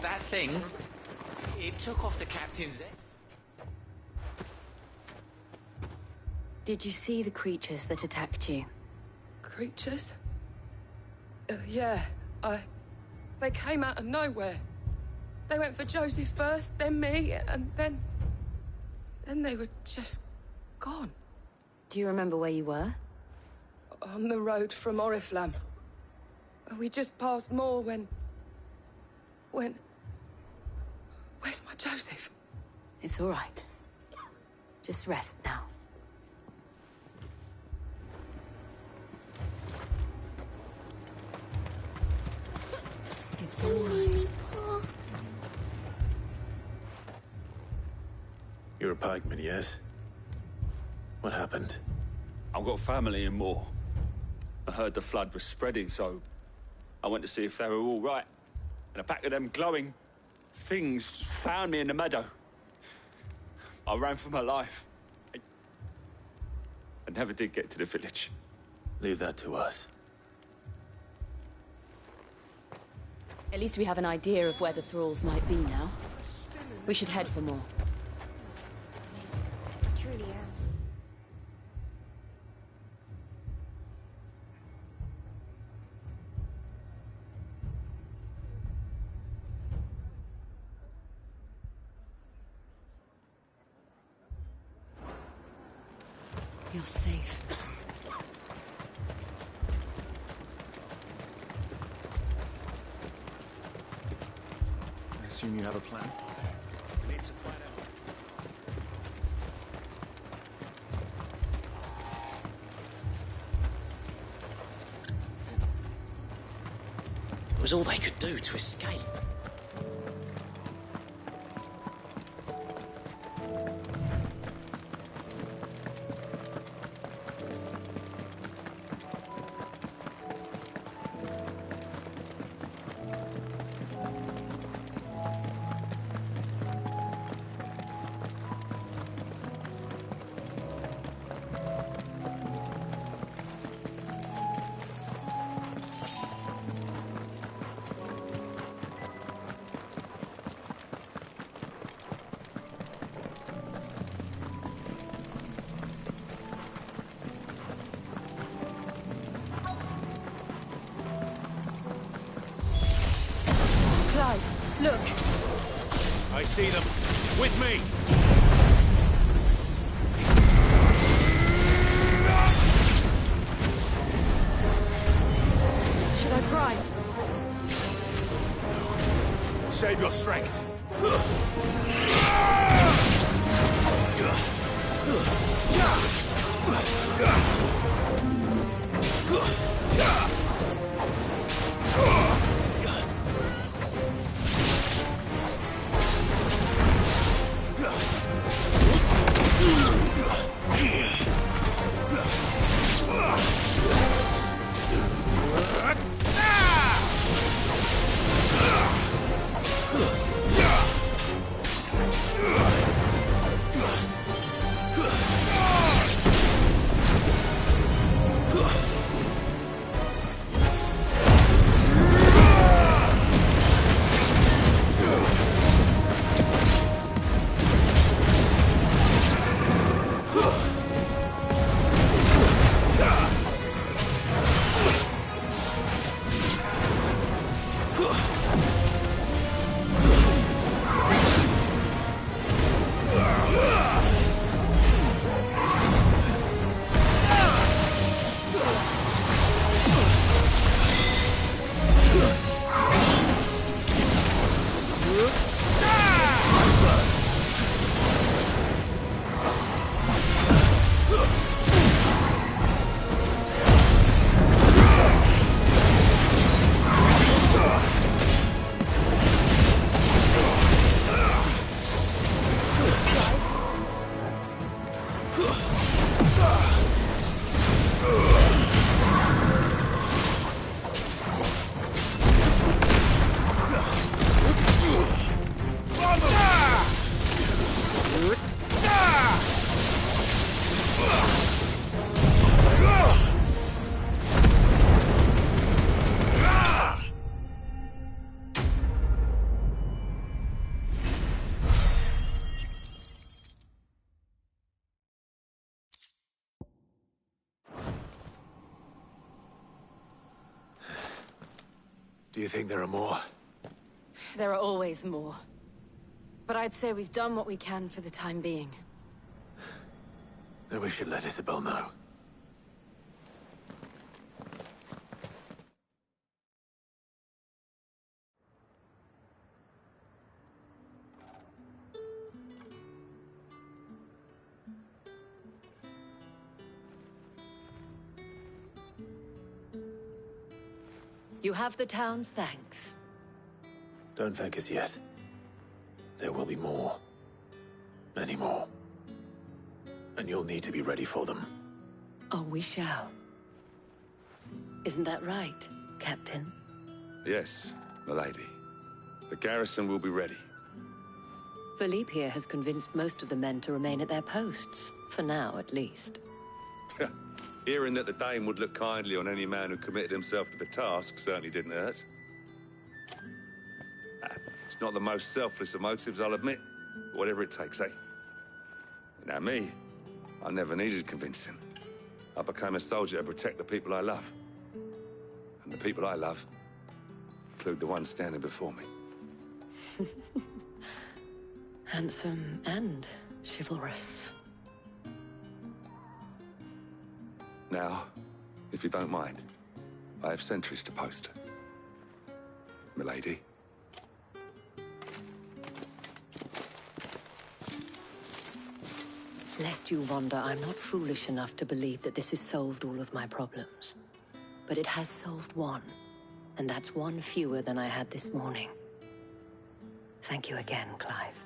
That thing, it took off the captain's head. Did you see the creatures that attacked you? Creatures? Yeah, They came out of nowhere. They went for Joseph first, then me, and then they were just gone. Do you remember where you were? On the road from Oriflamme. We just passed more when... Where's my Joseph? It's all right. Just rest now. It's all right. You're a pikeman, yes? What happened? I've got family in Moor. I heard the flood was spreading, so I went to see if they were all right. And a pack of them glowing things found me in the meadow. I ran for my life. I never did get to the village. Leave that to us. At least we have an idea of where the thralls might be now. We should head for more. I truly am. You're safe. I assume you have a plan? We need to find out. It was all they could do to escape. Clive, look! I see them. With me! Should I cry? Save your strength. Do you think there are more? There are always more. But I'd say we've done what we can for the time being. Then we should let Isabel know. You have the town's thanks. Don't thank us yet. There will be more. Many more. And you'll need to be ready for them. Oh, we shall. Isn't that right, Captain? Yes, milady. The garrison will be ready. Philippe here has convinced most of the men to remain at their posts. For now, at least. Hearing that the Dane would look kindly on any man who committed himself to the task certainly didn't hurt. It's not the most selfless of motives, I'll admit. But whatever it takes, eh? Now me, I never needed convincing. I became a soldier to protect the people I love. And the people I love include the ones standing before me. Handsome and chivalrous. Now, if you don't mind, I have sentries to post. Milady. Lest you wonder, I'm not foolish enough to believe that this has solved all of my problems. But it has solved one, and that's one fewer than I had this morning. Thank you again, Clive.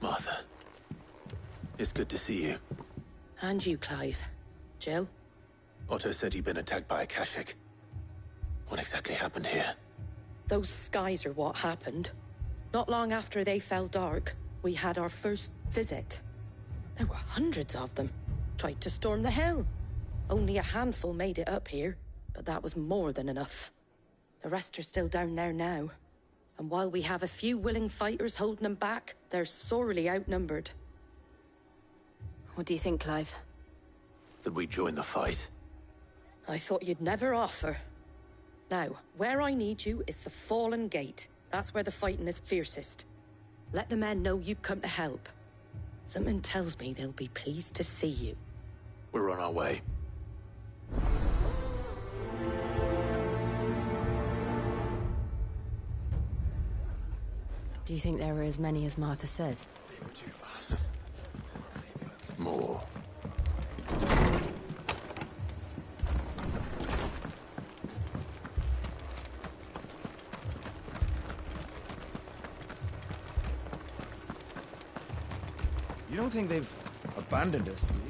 Martha, it's good to see you. And you, Clive. Jill? Otto said he'd been attacked by a Akashic. What exactly happened here? Those skies are what happened. Not long after they fell dark, we had our first visit. There were hundreds of them. Tried to storm the hill. Only a handful made it up here, but that was more than enough. The rest are still down there now. And while we have a few willing fighters holding them back, they're sorely outnumbered. What do you think, Clive? That we join the fight? I thought you'd never offer. Now, where I need you is the Fallen Gate. That's where the fighting is fiercest. Let the men know you come to help. Something tells me they'll be pleased to see you. We're on our way. Do you think there are as many as Martha says? They were too fast. More. You don't think they've abandoned us, do you?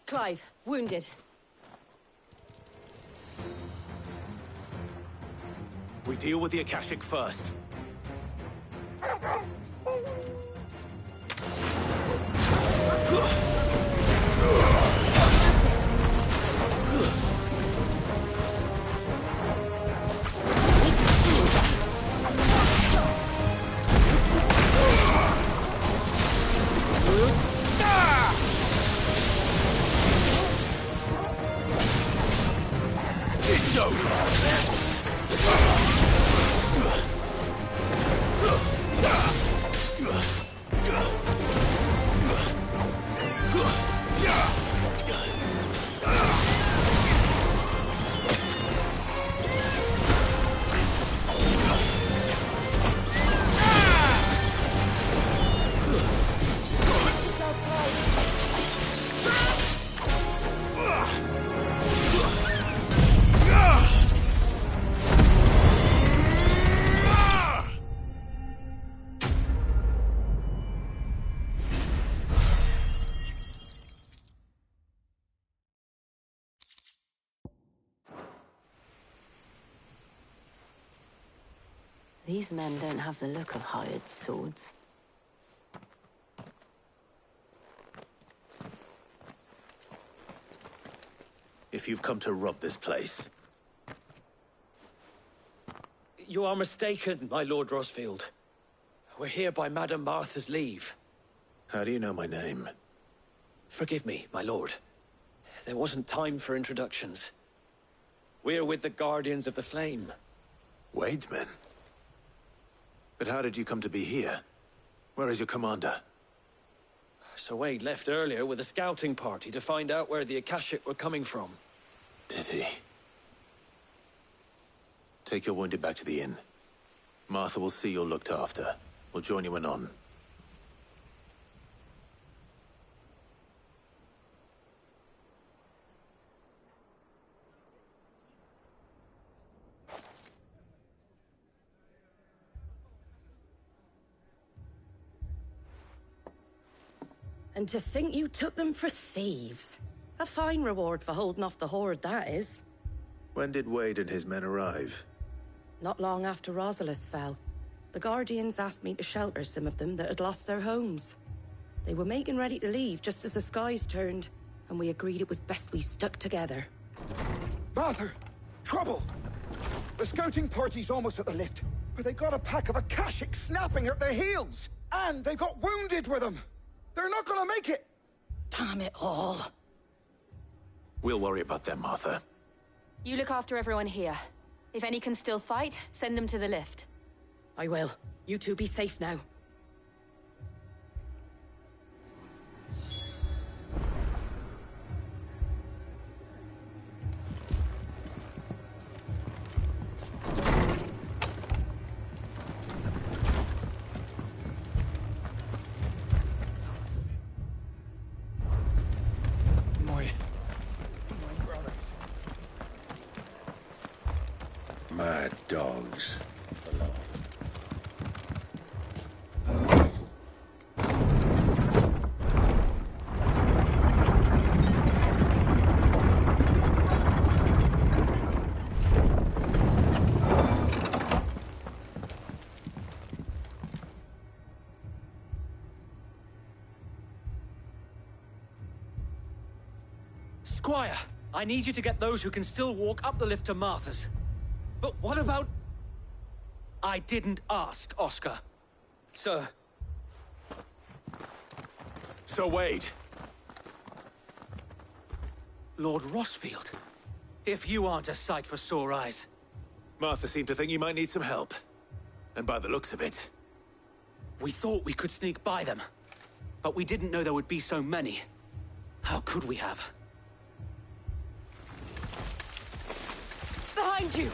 Clive, wounded. We deal with the Akashic first. These men don't have the look of hired swords. If you've come to rob this place, You are mistaken, my Lord Rosfield. We're here by Madame Martha's leave. how do you know my name? Forgive me, my lord. There wasn't time for introductions. We're with the Guardians of the Flame. Wade's men? But how did you come to be here? Where is your commander? Sir Wade left earlier with a scouting party to find out where the Akashic were coming from. Did he? Take your wounded back to the inn. Martha will see you're looked after. We'll join you anon. And to think you took them for thieves. A fine reward for holding off the horde, that is. When did Wade and his men arrive? Not long after Rosalith fell. The Guardians asked me to shelter some of them that had lost their homes. They were making ready to leave just as the skies turned, and we agreed it was best we stuck together. Martha! Trouble! The scouting party's almost at the lift, but they got a pack of Akashics snapping at their heels! And they got wounded with them! They're not gonna make it! Damn it all. We'll worry about them, Martha. You look after everyone here. If any can still fight, send them to the lift. I will. You two be safe now. My brothers. Mad dogs. Alone. Squire, I need you to get those who can still walk up the lift to Martha's. But what about... I didn't ask, Oscar. Sir. Sir Wade! Lord Rosfield. If you aren't a sight for sore eyes. Martha seemed to think you might need some help. And by the looks of it... We thought we could sneak by them. But we didn't know there would be so many. How could we have? Behind you!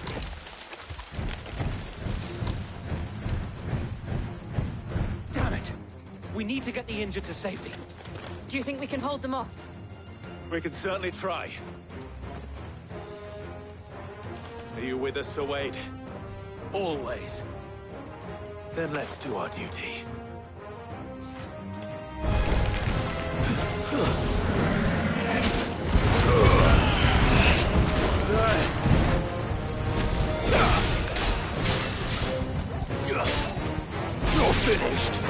Damn it! We need to get the injured to safety. Do you think we can hold them off? We can certainly try. Are you with us, Sir Wade? Always. Then let's do our duty. You're finished!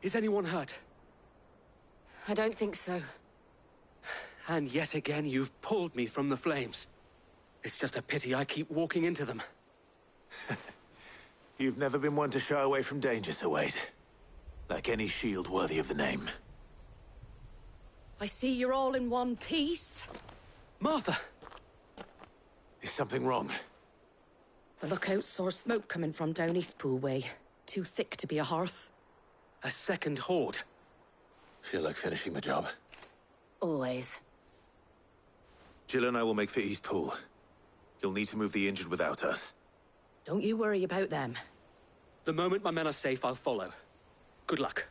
Is anyone hurt? I don't think so. And yet again, you've pulled me from the flames. It's just a pity I keep walking into them. You've never been one to shy away from danger, Sir Wade. Like any shield worthy of the name. I see you're all in one piece. Martha! Is something wrong? The lookout saw smoke coming from down Eastpool way. Too thick to be a hearth. A second horde. Feel like finishing the job? Always. Jill and I will make for Eastpool. You'll need to move the injured without us. Don't you worry about them. The moment my men are safe, I'll follow. Good luck.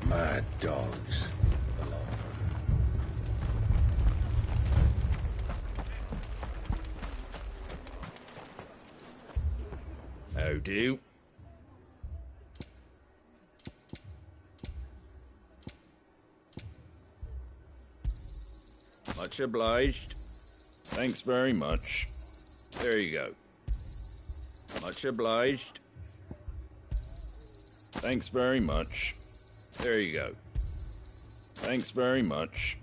Mad dogs. How do? Much obliged. Thanks very much. There you go. Much obliged. Thanks very much. There you go. Thanks very much.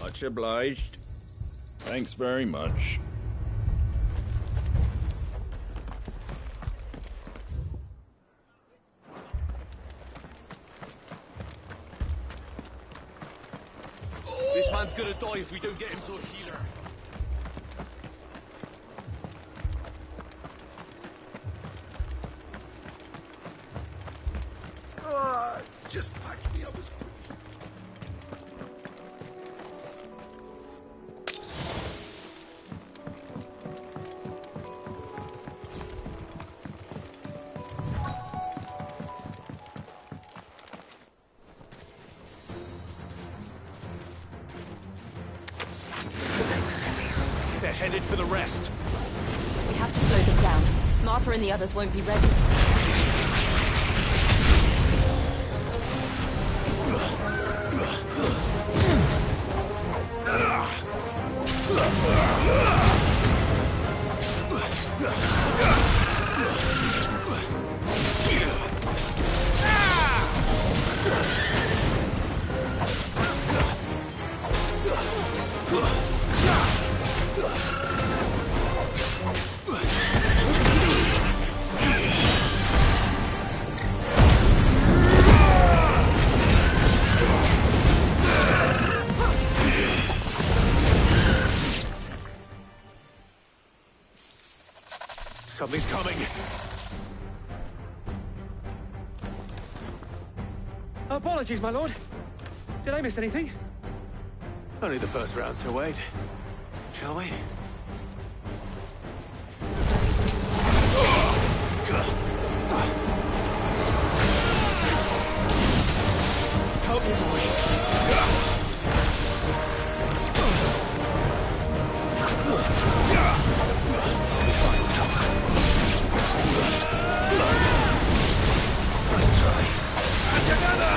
Much obliged. Thanks very much. This man's gonna die if we don't get him to a healer. Just patch me up as quick. They're headed for the rest. We have to slow them down. Martha and the others won't be ready. Something's coming. Apologies, my lord. Did I miss anything? Only the first round, Sir Wade. Shall we? Help me, boy. Nice try. And another!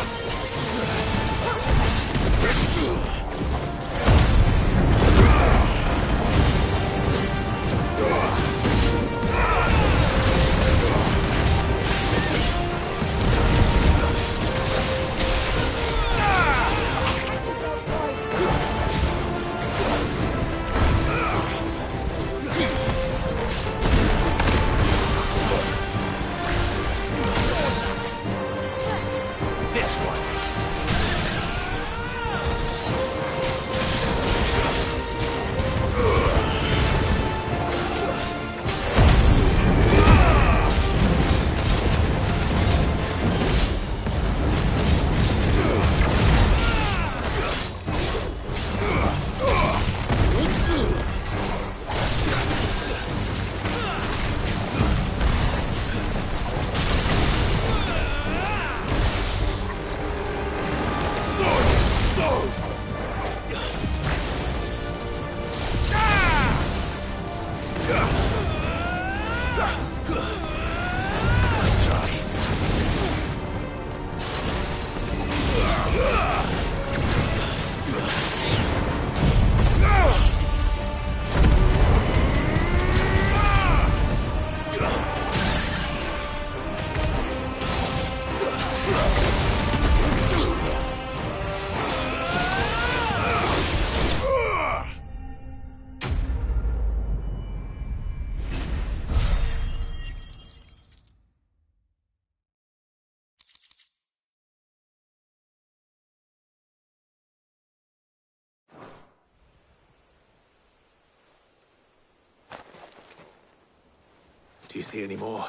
Do you see any more?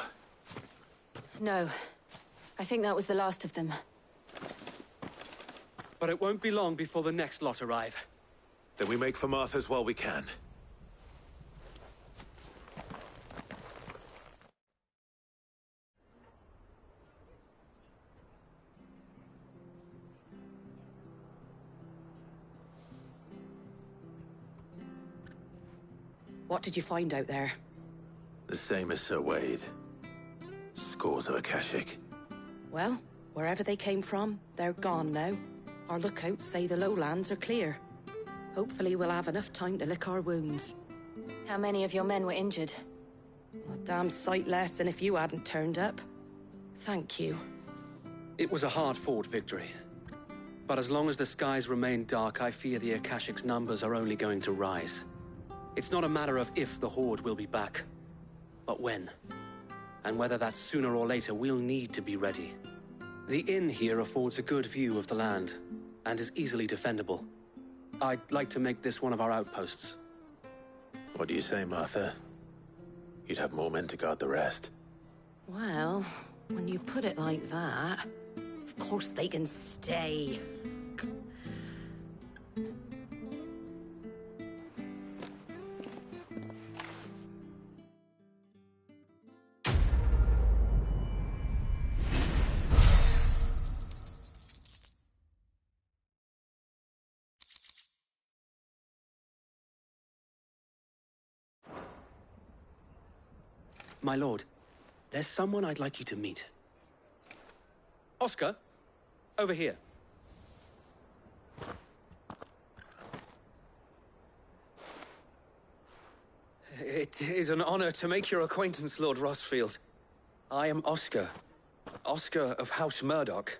No. I think that was the last of them. But it won't be long before the next lot arrive. Then we make for Martha's while we can. What did you find out there? The same as Sir Wade. Scores of Akashic. Well, wherever they came from, they're gone now. Our lookouts say the lowlands are clear. Hopefully we'll have enough time to lick our wounds. How many of your men were injured? A damn sight less than if you hadn't turned up. Thank you. It was a hard-fought victory. But as long as the skies remain dark, I fear the Akashic's numbers are only going to rise. It's not a matter of if the Horde will be back, but when. And whether that's sooner or later, we'll need to be ready. The inn here affords a good view of the land, and is easily defendable. I'd like to make this one of our outposts. What do you say, Martha? You'd have more men to guard the rest. Well, when you put it like that, of course they can stay. My lord, there's someone I'd like you to meet. Oscar, over here. It is an honor to make your acquaintance, Lord Rossfield. I am Oscar. Oscar of House Murdoch.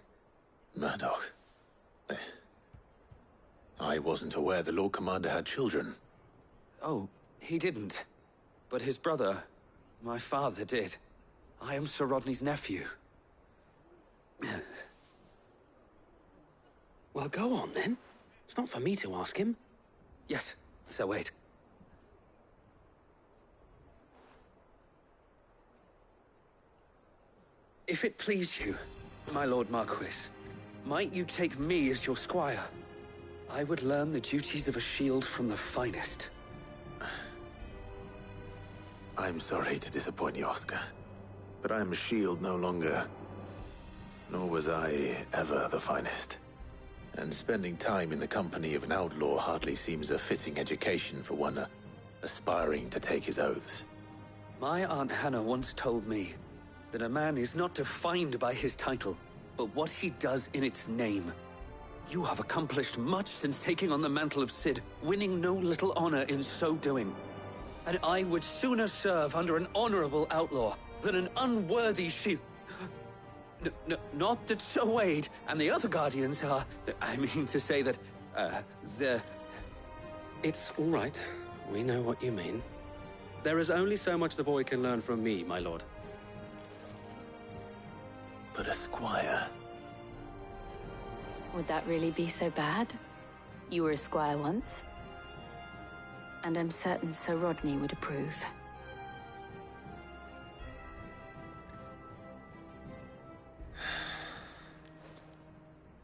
Murdoch? I wasn't aware the Lord Commander had children. Oh, he didn't. But his brother, my father, did. I am Sir Rodney's nephew. Well, go on, then. It's not for me to ask him. Yes, Sir Wade. If it please you, my Lord Marquis, might you take me as your squire? I would learn the duties of a shield from the finest. I'm sorry to disappoint you, Oscar, but I am a shield no longer. Nor was I ever the finest. And spending time in the company of an outlaw hardly seems a fitting education for one aspiring to take his oaths. My Aunt Hannah once told me that a man is not defined by his title, but what he does in its name. You have accomplished much since taking on the mantle of Cid, winning no little honor in so doing. And I would sooner serve under an honorable outlaw than an unworthy shield. Not that Sir Wade and the other Guardians are... I mean to say that, they're... It's all right. We know what you mean. There is only so much the boy can learn from me, my lord. But a squire... Would that really be so bad? You were a squire once. And I'm certain Sir Rodney would approve.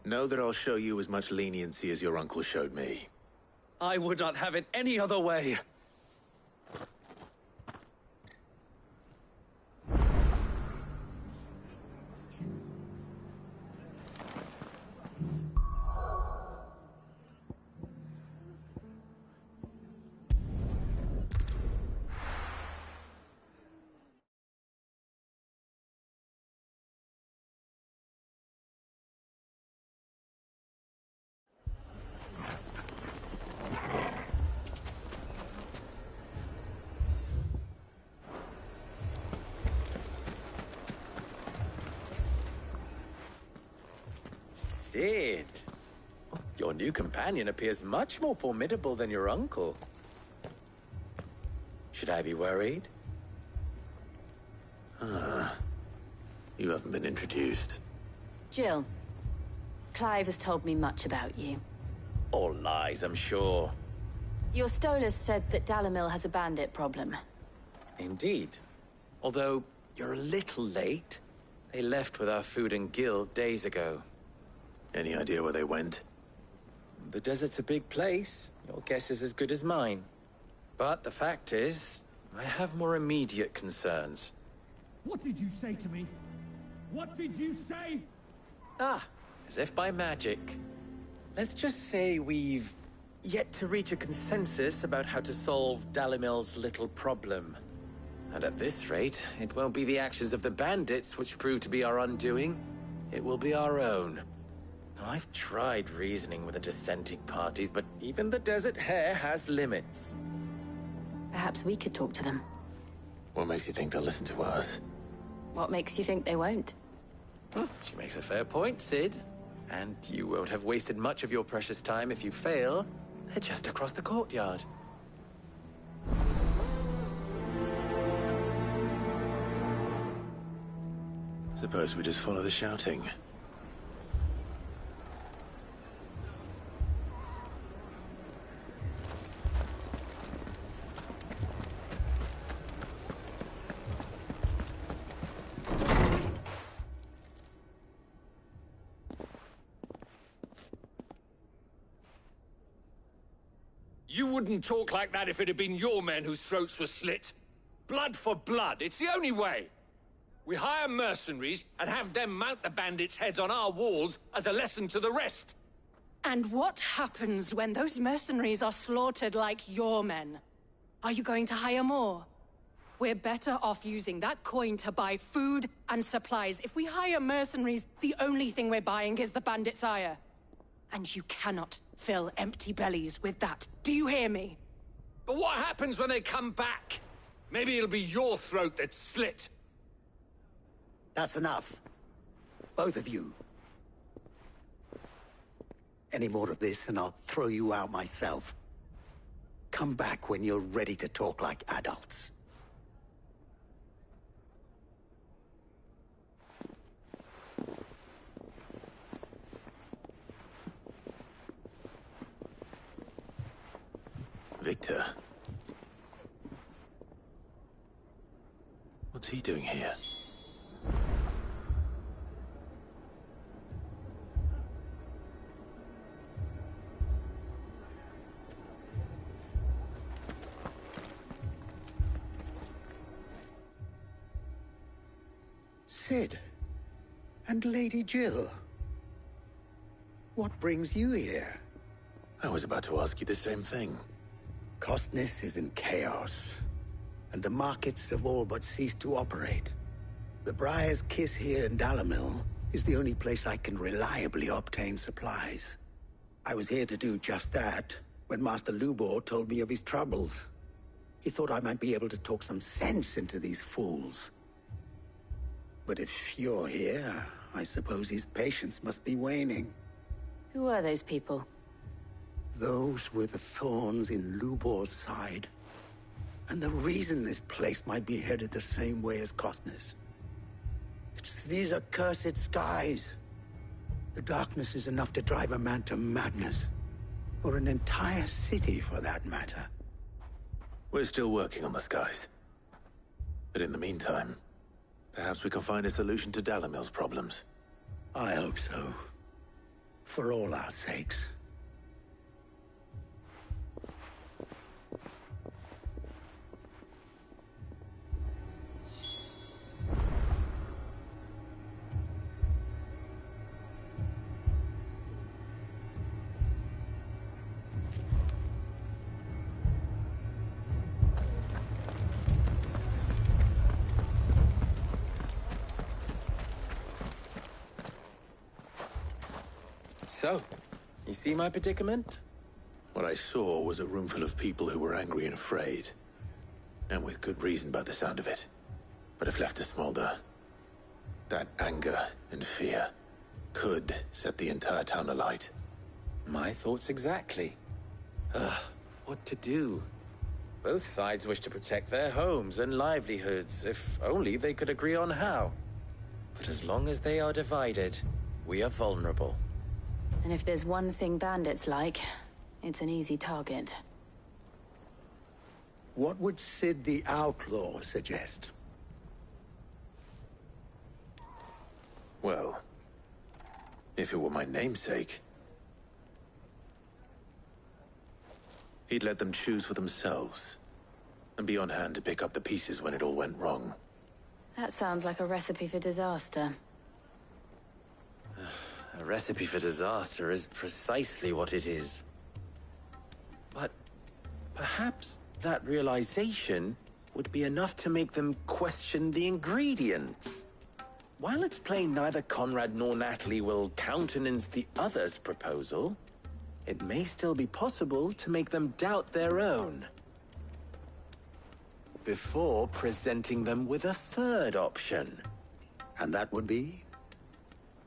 Know that I'll show you as much leniency as your uncle showed me. I would not have it any other way. Cid, your new companion appears much more formidable than your uncle. Should I be worried? You haven't been introduced. Jill, Clive has told me much about you. All lies, I'm sure. Your Stolas said that Dalamil has a bandit problem. Indeed. Although, you're a little late. They left with our food and guild days ago. Any idea where they went? The desert's a big place. Your guess is as good as mine. But the fact is, I have more immediate concerns. What did you say to me? What did you say? Ah, as if by magic. Let's just say we've yet to reach a consensus about how to solve Dalimil's little problem. And at this rate, it won't be the actions of the bandits which prove to be our undoing. It will be our own. I've tried reasoning with the dissenting parties, but even the Desert Hare has limits. Perhaps we could talk to them. What makes you think they'll listen to us? What makes you think they won't? She makes a fair point, Cid. And you won't have wasted much of your precious time if you fail. They're just across the courtyard. Suppose we just follow the shouting. You wouldn't talk like that if it had been your men whose throats were slit. Blood for blood, it's the only way. We hire mercenaries and have them mount the bandits' heads on our walls as a lesson to the rest. And what happens when those mercenaries are slaughtered like your men? Are you going to hire more? We're better off using that coin to buy food and supplies. If we hire mercenaries, the only thing we're buying is the bandits' ire. And you cannot fill empty bellies with that. Do you hear me? But what happens when they come back? Maybe it'll be your throat that's slit. That's enough. Both of you. Any more of this and I'll throw you out myself. Come back when you're ready to talk like adults. Victor. What's he doing here? Cid. And Lady Jill. What brings you here? I was about to ask you the same thing. Costness is in chaos, and the markets have all but ceased to operate. The Briar's Kiss here in Dalimil is the only place I can reliably obtain supplies. I was here to do just that when Master Lubor told me of his troubles. He thought I might be able to talk some sense into these fools. But if you're here, I suppose his patience must be waning. Who are those people? Those were the thorns in Lubor's side. And the reason this place might be headed the same way as Costness. It's these accursed skies. The darkness is enough to drive a man to madness. Or an entire city, for that matter. We're still working on the skies. But in the meantime, perhaps we can find a solution to Dalimil's problems. I hope so. For all our sakes. So, you see my predicament? What I saw was a room full of people who were angry and afraid. And with good reason by the sound of it. But if left to smolder, that anger and fear could set the entire town alight. My thoughts exactly. What to do? Both sides wish to protect their homes and livelihoods, if only they could agree on how. But as long as they are divided, we are vulnerable. And if there's one thing bandits like, it's an easy target. What would Cid the Outlaw suggest? Well, if it were my namesake, he'd let them choose for themselves, and be on hand to pick up the pieces when it all went wrong. That sounds like a recipe for disaster. A recipe for disaster is precisely what it is. But perhaps that realization would be enough to make them question the ingredients. While it's plain neither Conrad nor Natalie will countenance the other's proposal, it may still be possible to make them doubt their own, before presenting them with a third option. And that would be?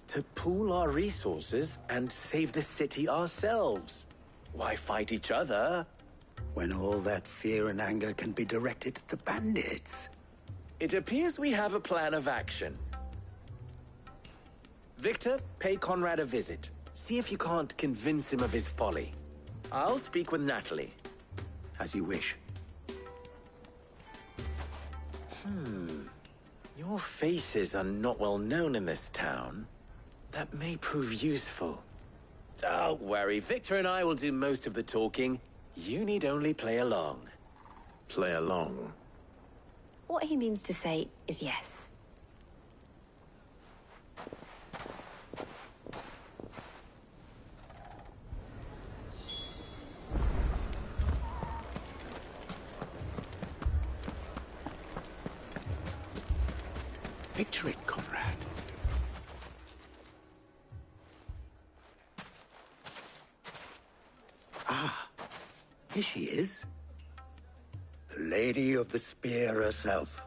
To pool our resources and save the city ourselves. Why fight each other when all that fear and anger can be directed at the bandits? It appears we have a plan of action. Victor, pay Conrad a visit. See if you can't convince him of his folly. I'll speak with Natalie. As you wish. Your faces are not well known in this town. That may prove useful. Don't worry, Victor and I will do most of the talking. You need only play along. Play along? What he means to say is yes. Picture it, Conrad. Ah, here she is. The Lady of the Spear herself.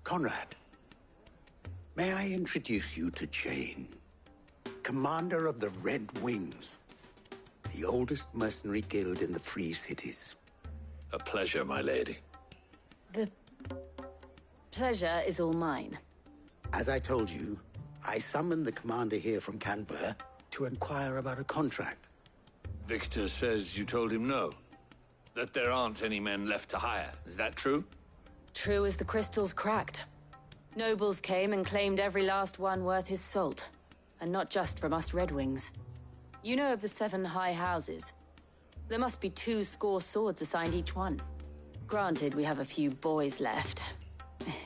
Conrad, may I introduce you to Jane, commander of the Red Wings, the oldest mercenary guild in the Free Cities. A pleasure, my lady. The pleasure is all mine. As I told you, I summoned the commander here from Canberra to inquire about a contract. Victor says you told him no. That there aren't any men left to hire. Is that true? True as the crystals cracked. Nobles came and claimed every last one worth his salt. And not just from us Red Wings. You know of the 7 high houses. There must be 2 swords assigned each one. Granted, we have a few boys left.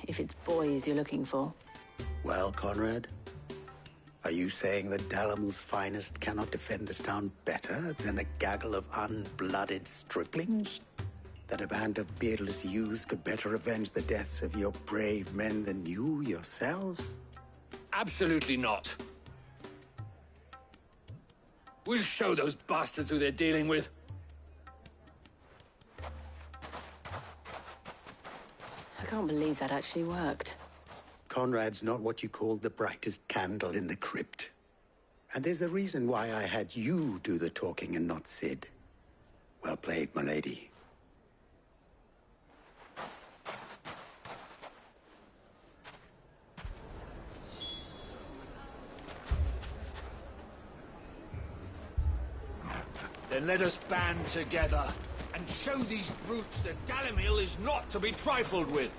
If it's boys you're looking for. Well, Conrad, are you saying that Dalamel's finest cannot defend this town better than a gaggle of unblooded striplings? That a band of beardless youths could better avenge the deaths of your brave men than you yourselves? Absolutely not. We'll show those bastards who they're dealing with. I can't believe that actually worked. Conrad's not what you called the brightest candle in the crypt. And there's a reason why I had you do the talking and not Sid. Well played, my lady. Then let us band together and show these brutes that Dalimil is not to be trifled with.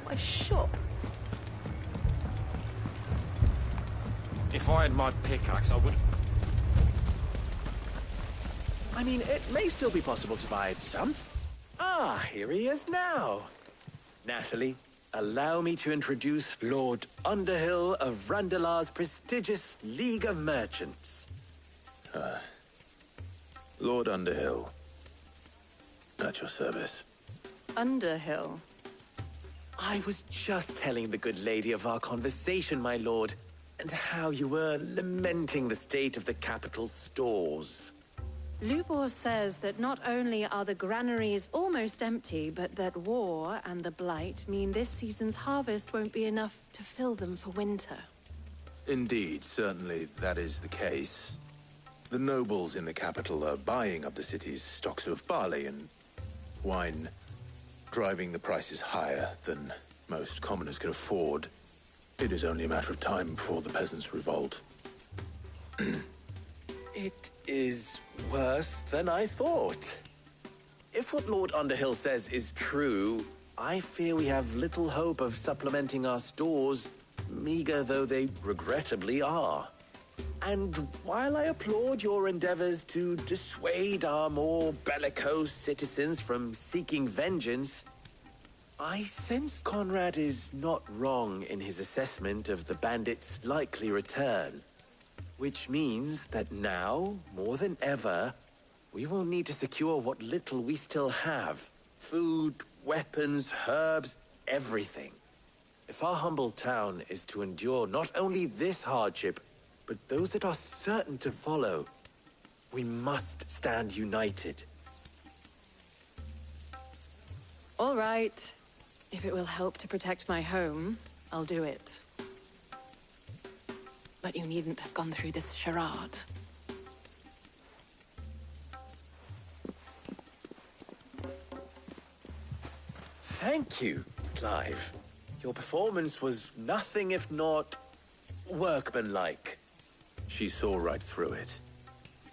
My shop. If I had my pickaxe, I would... I mean, it may still be possible to buy some. Ah, here he is now. Natalie, allow me to introduce Lord Underhill of Randalar's prestigious League of Merchants. Lord Underhill. At your service. Underhill? I was just telling the good lady of our conversation, my lord, and how you were lamenting the state of the capital's stores. Lubor says that not only are the granaries almost empty, but that war and the Blight mean this season's harvest won't be enough to fill them for winter. Indeed, certainly that is the case. The nobles in the capital are buying up the city's stocks of barley and wine, driving the prices higher than most commoners can afford. It is only a matter of time before the peasants revolt. It is worse than I thought. If what Lord Underhill says is true, I fear we have little hope of supplementing our stores, meager though they regrettably are. And while I applaud your endeavors to dissuade our more bellicose citizens from seeking vengeance, I sense Conrad is not wrong in his assessment of the bandits' likely return. Which means that now, more than ever, we will need to secure what little we still have. Food, weapons, herbs, everything. If our humble town is to endure not only this hardship, but those that are certain to follow, we must stand united. All right. If it will help to protect my home, I'll do it. But you needn't have gone through this charade. Thank you, Clive. Your performance was nothing if not workmanlike. She saw right through it.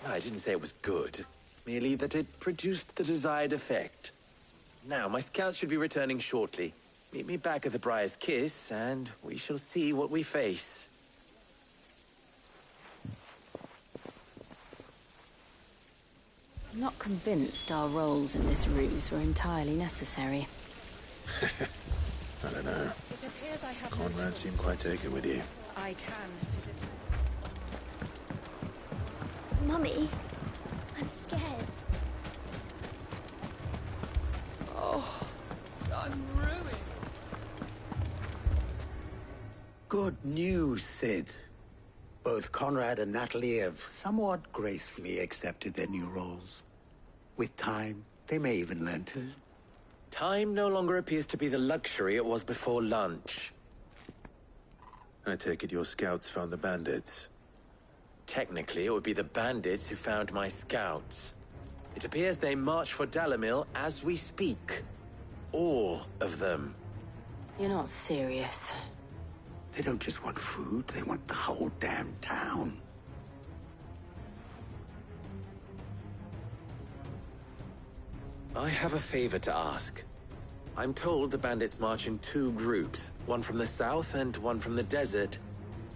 I didn't say it was good, merely that it produced the desired effect. Now, my scouts should be returning shortly. Meet me back at the Briar's Kiss, and we shall see what we face. I'm not convinced our roles in this ruse were entirely necessary. I don't know. It appears I have Conrad seemed quite taken with you. I can Mummy, I'm scared. Oh, I'm ruined. Good news, Sid. Both Conrad and Natalie have somewhat gracefully accepted their new roles. With time, they may even learn to... Time no longer appears to be the luxury it was before lunch. I take it your scouts found the bandits. Technically, it would be the bandits who found my scouts. It appears they march for Dalimil as we speak. All of them. You're not serious. They don't just want food, they want the whole damn town. I have a favor to ask. I'm told the bandits march in two groups, one from the south and one from the desert,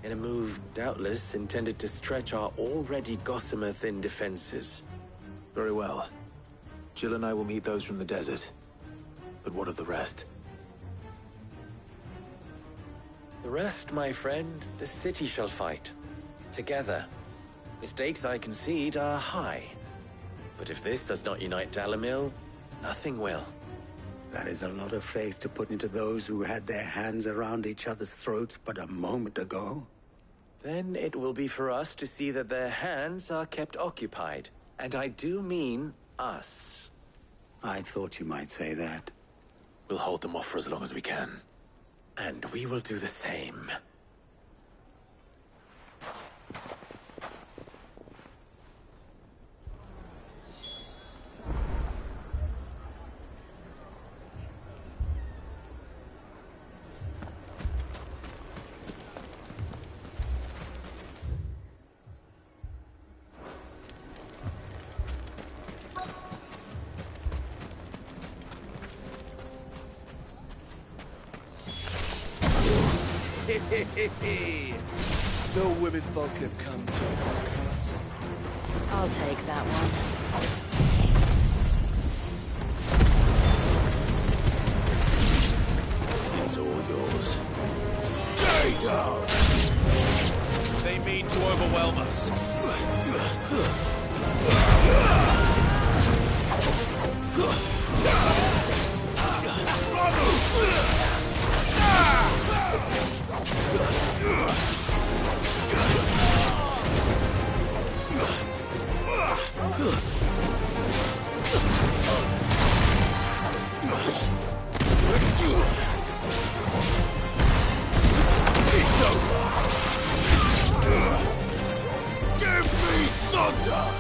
in a move doubtless intended to stretch our already gossamer-thin defenses. Very well. Jill and I will meet those from the desert. But what of the rest? The rest, my friend, the city shall fight. Together. The stakes, I concede, are high. But if this does not unite Dalimil, nothing will. That is a lot of faith to put into those who had their hands around each other's throats but a moment ago. Then it will be for us to see that their hands are kept occupied. And I do mean us. I thought you might say that. We'll hold them off for as long as we can. And we will do the same. The women folk have come to welcome us. I'll take that one. It's all yours. Stay down! They mean to overwhelm us. It's over! Give me thunder!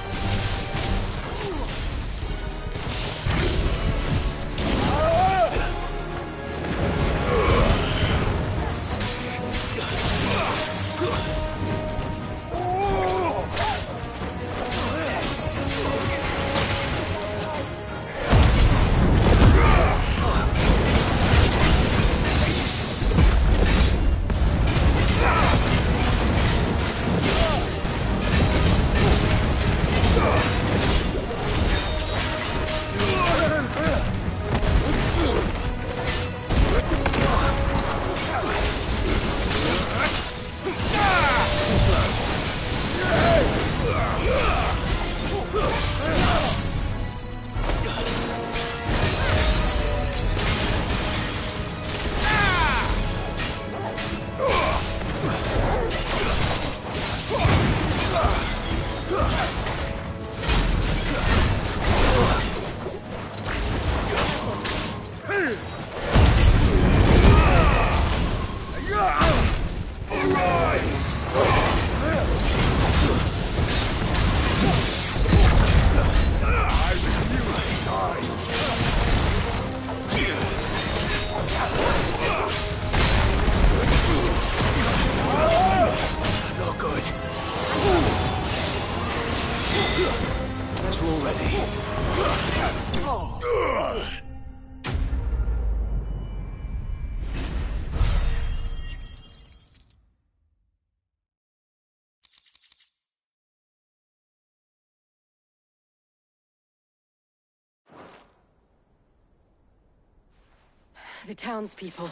The townspeople.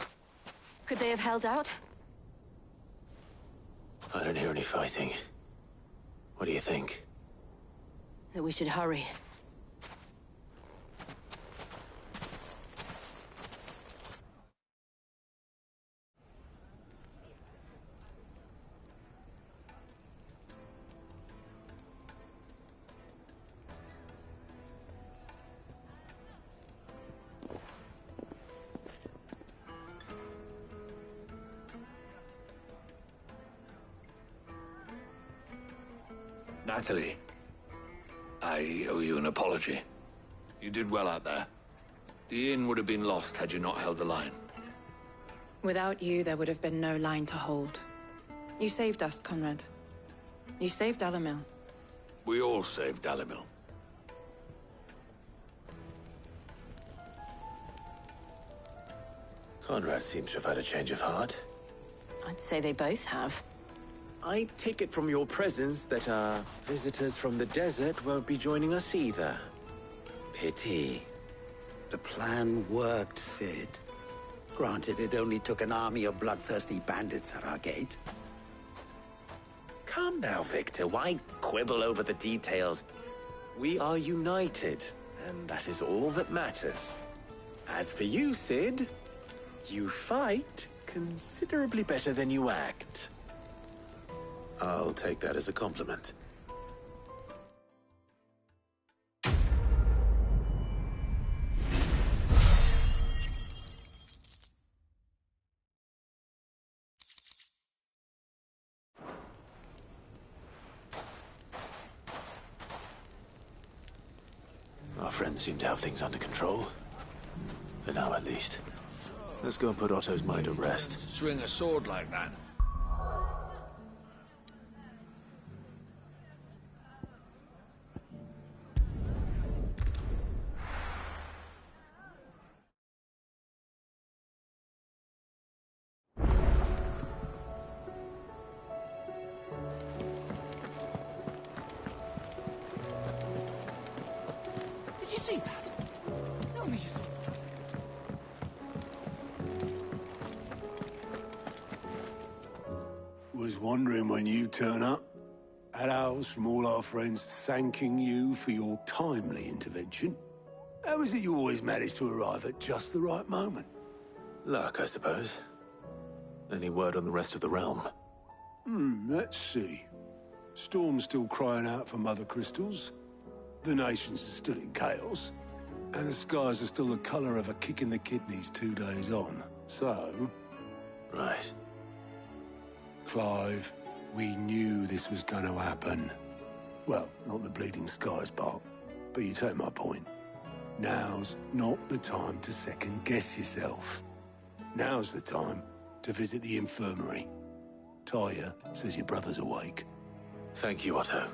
Could they have held out? I don't hear any fighting. What do you think? That we should hurry. Natalie, I owe you an apology. You did well out there. The inn would have been lost had you not held the line. Without you, there would have been no line to hold. You saved us, Conrad. You saved Dalimil. We all saved Dalimil. Conrad seems to have had a change of heart. I'd say they both have. I take it from your presence that our visitors from the desert won't be joining us either. Pity. The plan worked, Sid. Granted, it only took an army of bloodthirsty bandits at our gate. Calm now, Victor. Why quibble over the details? We are united, and that is all that matters. As for you, Sid, you fight considerably better than you act. I'll take that as a compliment. Our friends seem to have things under control. For now, at least. Let's go and put Otto's mind at rest. Swing a sword like that. Did you see that? Tell me you saw that. Was wondering when you turn up. Hellos from all our friends thanking you for your timely intervention. How is it you always manage to arrive at just the right moment? Luck, I suppose. Any word on the rest of the realm? Let's see. Storm's still crying out for mother crystals. The nations are still in chaos. And the skies are still the color of a kick in the kidneys 2 days on. So... Right. Clive, we knew this was going to happen. Well, not the bleeding skies part, but you take my point. Now's not the time to second-guess yourself. Now's the time to visit the infirmary. Talia says your brother's awake. Thank you, Otto.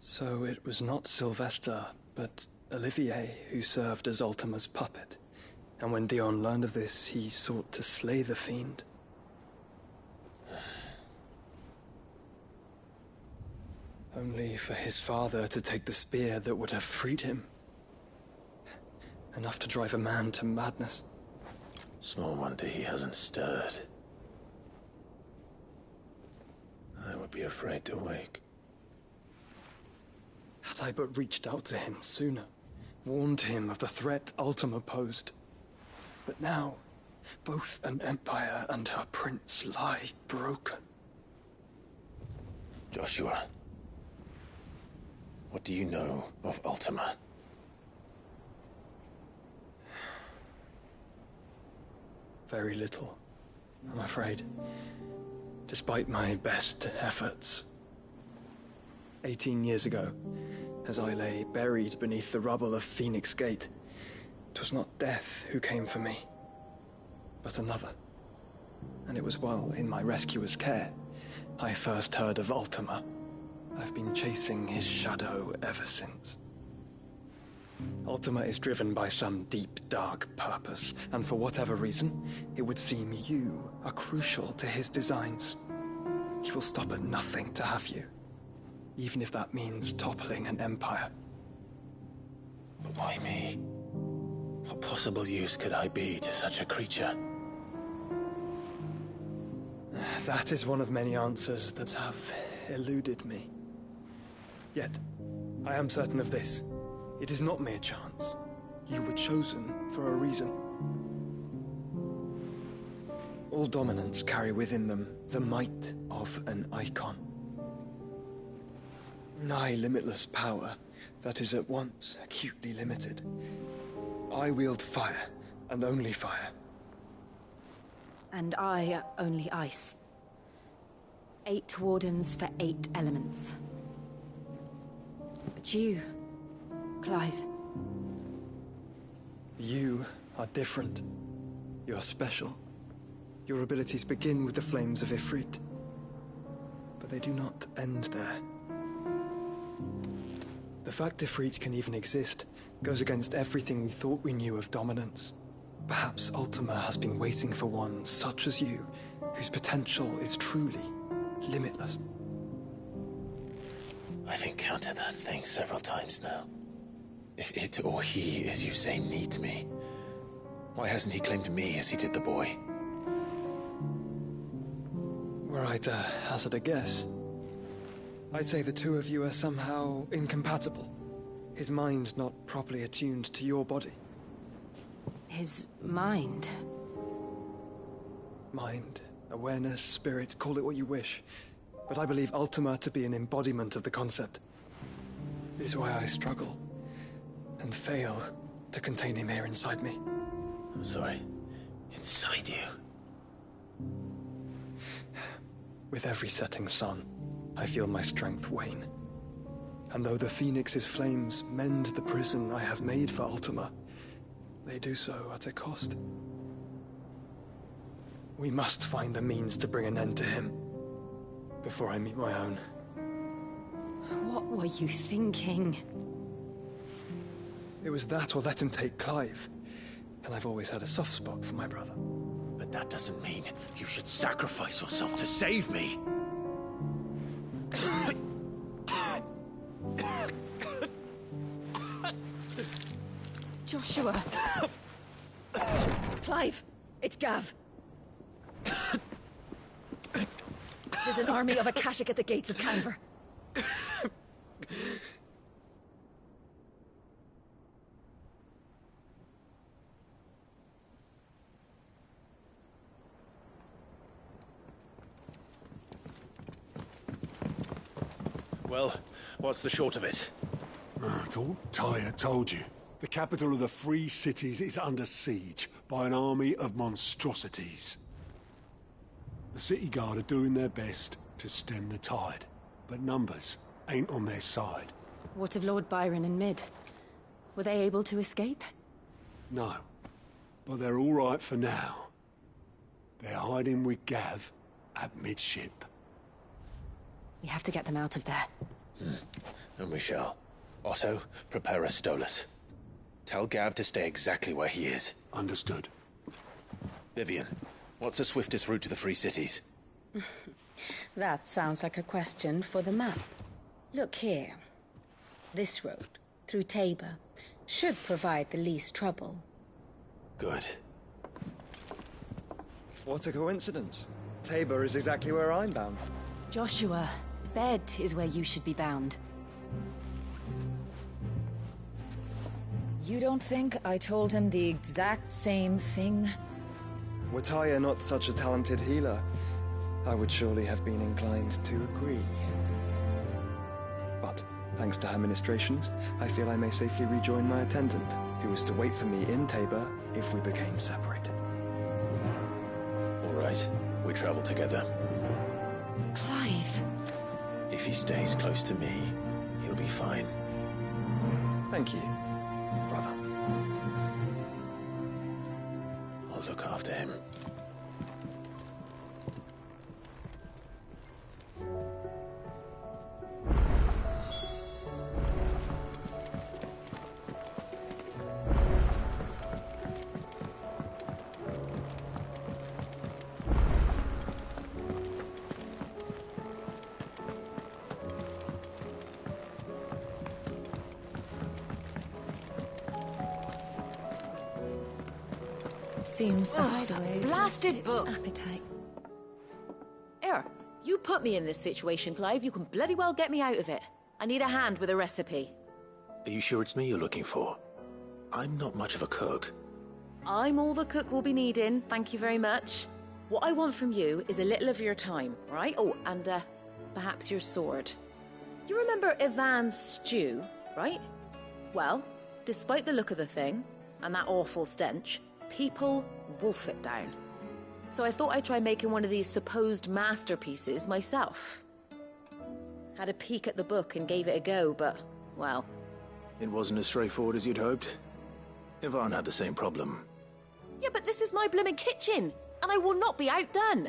So it was not Sylvester, but Olivier who served as Ultima's puppet. And when Dion learned of this, he sought to slay the fiend. Only for his father to take the spear that would have freed him. Enough to drive a man to madness. Small wonder he hasn't stirred. I would be afraid to wake. Had I but reached out to him sooner, warned him of the threat Ultima posed. But now, both an empire and her prince lie broken. Joshua, what do you know of Ultima? Very little, I'm afraid. Despite my best efforts. 18 years ago, as I lay buried beneath the rubble of Phoenix Gate. 'Twas not death who came for me, but another. And it was while in my rescuer's care I first heard of Ultima. I've been chasing his shadow ever since. Ultima is driven by some deep, dark purpose, and for whatever reason, it would seem you are crucial to his designs. He will stop at nothing to have you, even if that means toppling an empire. But why me? What possible use could I be to such a creature? That is one of many answers that have eluded me. Yet, I am certain of this. It is not mere chance. You were chosen for a reason. All dominants carry within them the might of an Eikon. Nigh limitless power that is at once acutely limited. I wield fire, and only fire. And I only ice. 8 wardens for 8 elements. But you, Clive. You are different. You're special. Your abilities begin with the flames of Ifrit. But they do not end there. The fact Ifrit can even exist goes against everything we thought we knew of dominance. Perhaps Ultima has been waiting for one such as you, whose potential is truly limitless. I've encountered that thing several times now. If it or he, as you say, needs me, why hasn't he claimed me as he did the boy? Were I to hazard a guess, I'd say the two of you are somehow incompatible. His mind not properly attuned to your body. His mind? Mind, awareness, spirit, call it what you wish. But I believe Ultima to be an embodiment of the concept. This is why I struggle and fail to contain him here inside me. I'm sorry. Inside you? With every setting sun, I feel my strength wane. And though the Phoenix's flames mend the prison I have made for Ultima, they do so at a cost. We must find a means to bring an end to him before I meet my own. What were you thinking? It was that or let him take Clive. And I've always had a soft spot for my brother. But that doesn't mean you should sacrifice yourself to save me. Joshua. Clive, it's Gav. There's an army of Akashic at the gates of Canver. Well, what's the short of it? It's all Tyre told you. The capital of the Free Cities is under siege by an army of monstrosities. The city guard are doing their best to stem the tide, but numbers ain't on their side. What of Lord Byron and Mid? Were they able to escape? No, but they're all right for now. They're hiding with Gav at midship. We have to get them out of there. And we shall. Otto, prepare a Stolas. Tell Gav to stay exactly where he is. Understood. Vivian, what's the swiftest route to the Free Cities? That sounds like a question for the map. Look here. This road, through Tabor, should provide the least trouble. Good. What a coincidence. Tabor is exactly where I'm bound. Joshua, bed is where you should be bound. You don't think I told him the exact same thing? Were Tyre not such a talented healer, I would surely have been inclined to agree. But, thanks to her ministrations, I feel I may safely rejoin my attendant, who was to wait for me in Tabor if we became separated. All right, we travel together. Clive! If he stays close to me, he'll be fine. Thank you, brother. I'll look after him. Seems the hideaway blasted book. Appetite. Here, you put me in this situation, Clive. You can bloody well get me out of it. I need a hand with a recipe. Are you sure it's me you're looking for? I'm not much of a cook. I'm all the cook will be needing, thank you very much. What I want from you is a little of your time, right? Oh, and perhaps your sword. You remember Ivan's stew, right? Well, despite the look of the thing, and that awful stench, people wolf it down. So I thought I'd try making one of these supposed masterpieces myself. Had a peek at the book and gave it a go, but, well... It wasn't as straightforward as you'd hoped. Ivan had the same problem. Yeah, but this is my blooming kitchen, and I will not be outdone.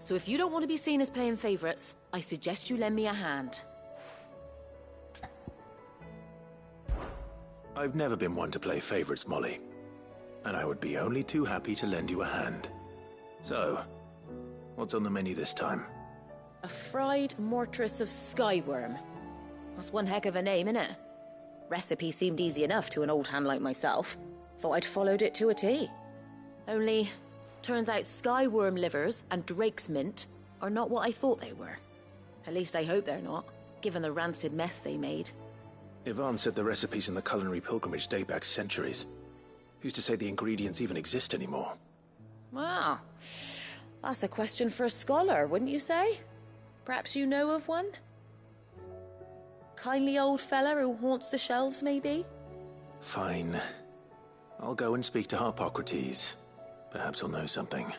So if you don't want to be seen as playing favourites, I suggest you lend me a hand. I've never been one to play favourites, Molly. And I would be only too happy to lend you a hand. So, what's on the menu this time? A fried mortress of skyworm. That's one heck of a name, innit? Recipe seemed easy enough to an old hand like myself. Thought I'd followed it to a T. Only, turns out skyworm livers and drake's mint are not what I thought they were. At least I hope they're not, given the rancid mess they made. Ivan said the recipes in the culinary pilgrimage date back centuries. Who's to say the ingredients even exist anymore? Wow. That's a question for a scholar, wouldn't you say? Perhaps you know of one? Kindly old fella who haunts the shelves, maybe? Fine. I'll go and speak to Harpocrates. Perhaps he'll know something.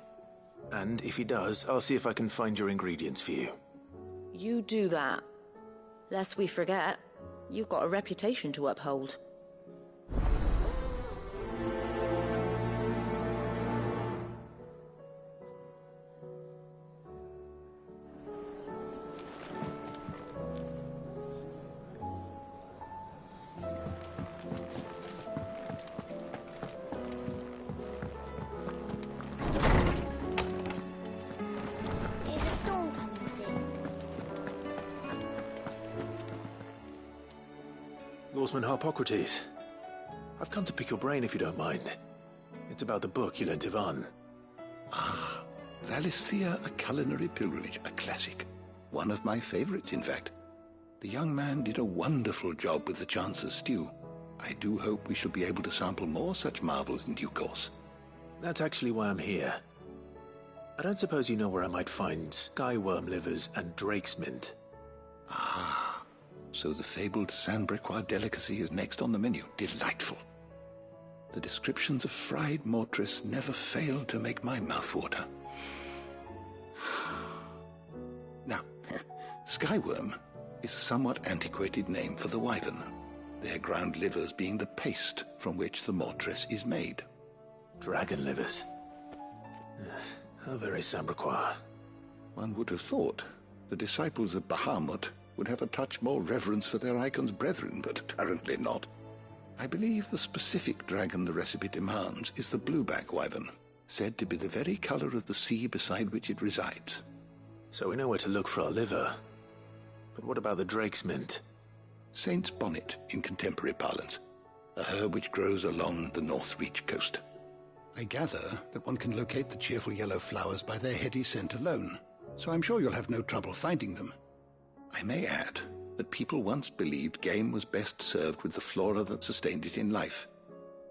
And if he does, I'll see if I can find your ingredients for you. You do that. Lest we forget, you've got a reputation to uphold. Lawsman Harpocrates. I've come to pick your brain if you don't mind. It's about the book you lent Ivan. Ah, Valisthea, a culinary pilgrimage, a classic. One of my favorites, in fact. The young man did a wonderful job with the Chance's stew. I do hope we shall be able to sample more such marvels in due course. That's actually why I'm here. I don't suppose you know where I might find skyworm livers and drake's mint. Ah. So the fabled Sanbreque delicacy is next on the menu. Delightful. The descriptions of fried mortress never fail to make my mouth water. Now, skyworm is a somewhat antiquated name for the wyvern, their ground livers being the paste from which the mortress is made. Dragon livers. How very Sanbreque. One would have thought the disciples of Bahamut would have a touch more reverence for their Eikon's brethren, but apparently not. I believe the specific dragon the recipe demands is the blueback wyvern, said to be the very color of the sea beside which it resides. So we know where to look for our liver. But what about the drake's mint? Saint's bonnet in contemporary parlance, a herb which grows along the North Reach coast. I gather that one can locate the cheerful yellow flowers by their heady scent alone, so I'm sure you'll have no trouble finding them. I may add that people once believed game was best served with the flora that sustained it in life,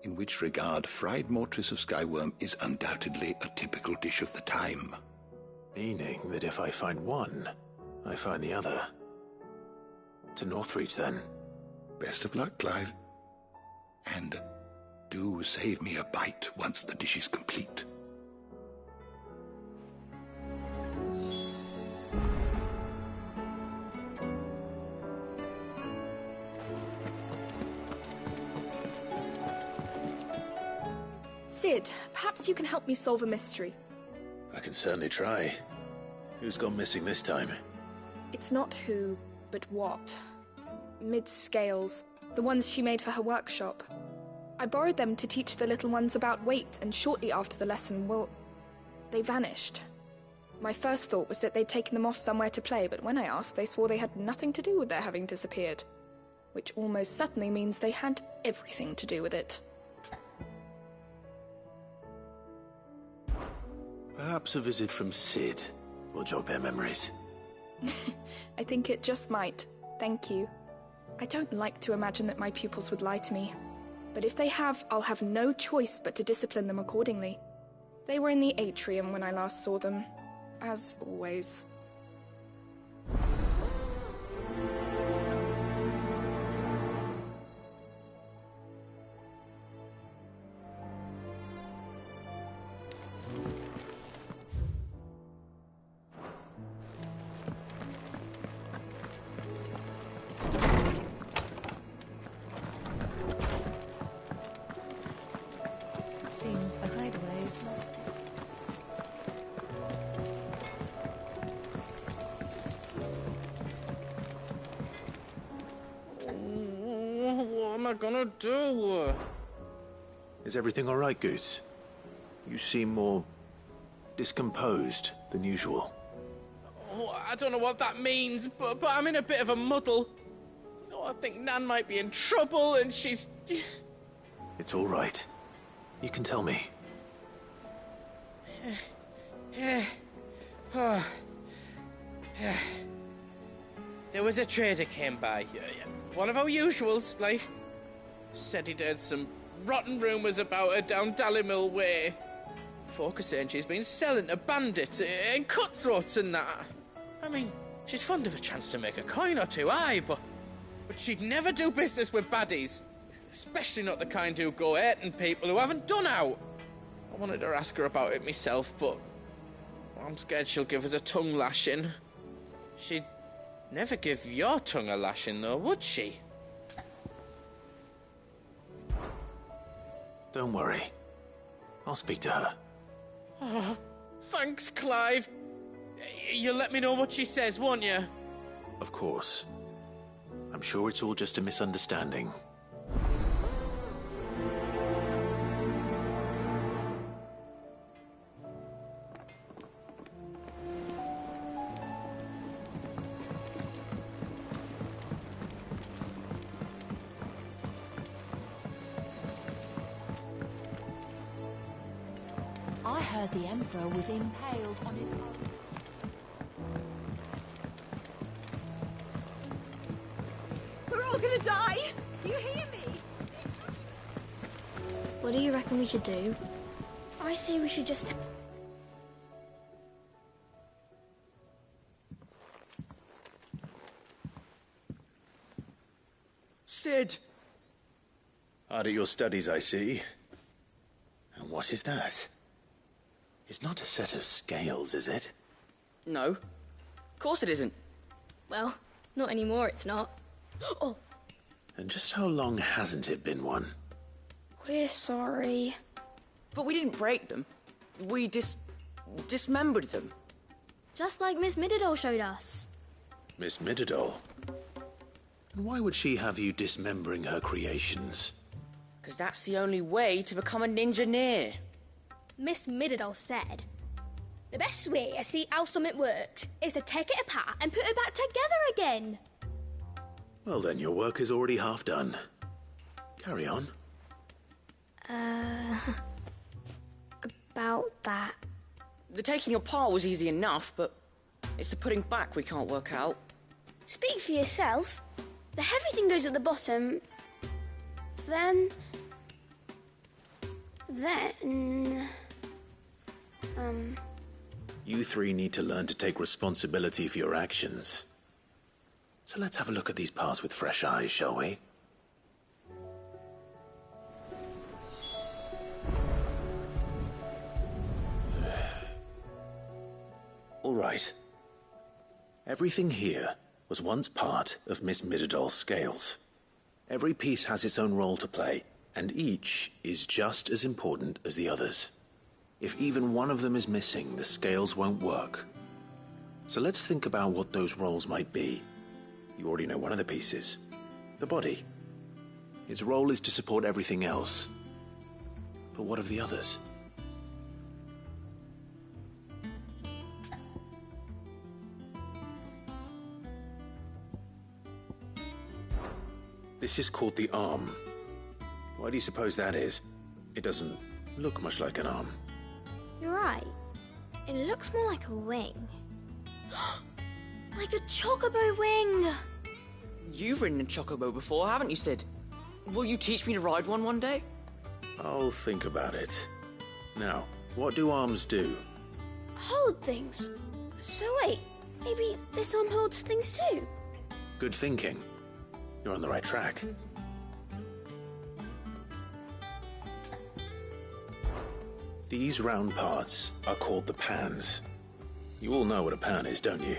in which regard fried mortress of skyworm is undoubtedly a typical dish of the time. Meaning that if I find one, I find the other. To Northreach, then. Best of luck, Clive. And do save me a bite once the dish is complete. Sid, perhaps you can help me solve a mystery. I can certainly try. Who's gone missing this time? It's not who, but what. Mid's scales, the ones she made for her workshop. I borrowed them to teach the little ones about weight, and shortly after the lesson, well, they vanished. My first thought was that they'd taken them off somewhere to play, but when I asked, they swore they had nothing to do with their having disappeared. Which almost certainly means they had everything to do with it. Perhaps a visit from Sid will jog their memories. I think it just might. Thank you. I don't like to imagine that my pupils would lie to me. But if they have, I'll have no choice but to discipline them accordingly. They were in the atrium when I last saw them, as always. Seems the hideaway is lost. What am I gonna do? Is everything all right, Goots? You seem more discomposed than usual. Oh, I don't know what that means, but I'm in a bit of a muddle. Oh, I think Nan might be in trouble, and she's... It's all right. You can tell me. There was a trader came by. One of our usuals, like. Said he'd heard some rotten rumours about her down Dalimil Way. Folk are saying she's been selling to bandits and cutthroats and that. I mean, she's fond of a chance to make a coin or two, aye, but she'd never do business with baddies. Especially not the kind who go hurting people who haven't done out. I wanted to ask her about it myself, but I'm scared she'll give us a tongue lashing. She'd never give your tongue a lashing, though, would she? Don't worry. I'll speak to her. Oh, thanks, Clive. You'll let me know what she says, won't you? Of course. I'm sure it's all just a misunderstanding. I heard the Emperor was impaled on his... We're all gonna die! You hear me? What do you reckon we should do? I say we should just... Sid! Hard at your studies, I see. And what is that? It's not a set of scales, is it? No. Of course it isn't. Well, not anymore, it's not. Oh! And just how long hasn't it been one? We're sorry. But we didn't break them. We dismembered them. Just like Miss Mididol showed us. Miss Mididol? And why would she have you dismembering her creations? Because that's the only way to become a ninja-neer. Miss Mididol said, the best way to see how something works is to take it apart and put it back together again. Well then, your work is already half done. Carry on. About that. The taking apart was easy enough, but it's the putting back we can't work out. Speak for yourself. The heavy thing goes at the bottom. Then... You three need to learn to take responsibility for your actions. So let's have a look at these parts with fresh eyes, shall we? All right. Everything here was once part of Miss Mididol's scales. Every piece has its own role to play, And each is just as important as the others. If even one of them is missing, the scales won't work. So let's think about what those roles might be. You already know one of the pieces. The body. Its role is to support everything else. But what of the others? This is called the arm. Why do you suppose that is? It doesn't look much like an arm. You're right. It looks more like a wing. Like a chocobo wing! You've ridden a chocobo before, haven't you, Sid? Will you teach me to ride one day? I'll think about it. Now, what do arms do? Hold things. So wait, maybe this arm holds things too? Good thinking. You're on the right track. These round parts are called the pans. You all know what a pan is, don't you?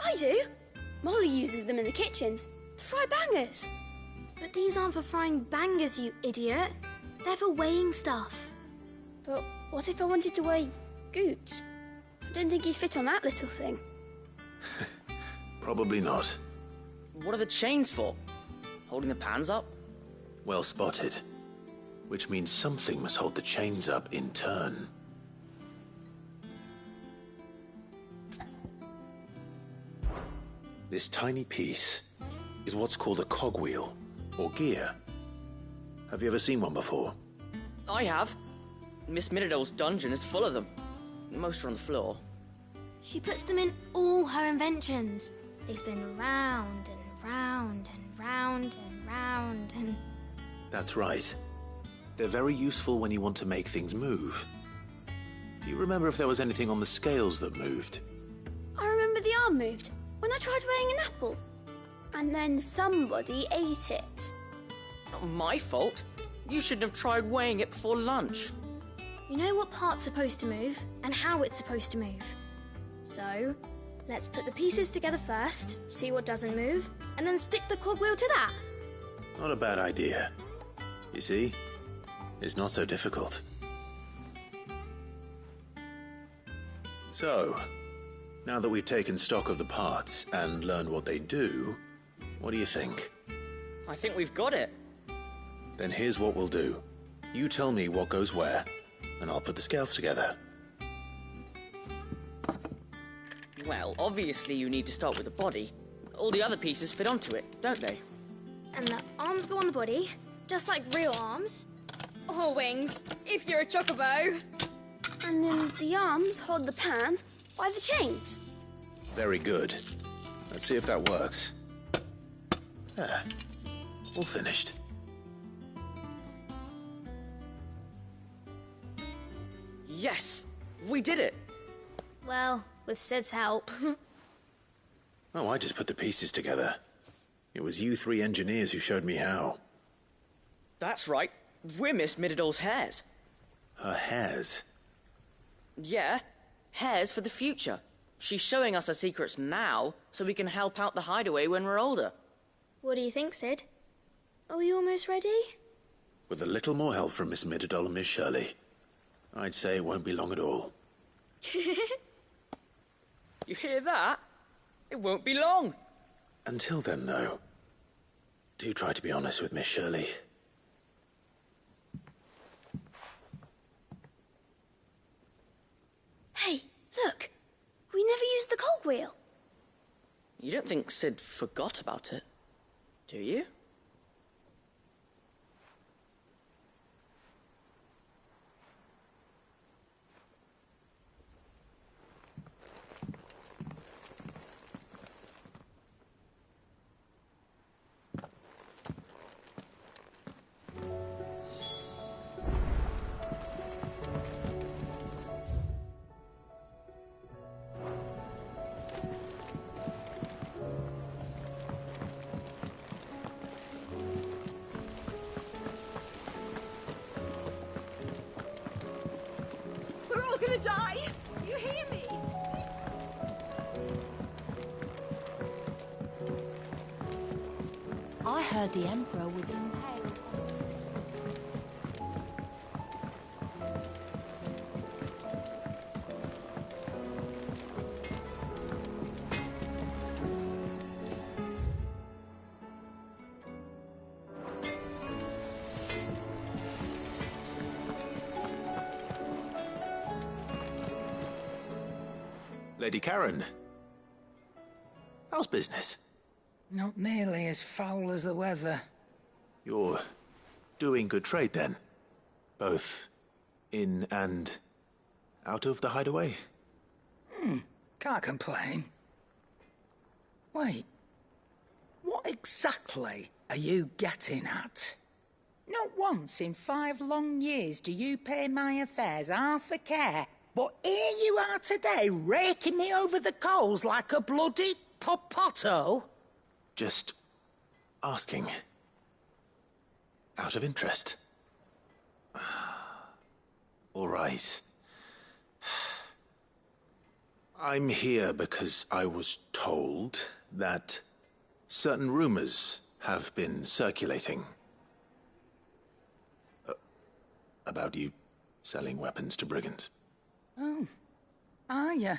I do. Molly uses them in the kitchens to fry bangers. But these aren't for frying bangers, you idiot. They're for weighing stuff. But what if I wanted to weigh goods? I don't think you'd fit on that little thing. Probably not. What are the chains for? Holding the pans up? Well spotted. Which means something must hold the chains up in turn. This tiny piece is what's called a cogwheel, or gear. Have you ever seen one before? I have. Miss Minidole's dungeon is full of them. Most are on the floor. She puts them in all her inventions. They spin round and round and round and round and... That's right. They're very useful when you want to make things move. Do you remember if there was anything on the scales that moved? I remember the arm moved when I tried weighing an apple. And then somebody ate it. Not my fault. You shouldn't have tried weighing it before lunch. You know what part's supposed to move and how it's supposed to move. So, let's put the pieces together first, see what doesn't move, and then stick the cogwheel to that. Not a bad idea. You see, it's not so difficult. So, now that we've taken stock of the parts and learned what they do, what do you think? I think we've got it. Then here's what we'll do. You tell me what goes where, and I'll put the scales together. Well, obviously you need to start with the body. All the other pieces fit onto it, don't they? And the arms go on the body, just like real arms. Or wings, if you're a chocobo. And then the arms hold the pans by the chains. Very good. Let's see if that works. There. All finished. Yes! We did it! Well, with Sid's help. Oh, I just put the pieces together. It was you three engineers who showed me how. That's right. We're Miss Minidole's hairs. Her hairs? Yeah, hairs for the future. She's showing us her secrets now, so we can help out the hideaway when we're older. What do you think, Sid? Are we almost ready? With a little more help from Miss Mididole and Miss Shirley, I'd say it won't be long at all. You hear that? It won't be long. Until then, though, do try to be honest with Miss Shirley. Hey, look! We never used the cogwheel. You don't think Sid forgot about it, do you? We're all gonna die! You hear me? I heard the Emperor was impaled. Lady Karen. How's business? Not nearly as foul as the weather. You're doing good trade, then? Both in and out of the hideaway? Can't complain. Wait. What exactly are you getting at? Not once in 5 long years do you pay my affairs half a care, but here you are today, raking me over the coals like a bloody popoto? Just asking. Out of interest. All right. I'm here because I was told that certain rumors have been circulating. About you selling weapons to brigands. Oh, are ya?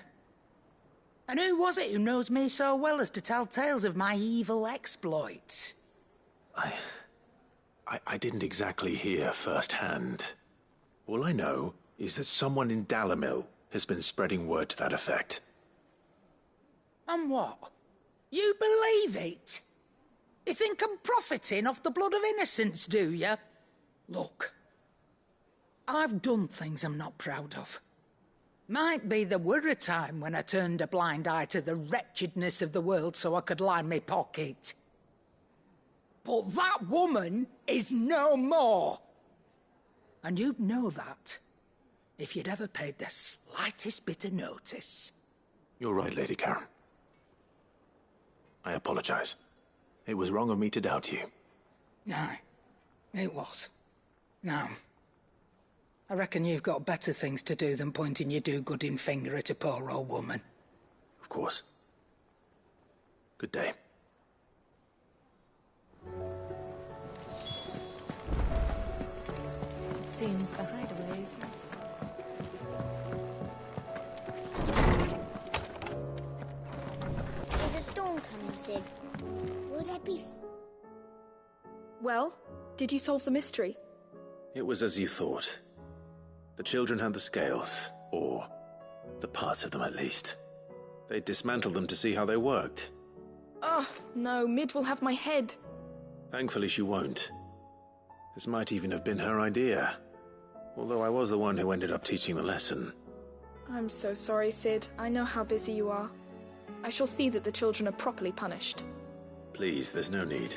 And who was it who knows me so well as to tell tales of my evil exploits? I didn't exactly hear firsthand. All I know is that someone in Dalimil has been spreading word to that effect. And what? You believe it? You think I'm profiting off the blood of innocents, do you? Look, I've done things I'm not proud of. Might be there were a time when I turned a blind eye to the wretchedness of the world so I could line my pocket. But that woman is no more. And you'd know that if you'd ever paid the slightest bit of notice. You're right, Lady Karen. I apologize. It was wrong of me to doubt you. No, it was. Now, I reckon you've got better things to do than pointing your do-gooding finger at a poor old woman. Of course. Good day. It seems the hideaway is... There's a storm coming, Sid. Will there be... Well, did you solve the mystery? It was as you thought. The children had the scales, or the parts of them at least. They dismantled them to see how they worked. Oh, no, Mid will have my head. Thankfully she won't. This might even have been her idea. Although I was the one who ended up teaching the lesson. I'm so sorry, Sid. I know how busy you are. I shall see that the children are properly punished. Please, there's no need.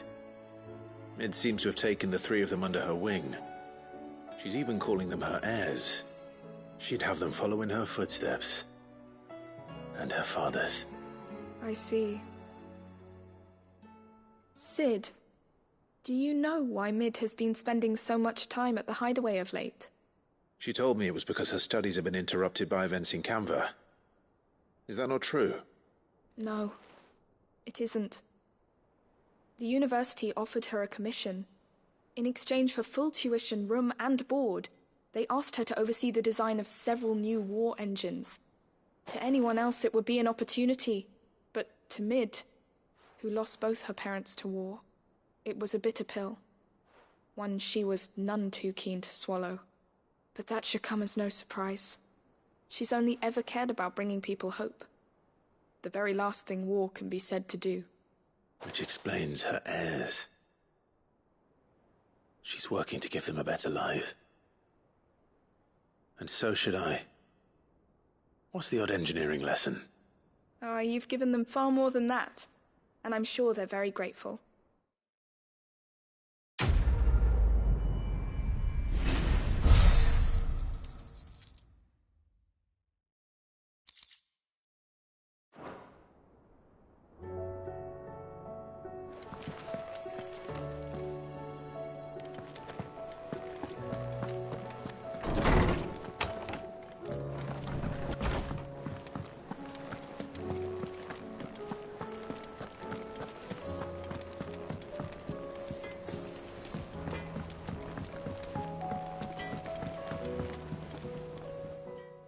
Mid seems to have taken the 3 of them under her wing. She's even calling them her heirs. She'd have them follow in her footsteps. And her father's. I see. Sid, do you know why Mid has been spending so much time at the hideaway of late? She told me it was because her studies have been interrupted by events in Canva. Is that not true? No, it isn't. The university offered her a commission. In exchange for full tuition, room and board, they asked her to oversee the design of several new war engines. To anyone else it would be an opportunity, but to Mid, who lost both her parents to war, it was a bitter pill. One she was none too keen to swallow. But that should come as no surprise. She's only ever cared about bringing people hope. The very last thing war can be said to do. Which explains her heirs. She's working to give them a better life. And so should I. What's the odd engineering lesson? Ah, you've given them far more than that. And I'm sure they're very grateful.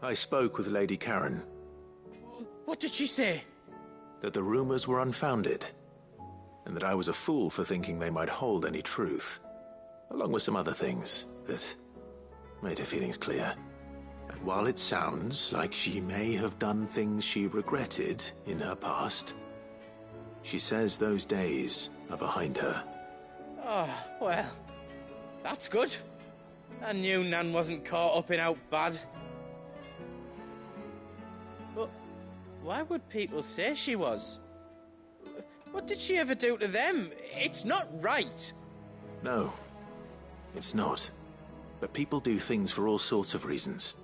I spoke with Lady Karen. What did she say? That the rumors were unfounded, and that I was a fool for thinking they might hold any truth, along with some other things that made her feelings clear. And while it sounds like she may have done things she regretted in her past, she says those days are behind her. Oh, well, that's good. I knew Nan wasn't caught up in out bad. But why would people say she was? What did she ever do to them? It's not right. No, it's not. But people do things for all sorts of reasons.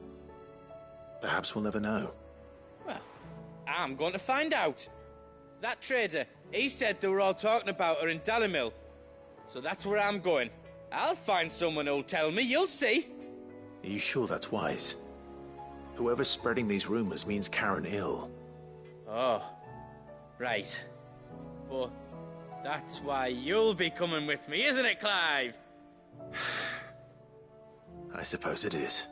Perhaps we'll never know. Well, I'm going to find out. That trader, he said they were all talking about her in Dalimil. So that's where I'm going. I'll find someone who'll tell me, you'll see. Are you sure that's wise? Whoever's spreading these rumors means Karen ill. Oh, right. But that's why you'll be coming with me, isn't it, Clive? I suppose it is.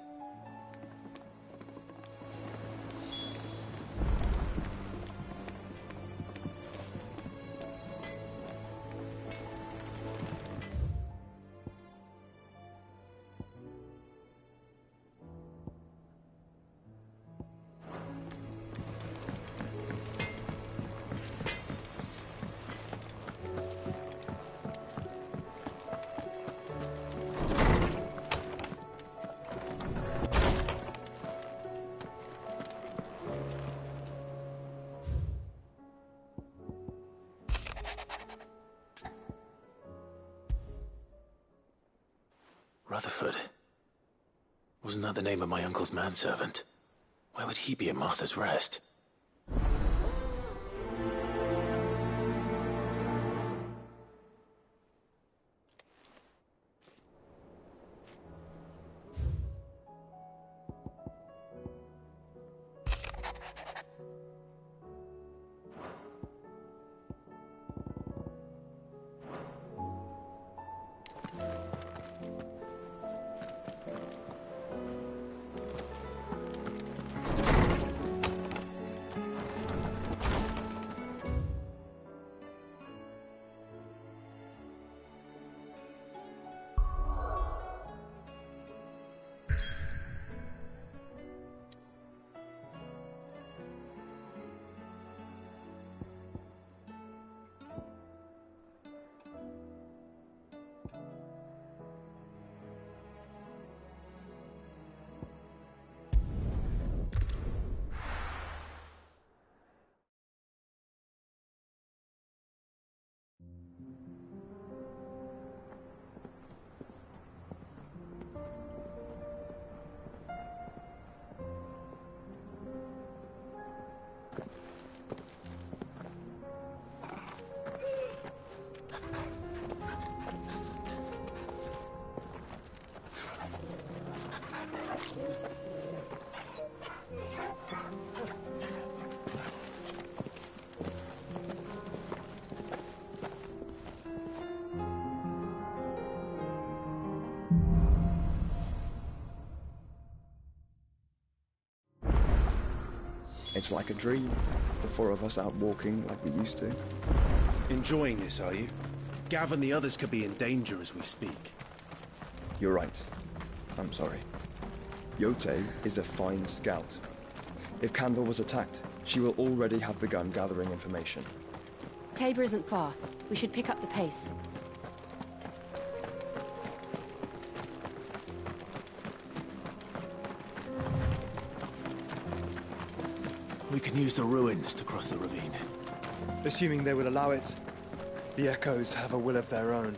Rutherford. Wasn't that the name of my uncle's manservant? Why would he be at Martha's Rest? It's like a dream. The four of us out walking like we used to. Enjoying this, are you? Gav and the others could be in danger as we speak. You're right. I'm sorry. Yote is a fine scout. If Canville was attacked, she will already have begun gathering information. Tabor isn't far. We should pick up the pace. We can use the ruins to cross the ravine. Assuming they would allow it, the Echoes have a will of their own.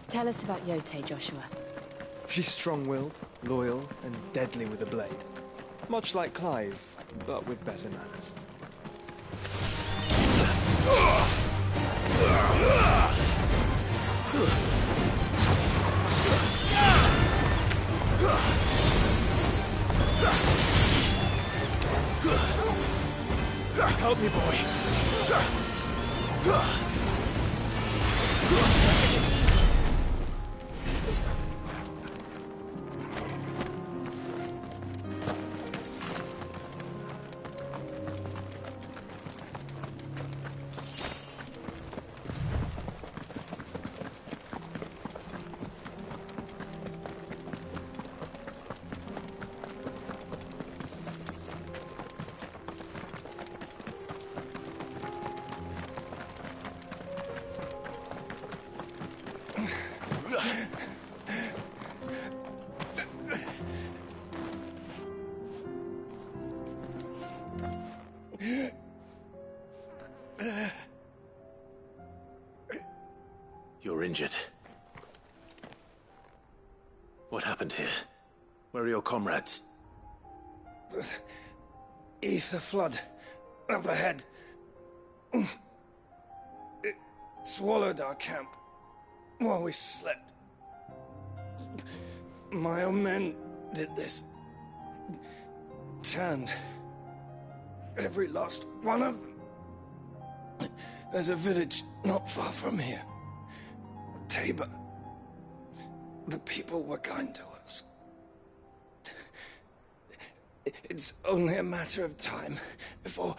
Tell us about Yote, Joshua. She's strong-willed, loyal, and deadly with a blade. Much like Clive, but with better manners. Help me, boy. You're injured. What happened here? Where are your comrades? The ether flood up ahead. It swallowed our camp while we slept. My own men did this. Turned every last one of them. There's a village not far from here. Tabor. The people were kind to us. It's only a matter of time before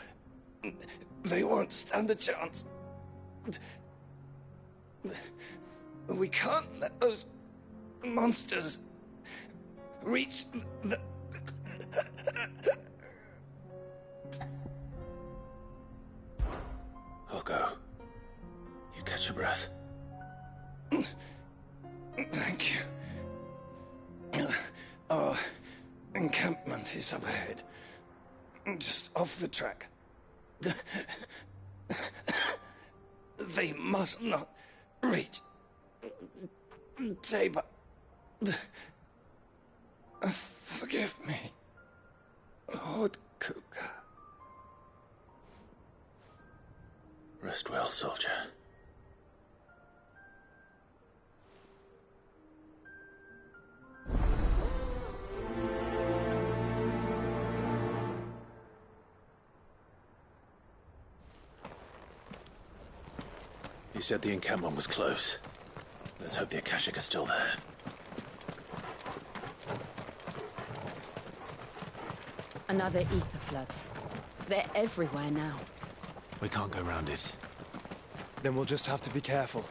they won't stand a chance. We can't let those monsters reach the... I'll go. You catch your breath. Thank you. Our encampment is up ahead. Just off the track. They must not reach Tabor. Forgive me, Lord Kuka. Rest well, soldier. You said the encampment was close. Let's hope the Akashic are still there. Another ether flood. They're everywhere now. We can't go round it. Then we'll just have to be careful.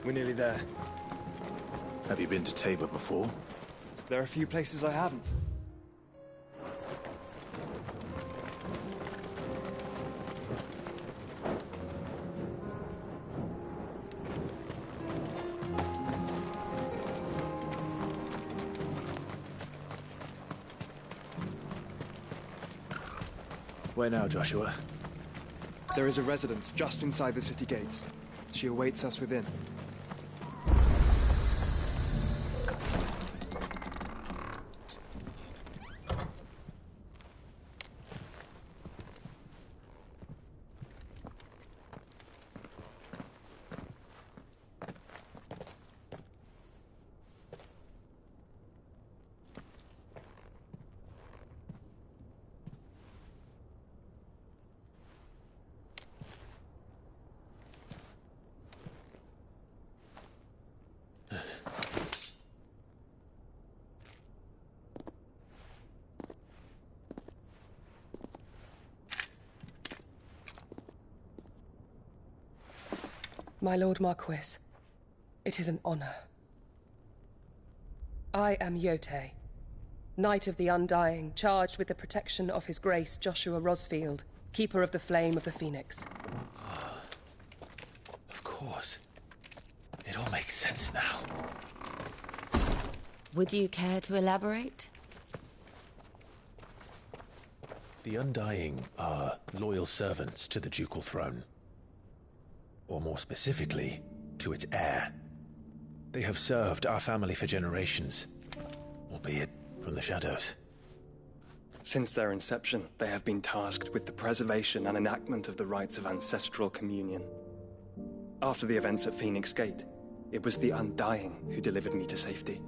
We're nearly there. Have you been to Tabor before? There are a few places I haven't. Where now, Joshua? There is a residence just inside the city gates. She awaits us within. My Lord Marquis, it is an honor. I am Yote, Knight of the Undying, charged with the protection of His Grace Joshua Rosfield, Keeper of the Flame of the Phoenix. Of course. It all makes sense now. Would you care to elaborate? The Undying are loyal servants to the ducal throne. Or more specifically, to its heir. They have served our family for generations, albeit from the shadows. Since their inception, they have been tasked with the preservation and enactment of the rites of ancestral communion. After the events at Phoenix Gate, it was the Undying who delivered me to safety.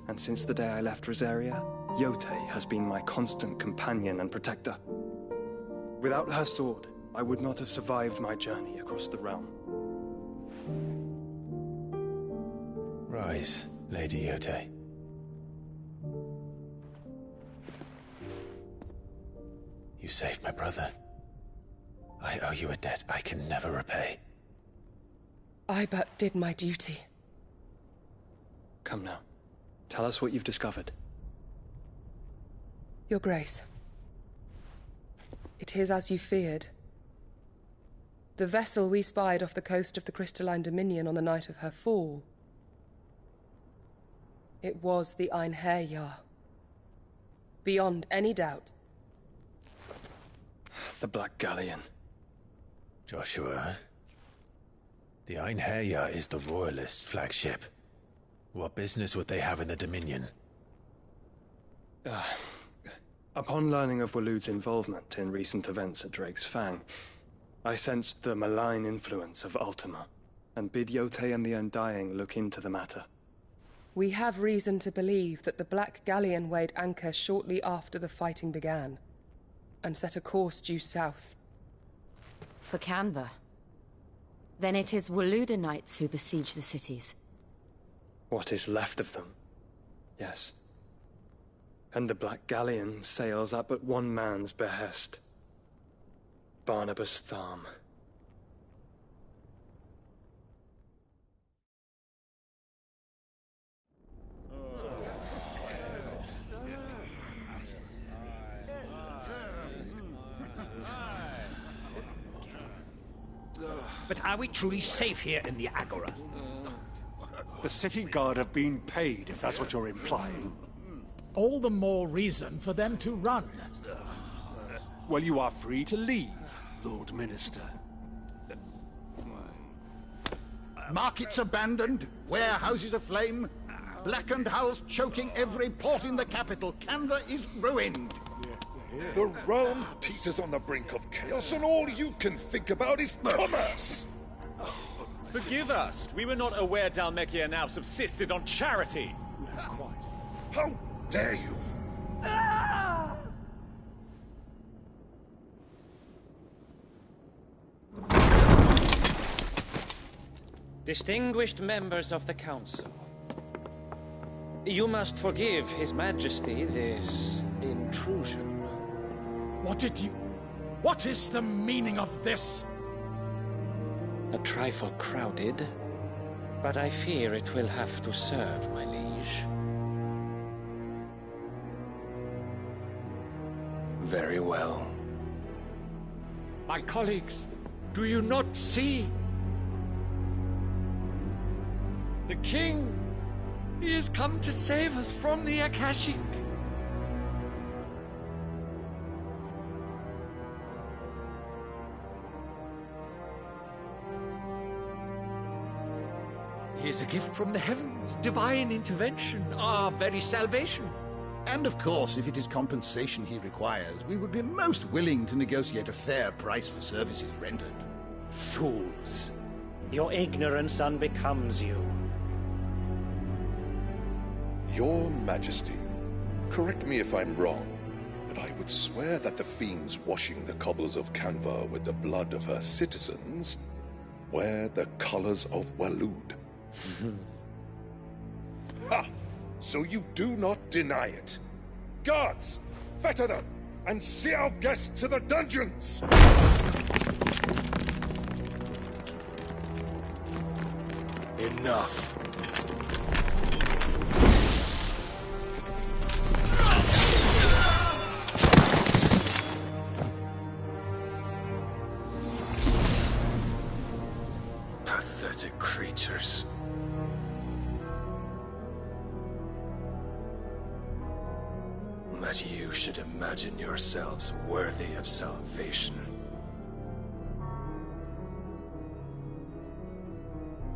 And since the day I left Rosaria, Yote has been my constant companion and protector. Without her sword, I would not have survived my journey across the realm. Rise, Lady Yote. You saved my brother. I owe you a debt I can never repay. I but did my duty. Come now. Tell us what you've discovered. Your Grace. It is as you feared. The vessel we spied off the coast of the Crystalline Dominion on the night of her fall. It was the Einherjar. Beyond any doubt. The Black Galleon. Joshua, the Einherjar is the Royalists' flagship. What business would they have in the Dominion? Upon learning of Waloed's involvement in recent events at Drake's Fang, I sensed the malign influence of Ultima, and bid Yote and the Undying look into the matter. We have reason to believe that the Black Galleon weighed anchor shortly after the fighting began, and set a course due south. For Canva. Then it is Waloeda Knights who besiege the cities. What is left of them, yes. And the Black Galleon sails at but one man's behest. Barnabas Tharm. But are we truly safe here in the Agora? The city guard have been paid, if that's what you're implying. All the more reason for them to run. Well, you are free to leave, Lord Minister. Markets abandoned, warehouses aflame, blackened hulls choking every port in the capital. Canva is ruined. The realm teeters on the brink of chaos, and all you can think about is commerce! Forgive us! We were not aware Dhalmekia now subsisted on charity! How dare you! Distinguished members of the Council, you must forgive His Majesty this intrusion. What is the meaning of this? A trifle crowded, but I fear it will have to serve, my liege. Very well. My colleagues, do you not see? The King! He has come to save us from the Akashic! is a gift from the heavens, divine intervention, our very salvation. And of course, if it is compensation he requires, we would be most willing to negotiate a fair price for services rendered. Fools. Your ignorance unbecomes you. Your Majesty, correct me if I'm wrong, but I would swear that the fiends washing the cobbles of Canva with the blood of her citizens wear the colors of Waloed. Ha! So you do not deny it. Guards, fetter them, and see our guests to the dungeons! Enough. Pathetic creatures. That you should imagine yourselves worthy of salvation.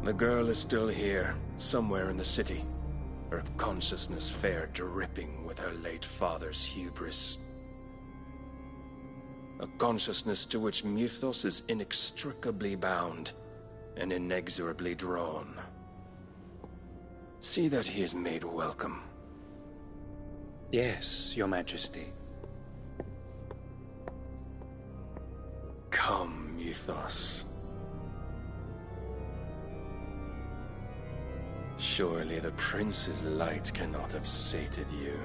The girl is still here, somewhere in the city. Her consciousness fair dripping with her late father's hubris. A consciousness to which Mythos is inextricably bound and inexorably drawn. See that he is made welcome. Yes, Your Majesty. Come, Mythos. Surely the prince's light cannot have sated you.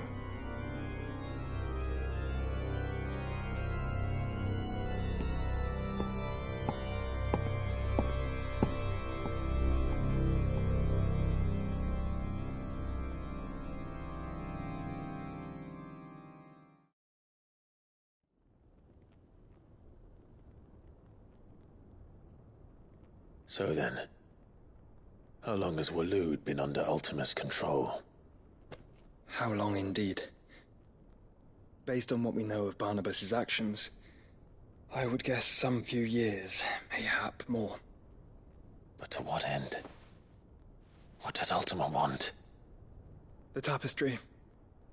So then, how long has Waloed been under Ultima's control? How long indeed? Based on what we know of Barnabas's actions, I would guess some few years, mayhap more. But to what end? What does Ultima want? The tapestry.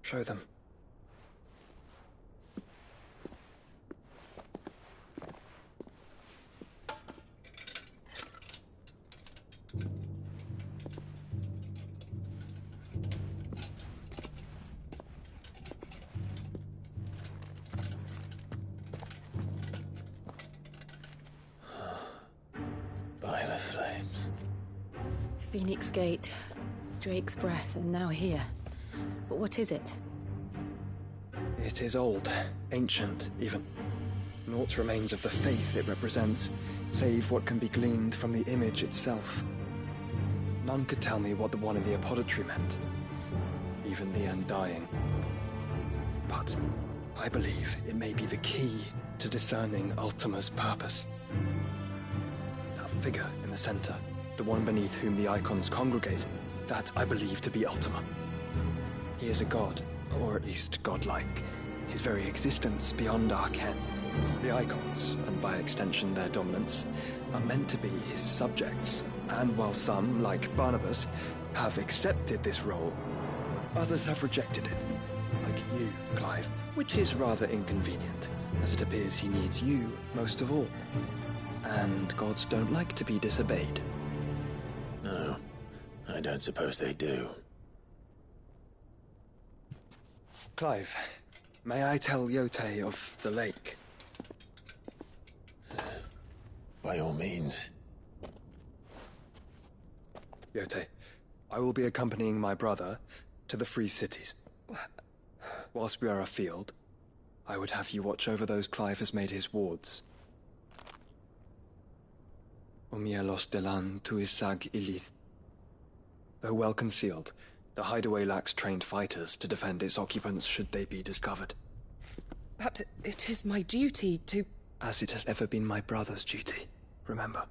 Show them. By the flames. Phoenix Gate, Drake's Breath, and now here. But what is it? It is old, ancient, even. Naught remains of the faith it represents, save what can be gleaned from the image itself. None could tell me what the one in the apothecary meant, even the Undying. But I believe it may be the key to discerning Ultima's purpose. That figure in the center, the one beneath whom the Eikons congregate, that I believe to be Ultima. He is a god, or at least godlike, his very existence beyond our ken. The Eikons, and by extension their dominants, are meant to be his subjects, and while some, like Barnabas, have accepted this role, others have rejected it. Like you, Clive, which is rather inconvenient, as it appears he needs you most of all. And gods don't like to be disobeyed. No, I don't suppose they do. Clive, may I tell Yote of the lake? By all means. Yote, I will be accompanying my brother to the Free Cities. Whilst we are afield, I would have you watch over those Clive has made his wards. Omielos delan tuisag ilith. Though well concealed, the hideaway lacks trained fighters to defend its occupants should they be discovered. But it is my duty to... As it has ever been my brother's duty, remember.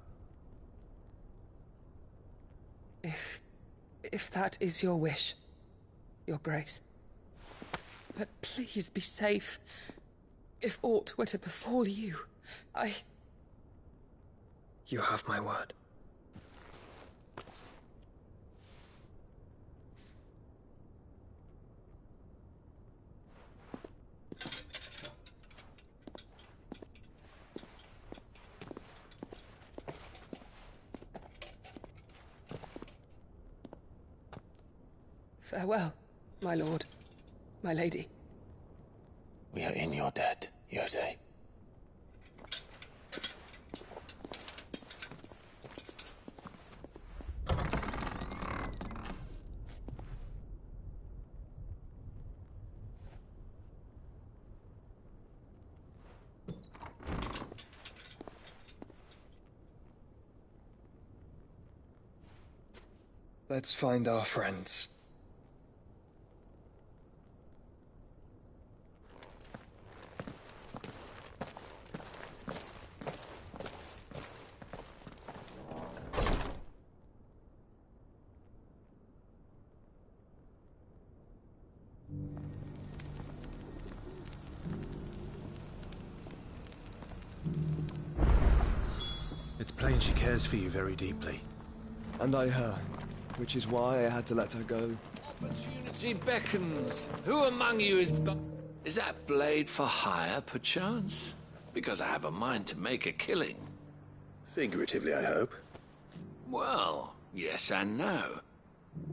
If that is your wish, Your Grace. But please be safe. If aught were to befall you, You have my word. Farewell, my lord, my lady. We are in your debt, Yode. Let's find our friends. It's plain she cares for you very deeply. And I her, which is why I had to let her go. Opportunity beckons. Who among you is... Is that blade for hire, perchance? Because I have a mind to make a killing. Figuratively, I hope. Well, yes and no.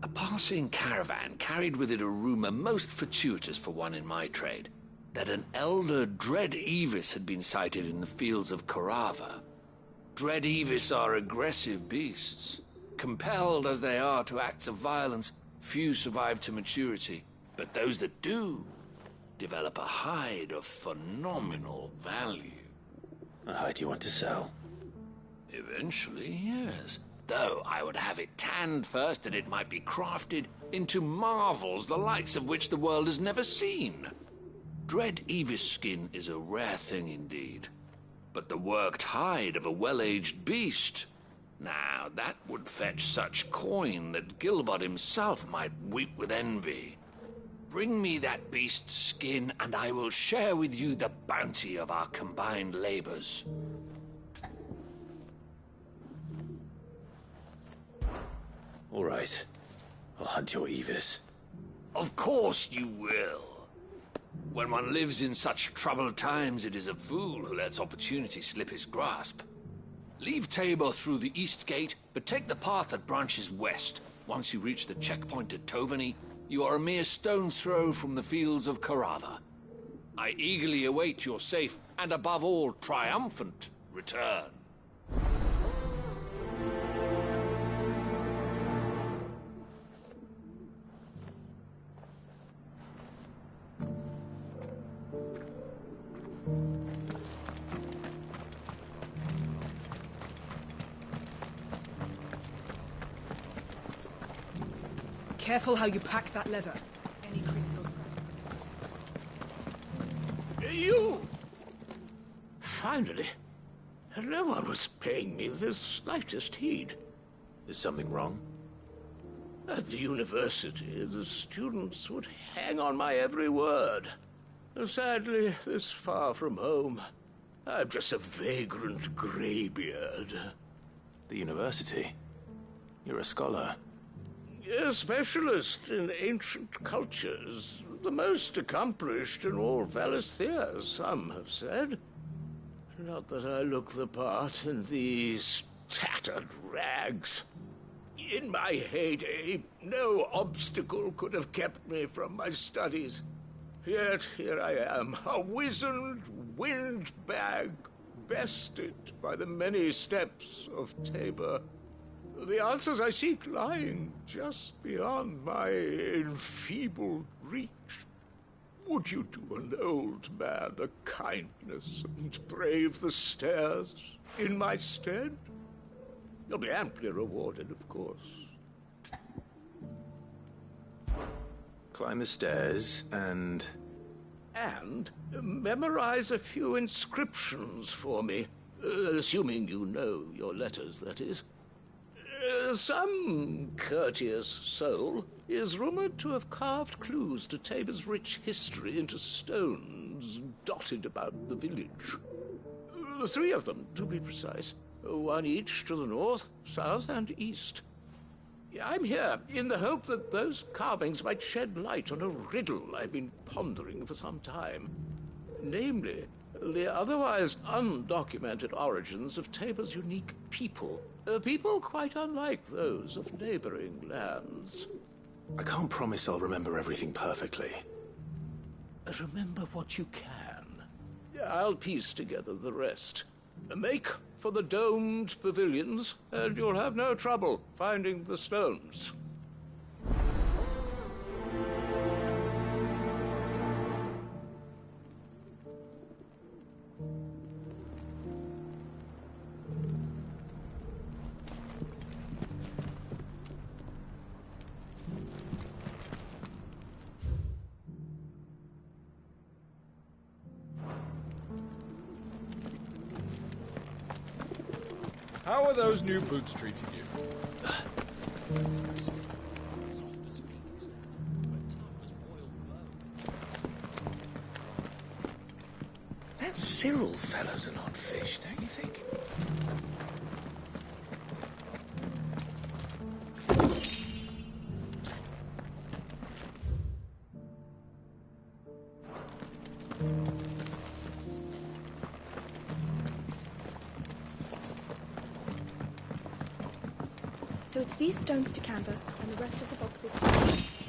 A passing caravan carried with it a rumor most fortuitous for one in my trade, that an elder Dread Evis had been sighted in the fields of Carava. Dread Evis are aggressive beasts. Compelled as they are to acts of violence, few survive to maturity, but those that do develop a hide of phenomenal value. A hide you want to sell? Eventually, yes. Though I would have it tanned first that it might be crafted into marvels the likes of which the world has never seen. Dread Evis skin is a rare thing indeed. But the worked hide of a well-aged beast... Now, that would fetch such coin that Gilbert himself might weep with envy. Bring me that beast's skin, and I will share with you the bounty of our combined labors. All right. I'll hunt your Evis. Of course you will. When one lives in such troubled times, it is a fool who lets opportunity slip his grasp. Leave Tabor through the east gate, but take the path that branches west. Once you reach the checkpoint at Tovany, you are a mere stone's throw from the fields of Carava. I eagerly await your safe, and above all, triumphant return. Careful how you pack that leather. Any crystals... You! Finally. No one was paying me the slightest heed. Is something wrong? At the university, the students would hang on my every word. Sadly, this far from home, I'm just a vagrant greybeard. The university? You're a scholar. A specialist in ancient cultures. The most accomplished in all Valisthea, some have said. Not that I look the part in these tattered rags. In my heyday, no obstacle could have kept me from my studies. Yet here I am, a wizened windbag, bested by the many steps of Tabor. The answers I seek lying just beyond my enfeebled reach. Would you do an old man a kindness and brave the stairs in my stead? You'll be amply rewarded, of course. Climb the stairs and... And memorize a few inscriptions for me. Assuming you know your letters, that is. Some courteous soul is rumored to have carved clues to Tabor's rich history into stones dotted about the village. 3 of them, to be precise. 1 each to the north, south, and east. I'm here in the hope that those carvings might shed light on a riddle I've been pondering for some time. Namely, the otherwise undocumented origins of Tabor's unique people. People quite unlike those of neighboring lands. I can't promise I'll remember everything perfectly. Remember what you can. I'll piece together the rest. Make for the domed pavilions, and you'll have no trouble finding the stones. How are those new boots treating you? That Cyril fellow's an odd fish, don't you think? So it's these stones to canva, and the rest of the boxes to...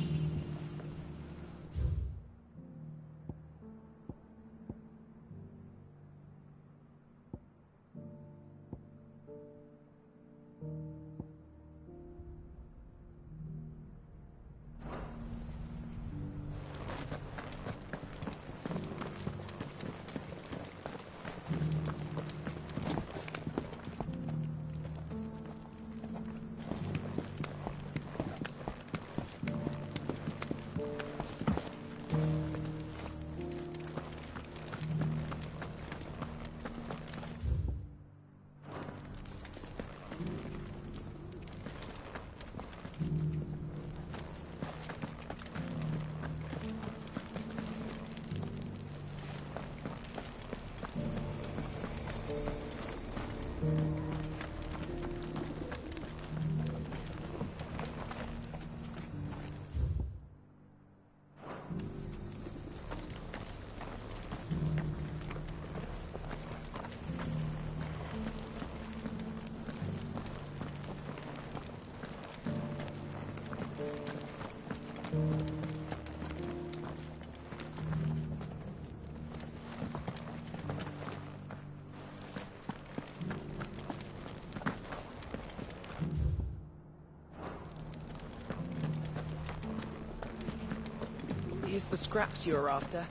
Here's the scraps you're after.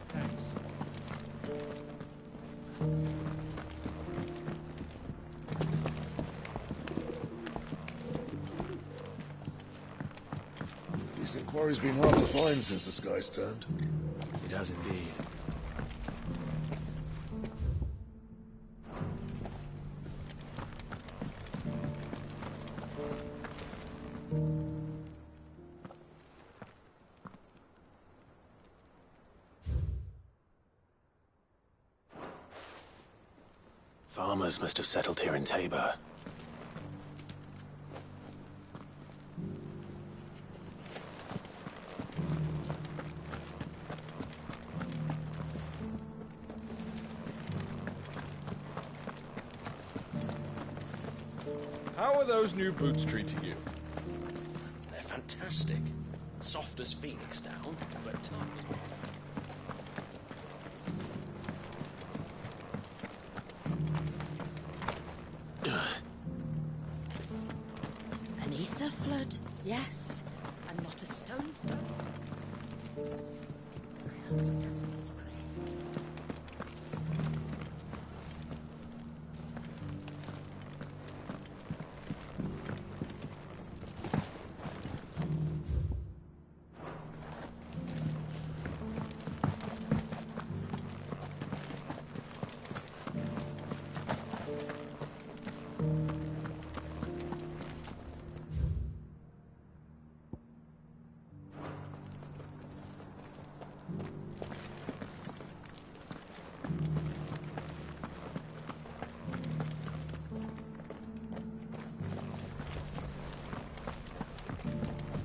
Thanks. Decent quarry's been hard to find since the sky's turned. It has indeed. Farmers must have settled here in Tabor. How are those new boots treating you? They're fantastic. Soft as phoenix down, but tough as... Beneath the flood, yes, and not a stone's throw. I hope it doesn't spread.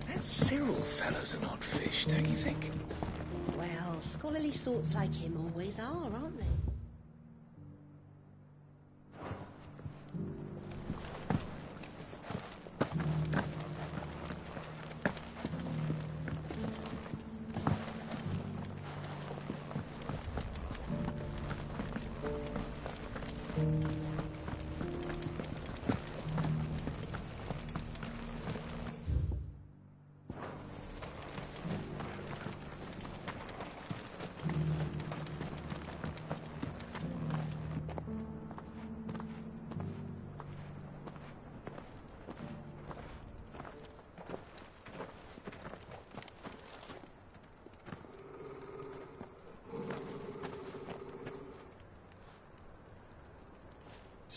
That Cyril fellow's an odd fish, don't you think? Well, scholarly sorts like him always are, aren't they?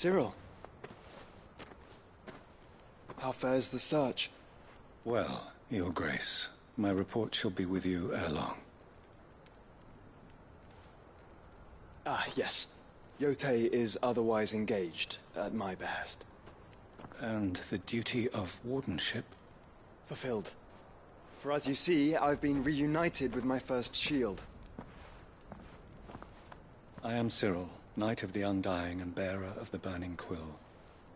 Cyril. How fares the search? Well, Your Grace, my report shall be with you ere long. Ah, yes. Yotei is otherwise engaged, at my behest. And the duty of wardenship? Fulfilled. For as you see, I've been reunited with my First Shield. I am Cyril, Knight of the Undying and bearer of the Burning Quill,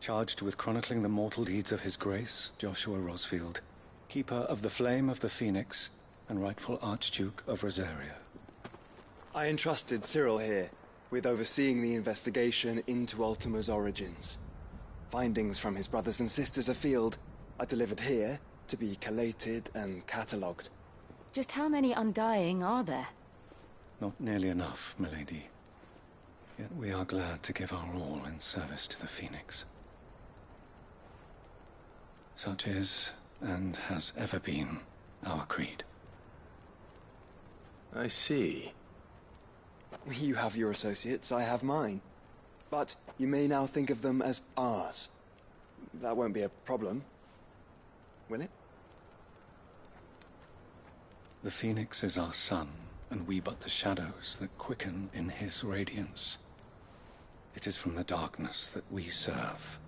charged with chronicling the mortal deeds of His Grace, Joshua Rosfield, Keeper of the Flame of the Phoenix, and rightful Archduke of Rosaria. I entrusted Cyril here with overseeing the investigation into Ultima's origins. Findings from his brothers and sisters afield are delivered here to be collated and catalogued. Just how many Undying are there? Not nearly enough, milady. Yet we are glad to give our all in service to the Phoenix. Such is, and has ever been, our creed. I see. You have your associates, I have mine. But you may now think of them as ours. That won't be a problem, will it? The Phoenix is our sun, and we but the shadows that quicken in his radiance. It is from the darkness that we serve,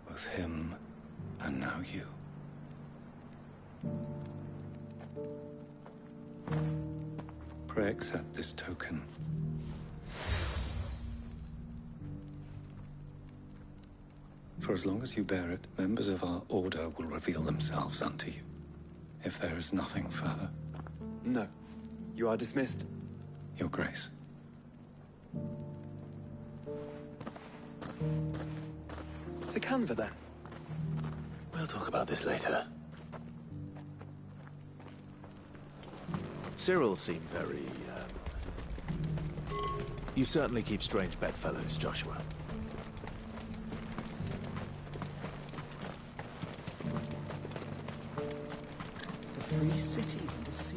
both him and now you. Pray accept this token. For as long as you bear it, members of our order will reveal themselves unto you. If there is nothing further. No. You are dismissed. Your Grace. To Canva, then. We'll talk about this later. Cyril seemed very, You certainly keep strange bedfellows, Joshua. The free cities and the sea.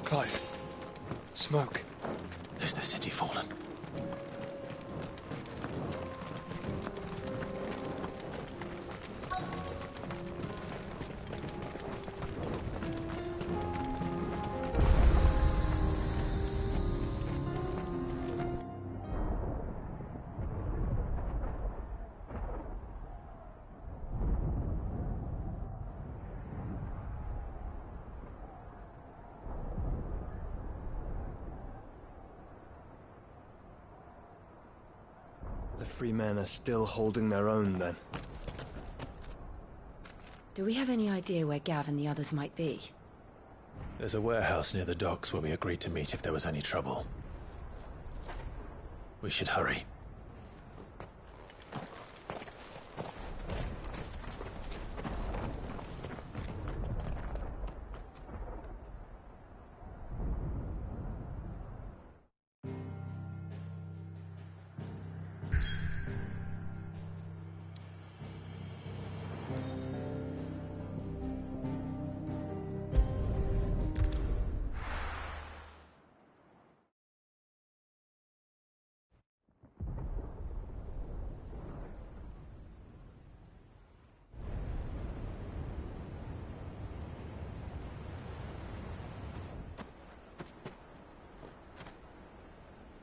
Clive. Smoke. Is the city fallen? free men are still holding their own, then. Do we have any idea where Gav and the others might be? There's a warehouse near the docks where we agreed to meet if there was any trouble. We should hurry.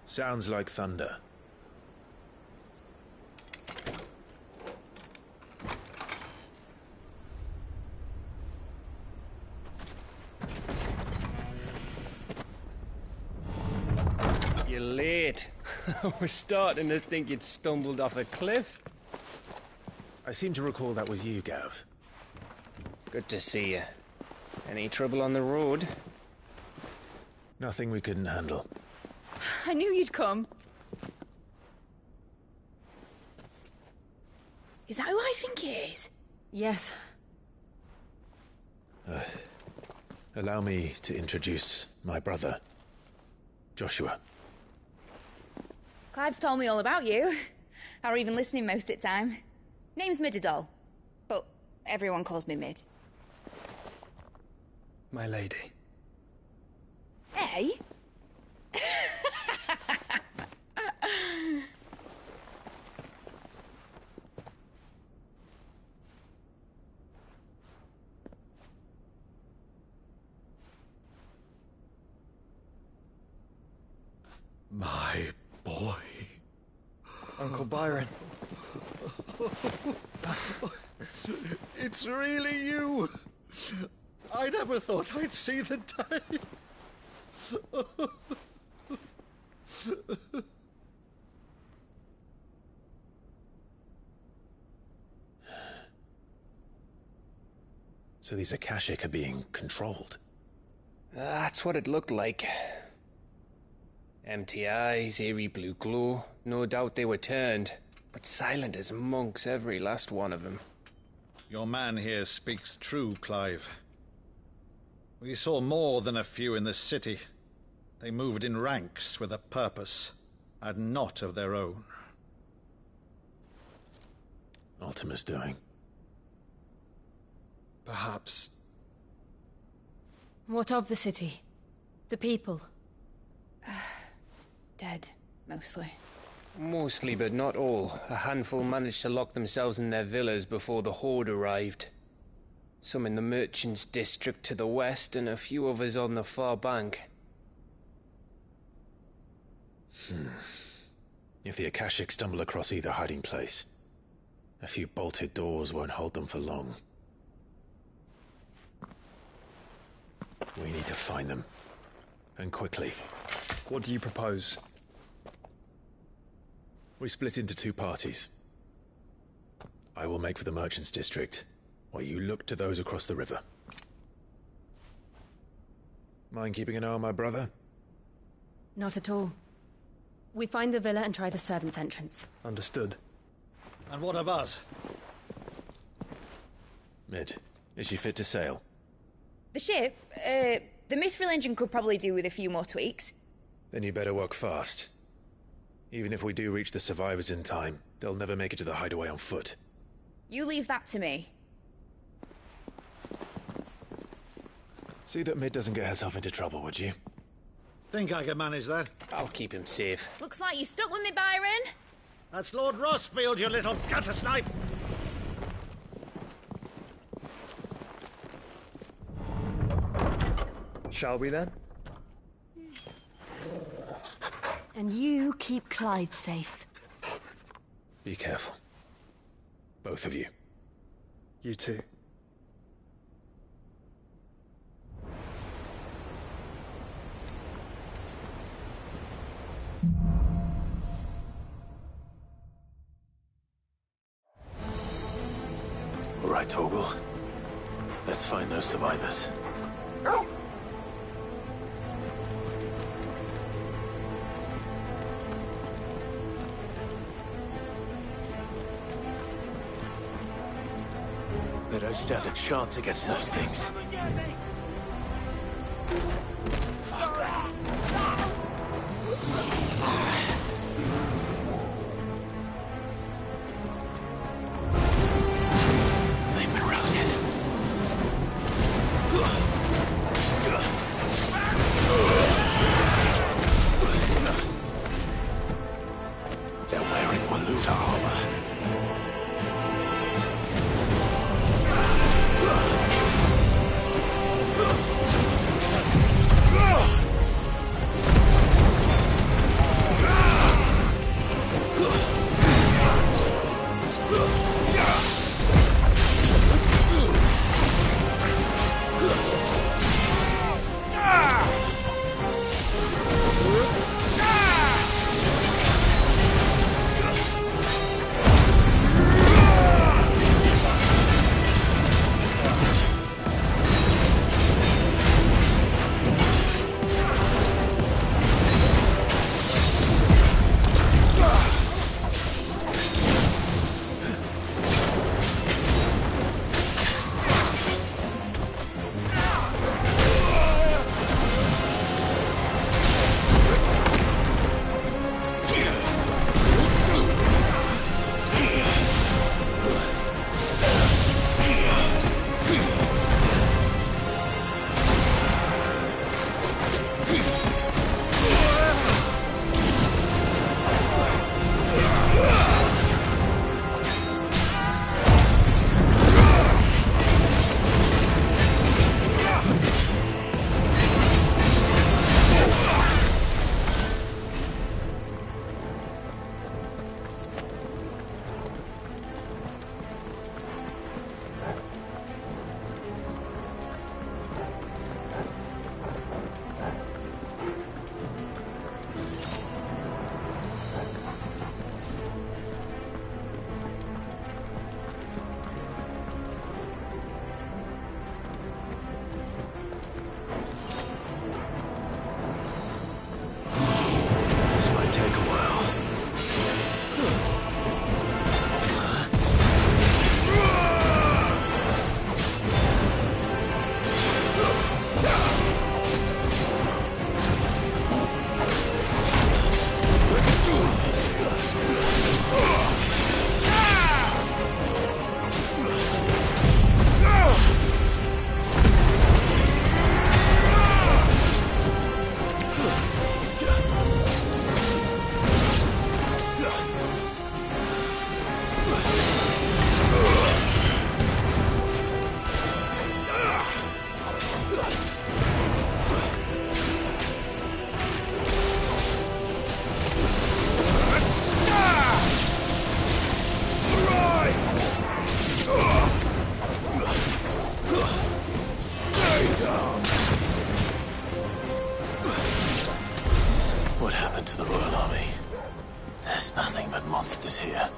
Sounds like thunder. You're late. We're starting to think you'd stumbled off a cliff. I seem to recall that was you, Gav. Good to see you. Any trouble on the road? Nothing we couldn't handle. I knew you'd come. Is that who I think it is? Yes. Allow me to introduce my brother, Joshua. Clive's told me all about you. Or even listening most of the time. Name's Mididol, but everyone calls me Mid. My lady. Hey? My boy. Uncle Byron. It's really you. I never thought I'd see the day. So these Akashic are being controlled? That's what it looked like. Empty eyes, eerie blue glow. No doubt they were turned, but silent as monks, every last one of them. Your man here speaks true, Clive. We saw more than a few in the city. They moved in ranks with a purpose, and not of their own. Ultima's doing. Perhaps. What of the city? The people? Dead, mostly. Mostly, but not all. A handful managed to lock themselves in their villas before the Horde arrived. Some in the merchants' district to the west, and a few others on the far bank. If the Akashic stumble across either hiding place, a few bolted doors won't hold them for long. We need to find them. And quickly. What do you propose? We split into two parties. I will make for the merchants' district, while you look to those across the river. Mind keeping an eye on my brother? Not at all. We find the villa and try the servants' entrance. Understood. And what of us? Mid, is she fit to sail? The ship, the Mithril engine could probably do with a few more tweaks. Then you better work fast. Even if we do reach the survivors in time, they'll never make it to the hideaway on foot. You leave that to me. See that Mid doesn't get herself into trouble, would you? Think I can manage that? I'll keep him safe. Looks like you stuck with me, Byron. That's Lord Rossfield, you little gutter snipe! Shall we then? And you keep Clive safe. Be careful. Both of you. You too. right, Torgal. Let's find those survivors. They don't stand a chance against those things. They've been routed. They're wearing Waluta armor. monsters here.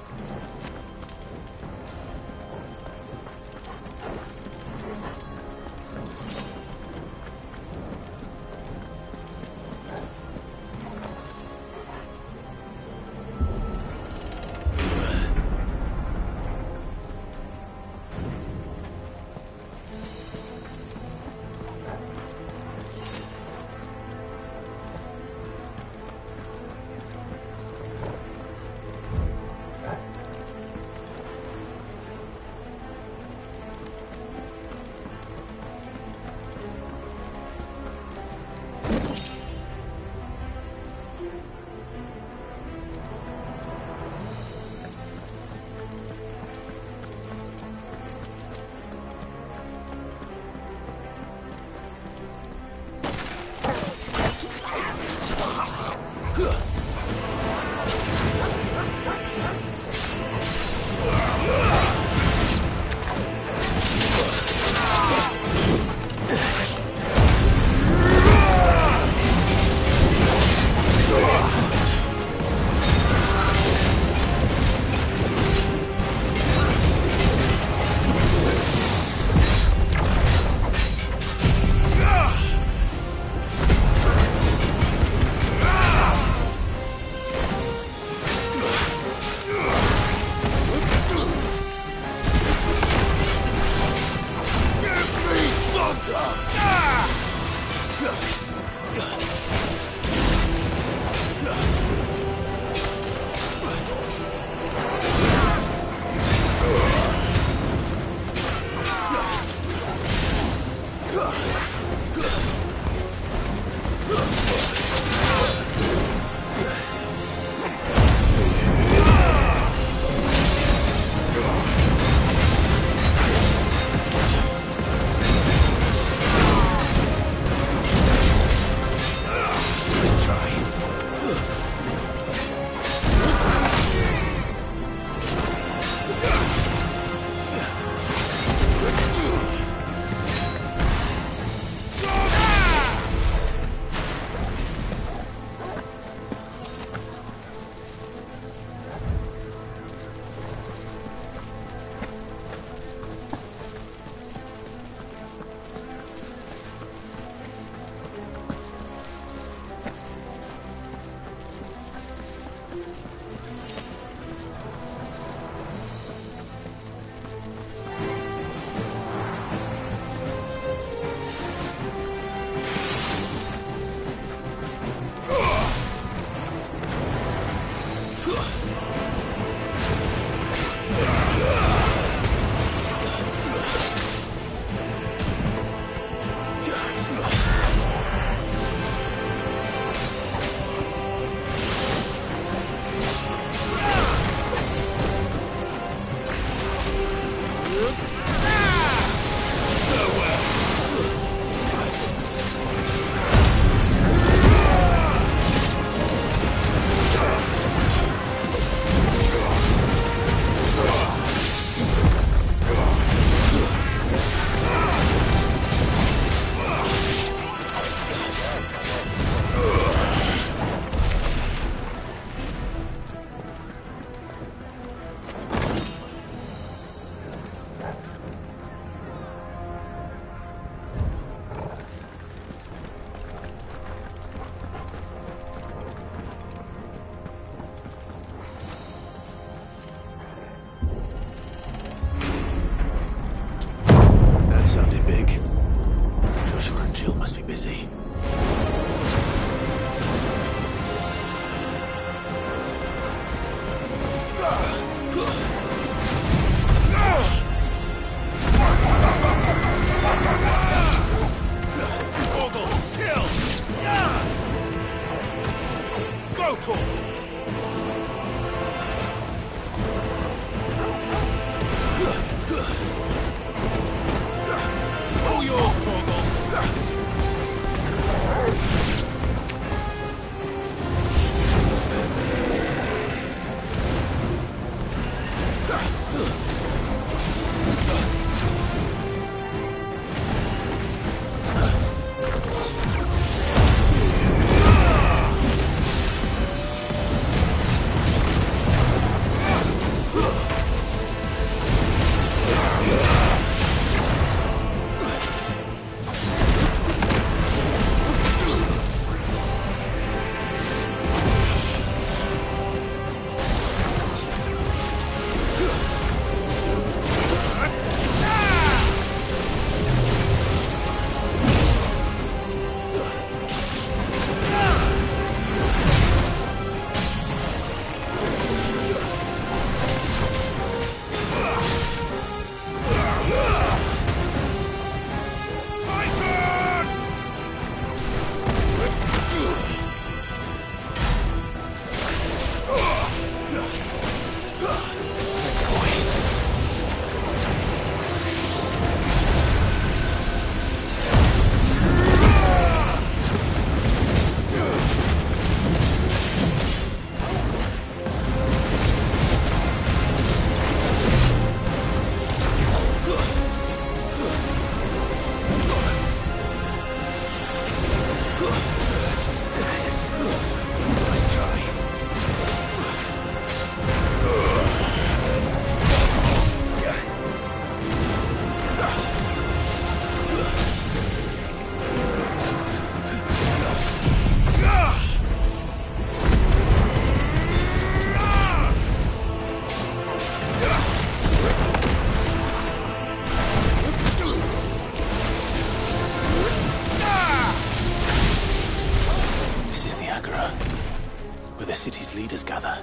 city's leaders gather,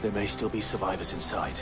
there may still be survivors inside.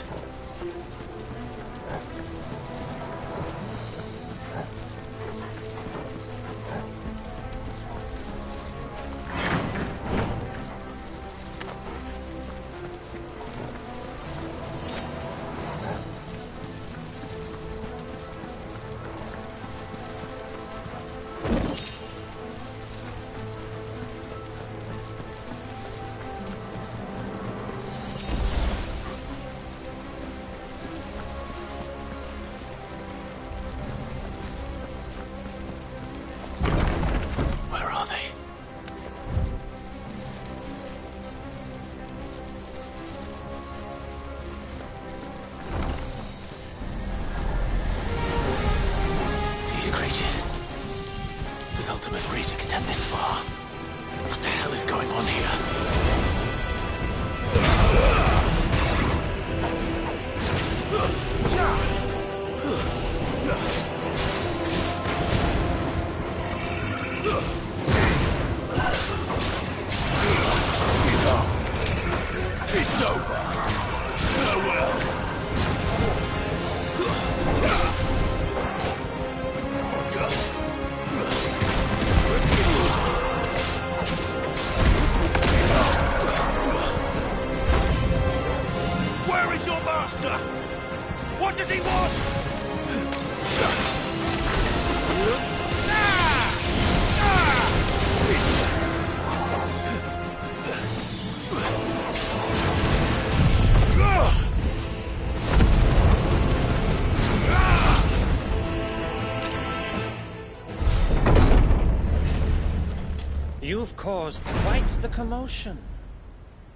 You've caused quite the commotion.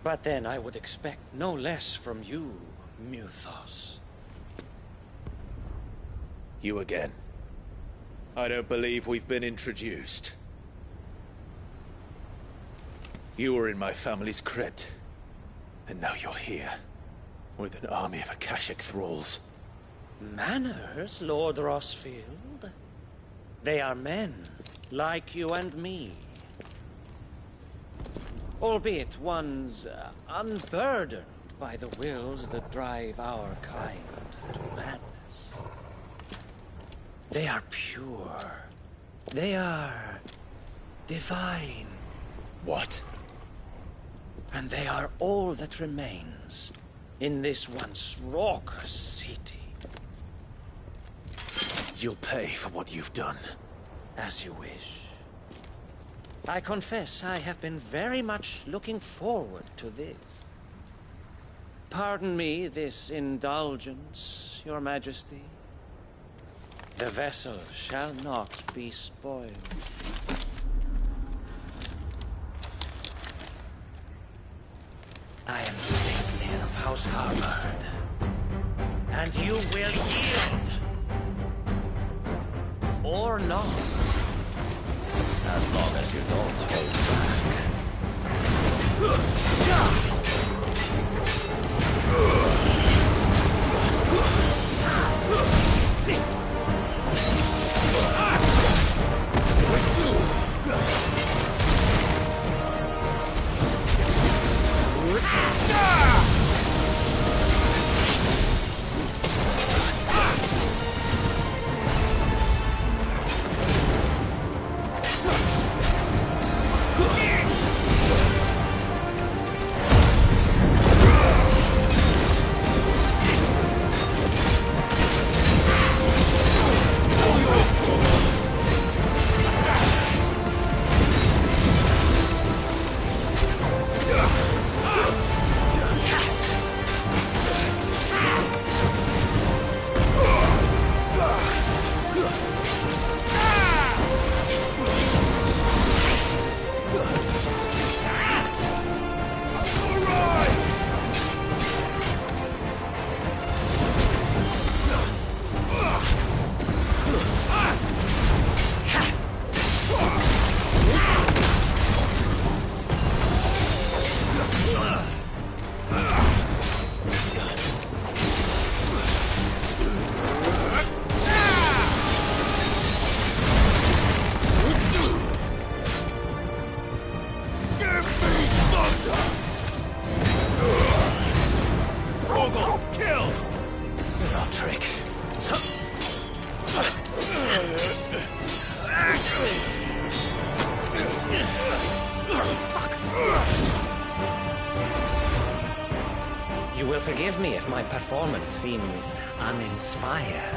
But then I would expect no less from you, Muthos. You again. I don't believe we've been introduced. You were in my family's crypt, and now you're here, with an army of Akashic thralls. Manners, Lord Rosfield? They are men, like you and me. Albeit ones unburdened by the wills that drive our kind to madness. They are pure. They are divine. What? And they are all that remains in this once raucous city. You'll pay for what you've done. As you wish. I confess I have been very much looking forward to this. Pardon me this indulgence, Your Majesty. The vessel shall not be spoiled. I am Signier of House Harvard, and you will yield. Or not. As long as you don't hold forgive me if my performance seems uninspired.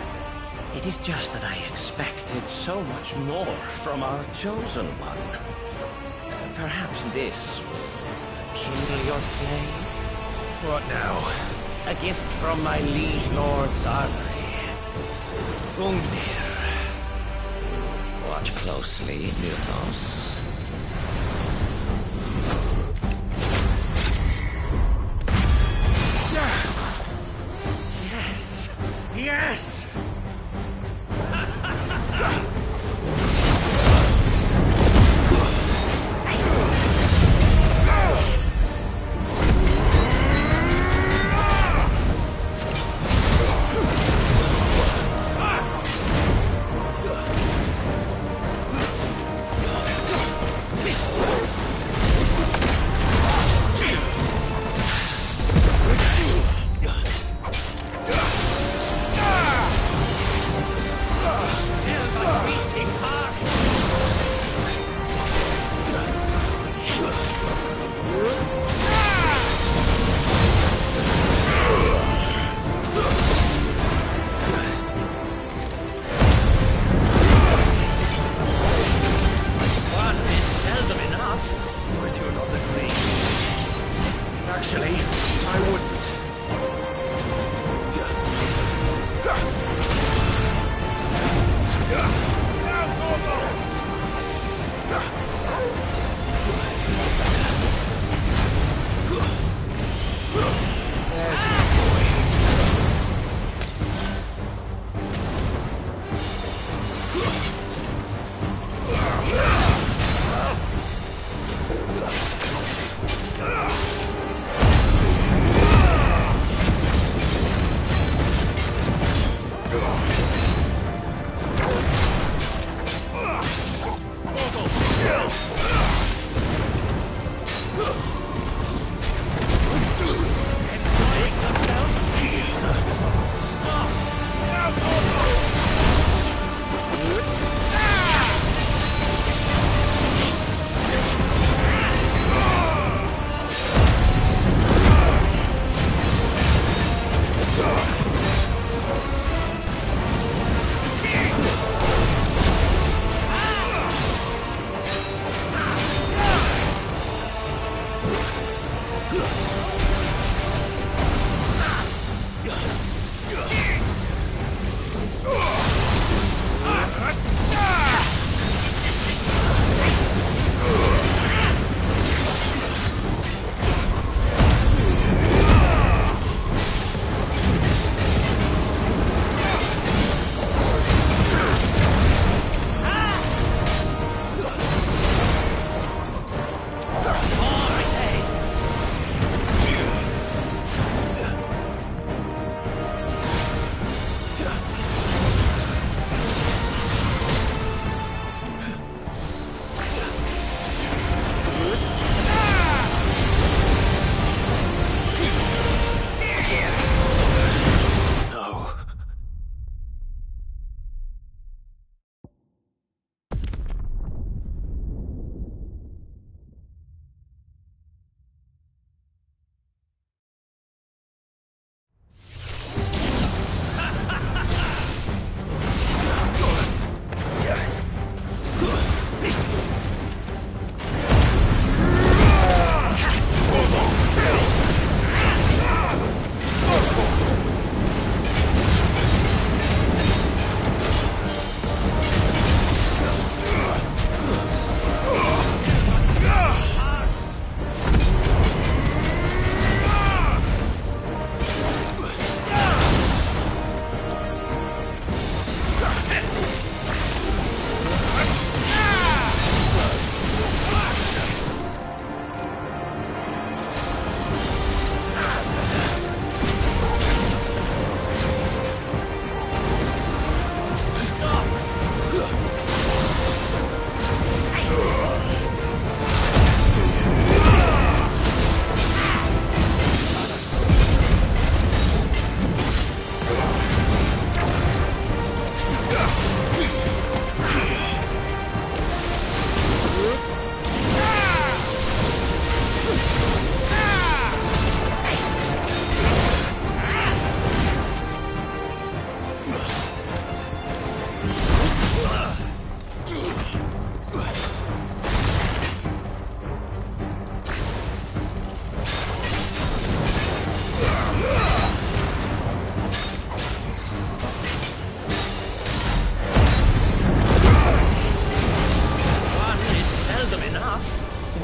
It is just that I expected so much more from our chosen one. Perhaps this will kindle your flame? What now? A gift from my liege lord's armory. Gungnir. Watch closely, Mythos. Yes! Yes!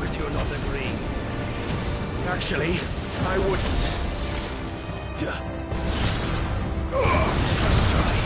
Would you not agree? Actually, I wouldn't. Let's try.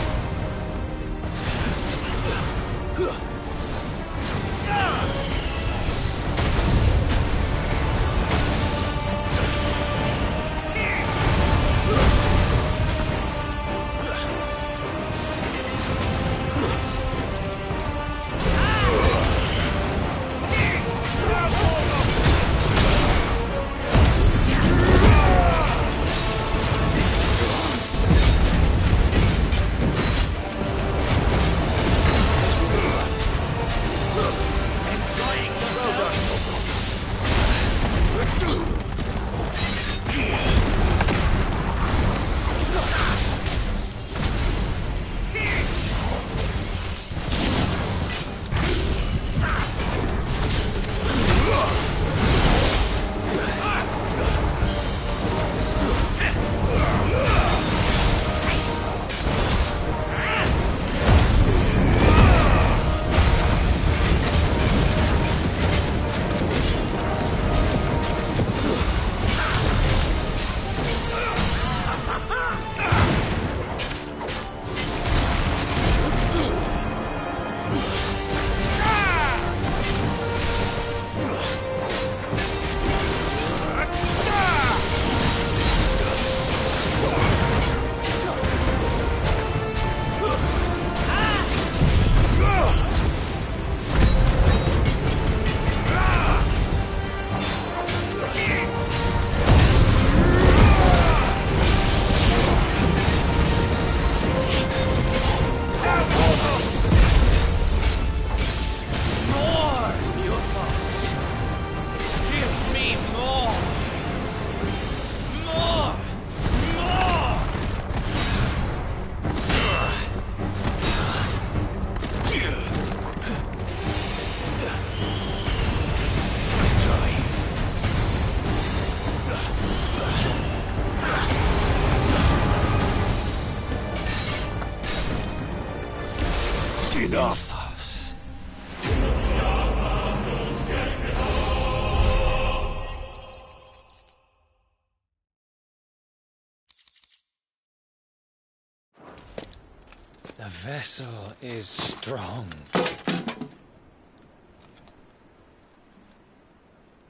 The vessel is strong.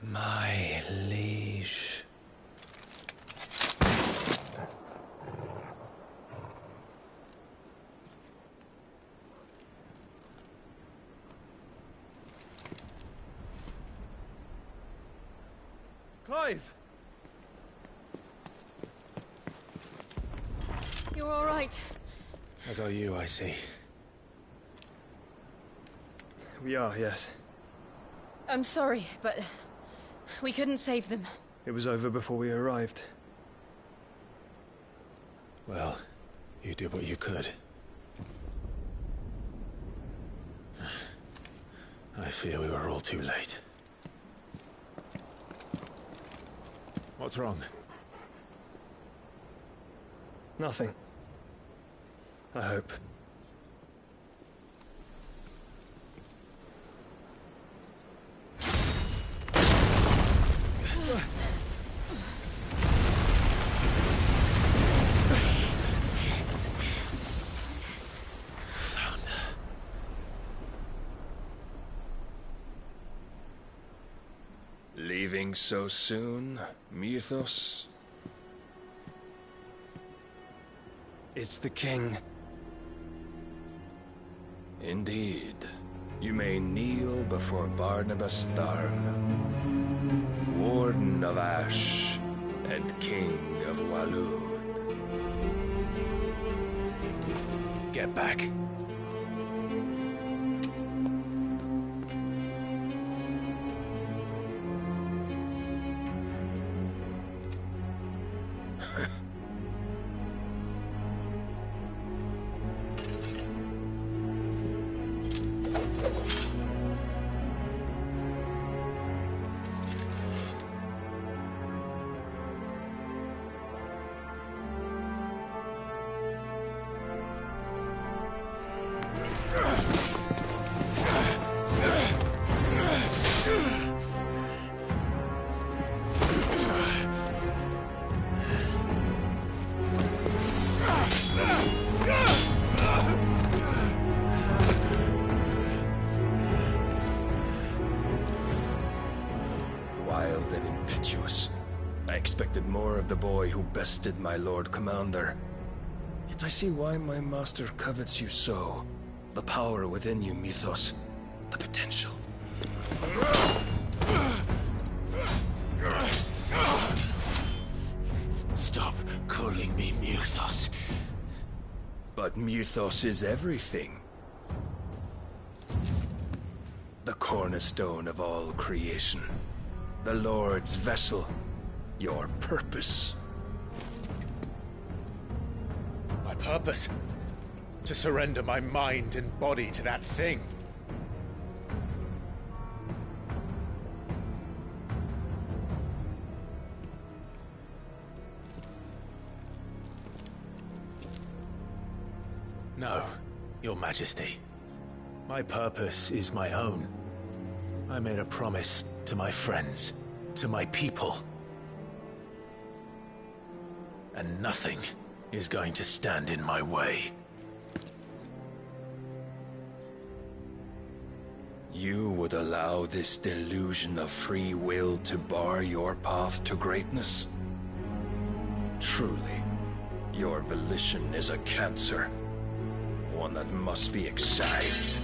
My liege. Clive! You're all right. As are you, I see. We are, yes. I'm sorry, but we couldn't save them. It was over before we arrived. Well, you did what you could. I fear we were all too late. What's wrong? Nothing. I hope. Leaving so soon, Mythos? It's the king. Indeed. You may kneel before Barnabas Tharm, Warden of Ash and King of Walud. Get back. wild and impetuous. I expected more of the boy who bested my Lord Commander. Yet I see why my master covets you so. The power within you, Mythos. The potential. Stop calling me Mythos. But Mythos is everything. The cornerstone of all creation. The Lord's vessel. Your purpose. My purpose? To surrender my mind and body to that thing. No, Your Majesty. My purpose is my own. I made a promise to my friends, to my people. And nothing is going to stand in my way. You would allow this delusion of free will to bar your path to greatness? Truly, your volition is a cancer. One that must be excised.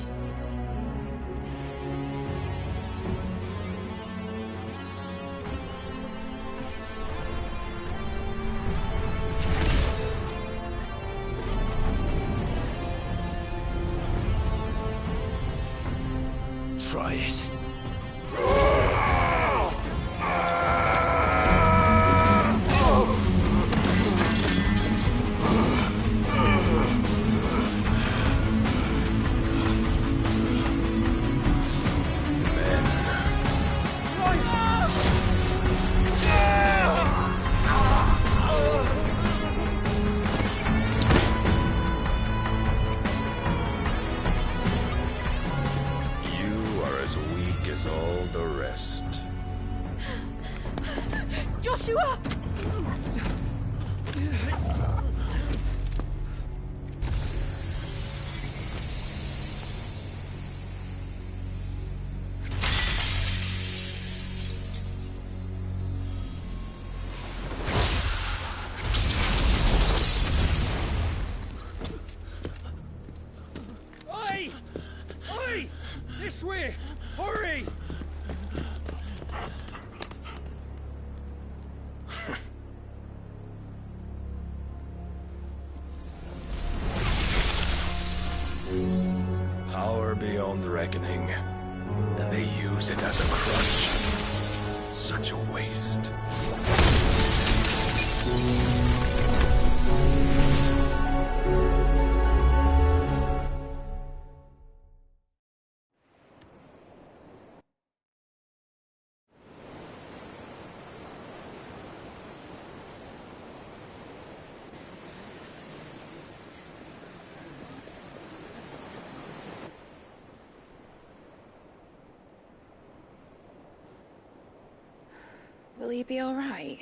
Try it. Joshua! Oi! Oi! This way! Hurry! Power beyond reckoning, and they use it as a crutch. Such a waste. Will he be all right?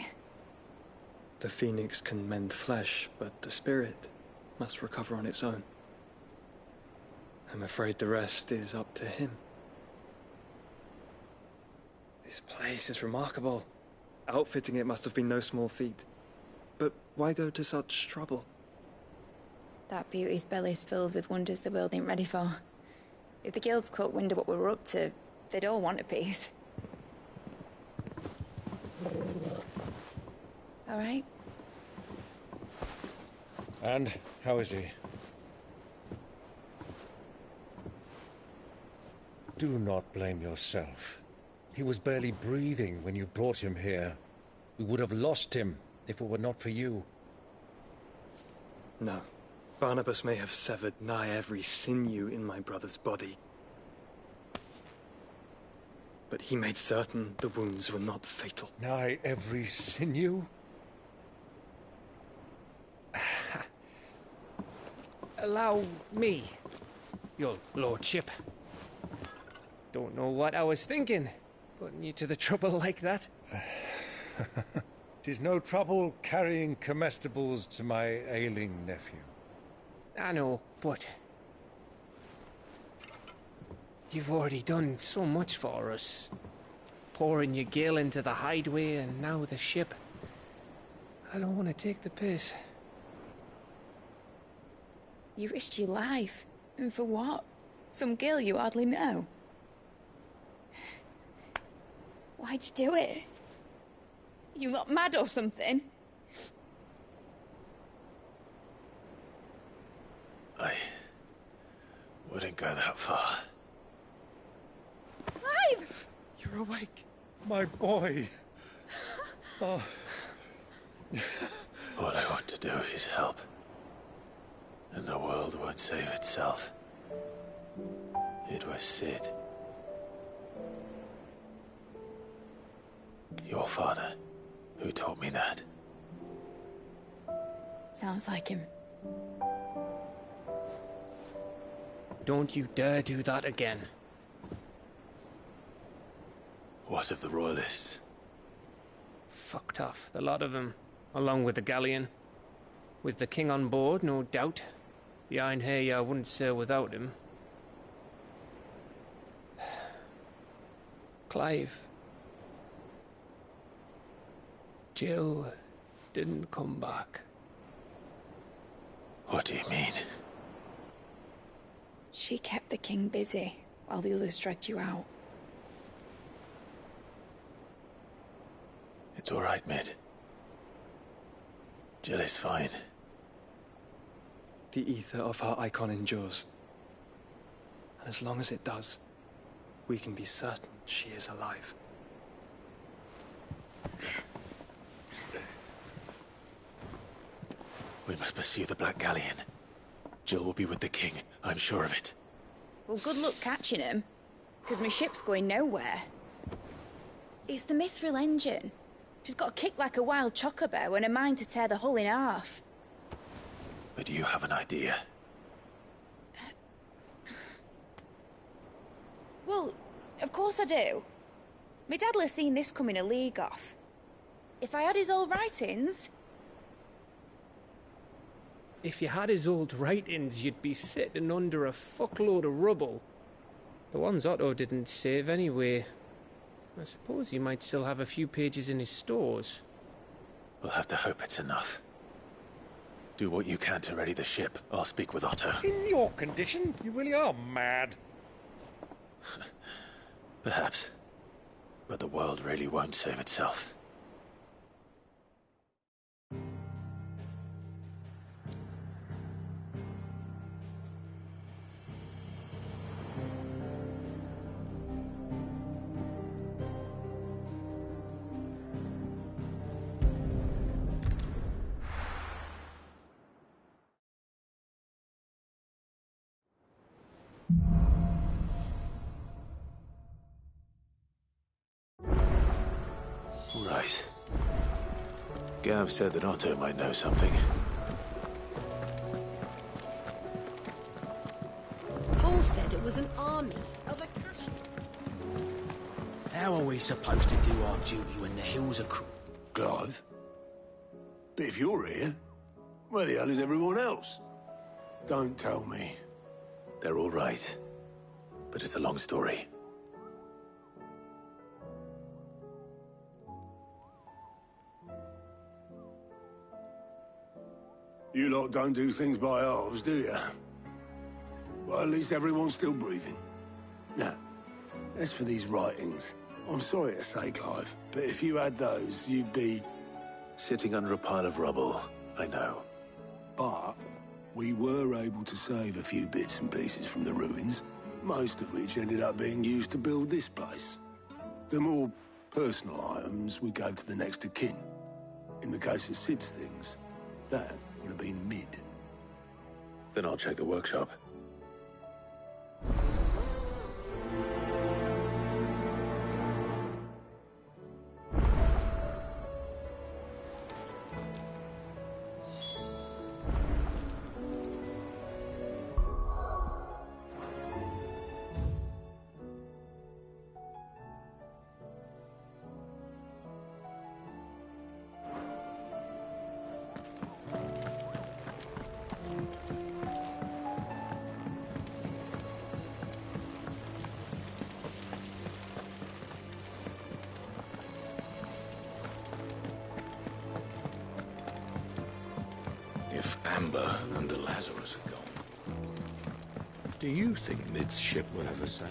The phoenix can mend flesh, but the spirit must recover on its own. I'm afraid the rest is up to him. This place is remarkable. Outfitting it must have been no small feat. But why go to such trouble? That beauty's belly's filled with wonders the world ain't ready for. If the guilds caught wind of what we were up to, they'd all want a piece. All right. And how is he? Do not blame yourself. He was barely breathing when you brought him here. We would have lost him if it were not for you. No. Barnabas may have severed nigh every sinew in my brother's body. But he made certain the wounds were not fatal. Nigh every sinew? Allow me, your lordship. Don't know what I was thinking, putting you to the trouble like that. 'Tis no trouble carrying comestibles to my ailing nephew. I know, but you've already done so much for us. pouring your gale into the hideaway, and now the ship. I don't want to take the piss. You risked your life. And for what? Some girl you hardly know. Why'd you do it? You lot mad or something? I wouldn't go that far. Clive! You're awake, my boy. Oh. All I want to do is help. And the world won't save itself. It was Sid. Your father, who taught me that. Sounds like him. Don't you dare do that again. What of the Royalists? Fucked off, the lot of them, along with the galleon. With the king on board, no doubt. The Iron Hair wouldn't sail without him. Clive. Jill didn't come back. What do you mean? She kept the king busy while the others dragged you out. It's all right, Mid. Jill is fine. The ether of her Eikon endures. And as long as it does, we can be certain she is alive. We must pursue the Black Galleon. Jill will be with the king, I'm sure of it. Well, good luck catching him, because my ship's going nowhere. It's the Mithril engine. She's got a kick like a wild chocobo and a mind to tear the hull in half. But do you have an idea? Well, of course I do. My dad'll have seen this coming a league off. If I had his old writings... If you had his old writings, you'd be sitting under a fuckload of rubble. The ones Otto didn't save anyway. I suppose he might still have a few pages in his stores. We'll have to hope it's enough. Do what you can to ready the ship. I'll speak with Otto. In your condition, you really are mad. Perhaps. But the world really won't save itself. Right. Gav said that Otto might know something. Paul said it was an army of Akashi. How are we supposed to do our duty when the hills are Clive? But if you're here, where the hell is everyone else? Don't tell me. They're all right. But it's a long story. You lot don't do things by halves, do you? Well, at least everyone's still breathing. Now, as for these writings, I'm sorry to say, Clive, but if you had those, you'd be... Sitting under a pile of rubble, I know. But we were able to save a few bits and pieces from the ruins, most of which ended up being used to build this place. The more personal items we gave to the next of kin. In the case of Sid's things, that would have been Mid. Then I'll check the workshop. if Amber and the Lazarus are gone. Do you think Mid's ship will ever sail?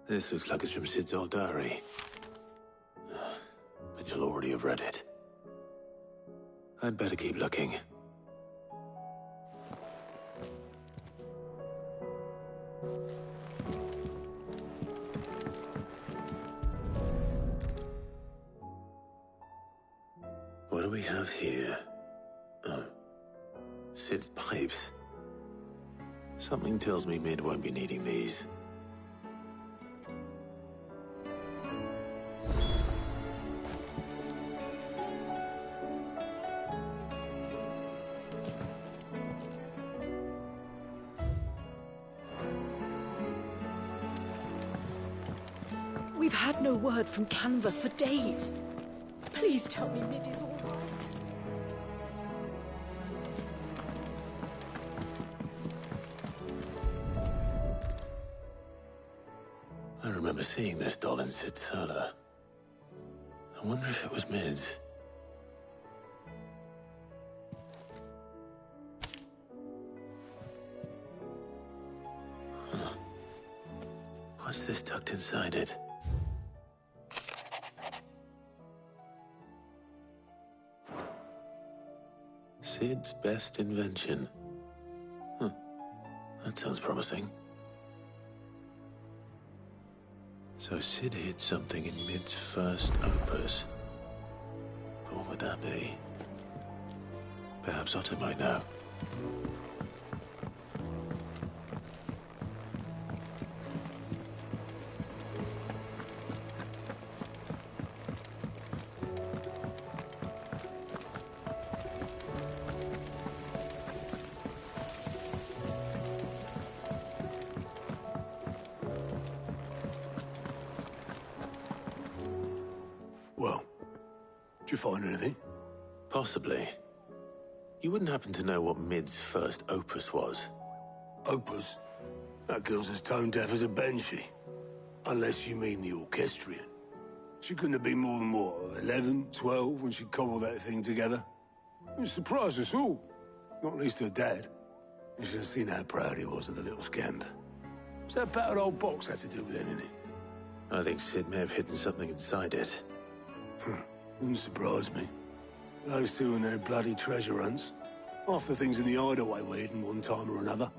This looks like it's from Sid's old diary. But you'll already have read it. I'd better keep looking. What do we have here? Oh. Sid's pipes. Something tells me Mid won't be needing these. We've had no word from Canva for days. Please tell me Mid is all right. I remember seeing this doll in Sid's cellar. I wonder if it was Mid's. Huh. What's this tucked inside it? Sid's best invention. Huh. That sounds promising. So Sid hid something in Mid's first opus. But what would that be? Perhaps Otto might know. Well, did you find anything? Possibly. You wouldn't happen to know what Mid's first opus was? Opus? That girl's as tone deaf as a banshee. Unless you mean the orchestrion. She couldn't have been more than, what, 11, 12 when she cobbled that thing together? It surprised us all. Not least her dad. You should have seen how proud he was of the little scamp. What's that battered old box have to do with anything? I think Sid may have hidden something inside it. Wouldn't surprise me. Those two and their bloody treasure hunts. Half the things in the hideaway were hidden one time or another.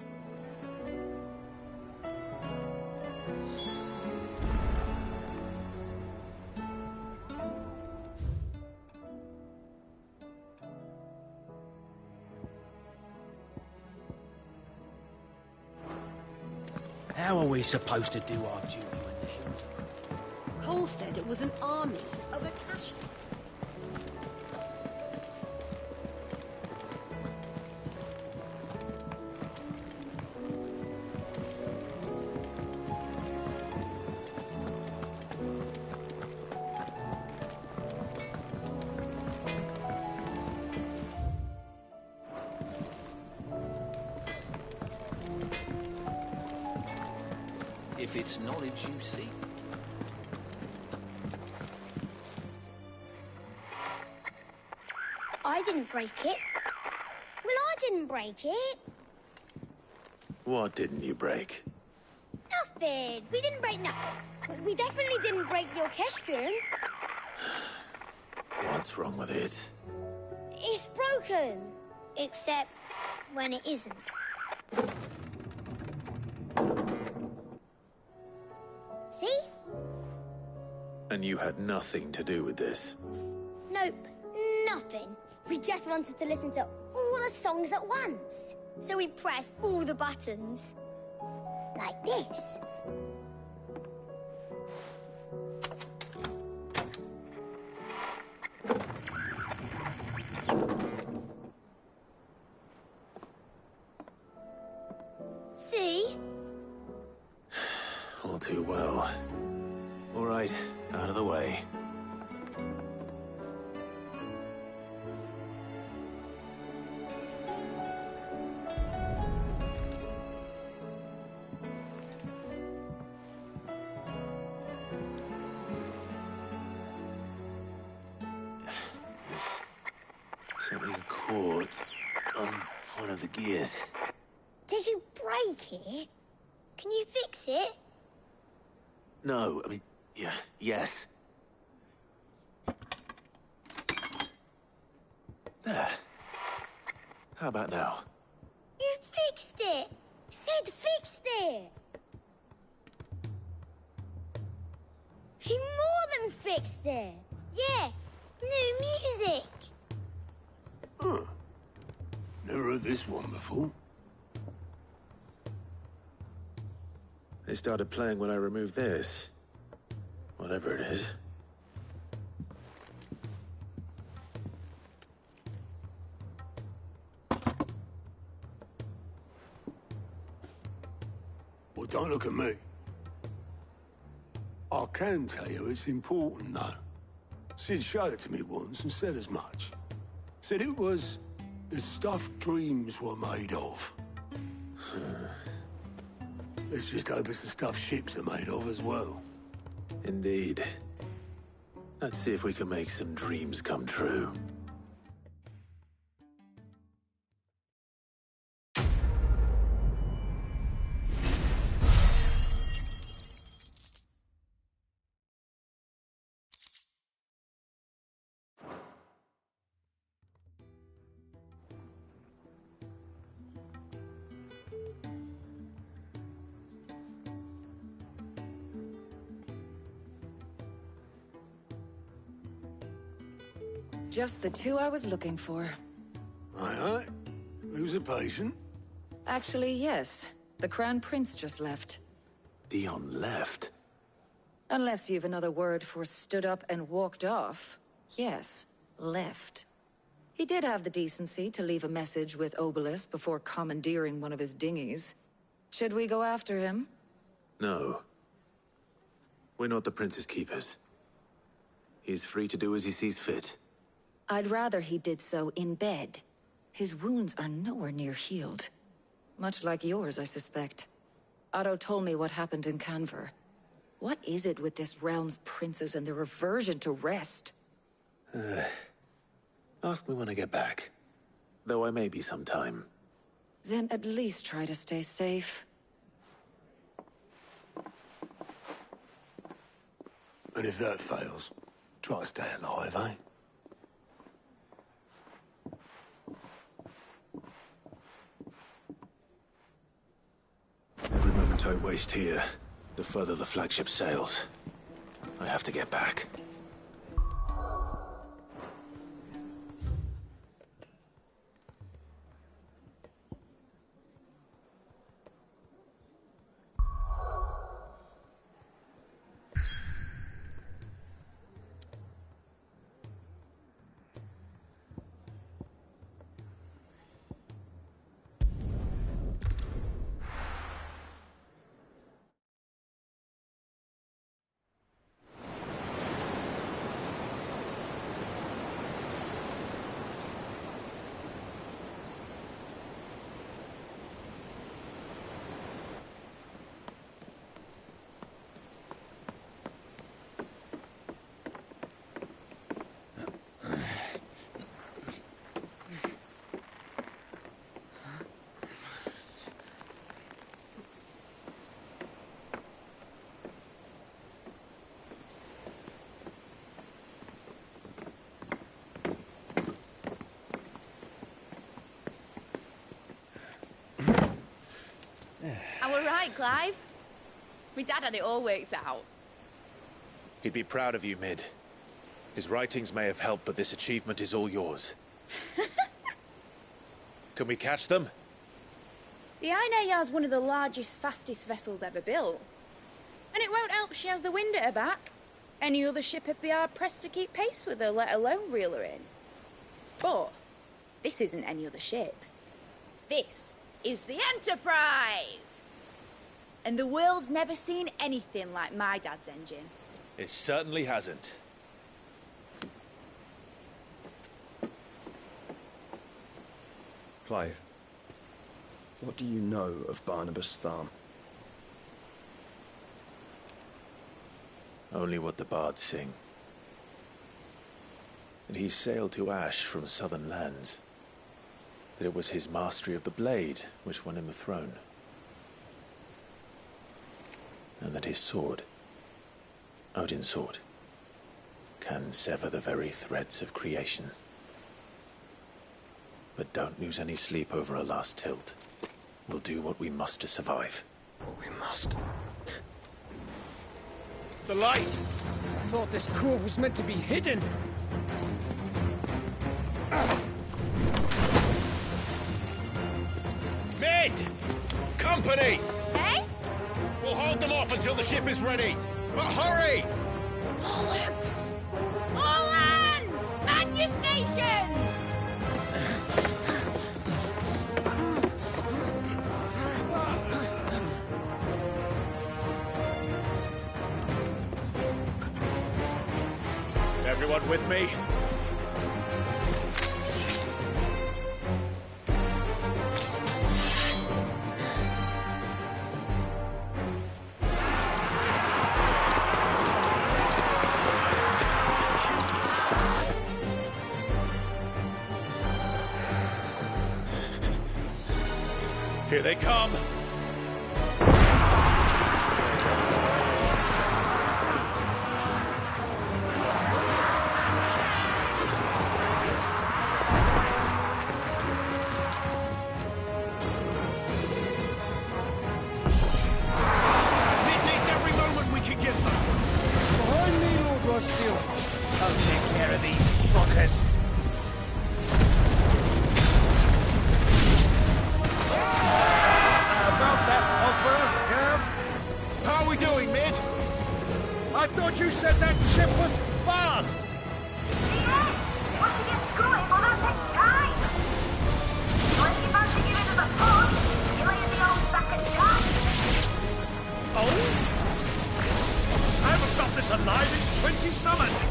How are we supposed to do our duty in the hills? Cole said it was an army of a cash. If it's knowledge you seek. I didn't break it. Well, I didn't break it. What didn't you break? Nothing. We didn't break nothing. We definitely didn't break the orchestrion. What's wrong with it? It's broken. Except when it isn't. See? And you had nothing to do with this? Nope, nothing. We just wanted to listen to all the songs at once. So we pressed all the buttons. Like this. See? All too well. All right, out of the way. Something caught on one of the gears. Did you break it? Can you fix it? No, I mean, yeah, yes. There. How about now? You fixed it! Sid fixed it! He more than fixed it! Yeah, new music! Huh. Never heard this one before. They started playing when I removed this. Whatever it is. Well, don't look at me. I can tell you it's important, though. Sid showed it to me once and said as much. Said it was the stuff dreams were made of. Let's just hope it's the stuff ships are made of as well. Indeed. Let's see if we can make some dreams come true. Just the two I was looking for. Aye. Lose a patient? Actually, yes. The Crown Prince just left. Dion left? Unless you've another word for stood up and walked off. Yes, left. He did have the decency to leave a message with Obelisk before commandeering one of his dinghies. Should we go after him? No. We're not the Prince's keepers. He's free to do as he sees fit. I'd rather he did so in bed. His wounds are nowhere near healed. Much like yours, I suspect. Otto told me what happened in Canver. What is it with this realm's princes and their aversion to rest? Ask me when I get back. Though I may be sometime. Then at least try to stay safe. And if that fails, try to stay alive, eh? Every moment I waste here, the further the flagship sails. I have to get back. Right, Clive? My dad had it all worked out. He'd be proud of you, Mid. His writings may have helped, but this achievement is all yours. Can we catch them? The Ainayar's one of the largest, fastest vessels ever built. And it won't help she has the wind at her back. Any other ship would be hard-pressed to keep pace with her, let alone reel her in. But this isn't any other ship. This is the Enterprise! And the world's never seen anything like my dad's engine. It certainly hasn't. Clive, what do you know of Barnabas Tharm? Only what the bards sing. that he sailed to Ash from southern lands. That it was his mastery of the blade which won him the throne. And that his sword, Odin's sword, can sever the very threads of creation. But don't lose any sleep over a last tilt. We'll do what we must to survive. What we must. The light! I thought this cove was meant to be hidden. Mid! Company! Eh? We'll hold them off until the ship is ready. But hurry! Bollocks! All hands! Man your stations! Everyone with me? Here they come! I'll take care of these fuckers. About that offer, Gav? How are we doing, Mid? I thought you said that ship was fast! This alive in 20 summers!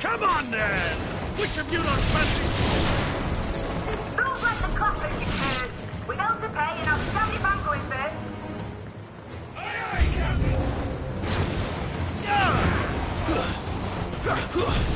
Come on then! Which of you don't fancy... Don't let the coppers declare. We don't to pay and I'll stand if I'm going first. Aye, aye, Captain!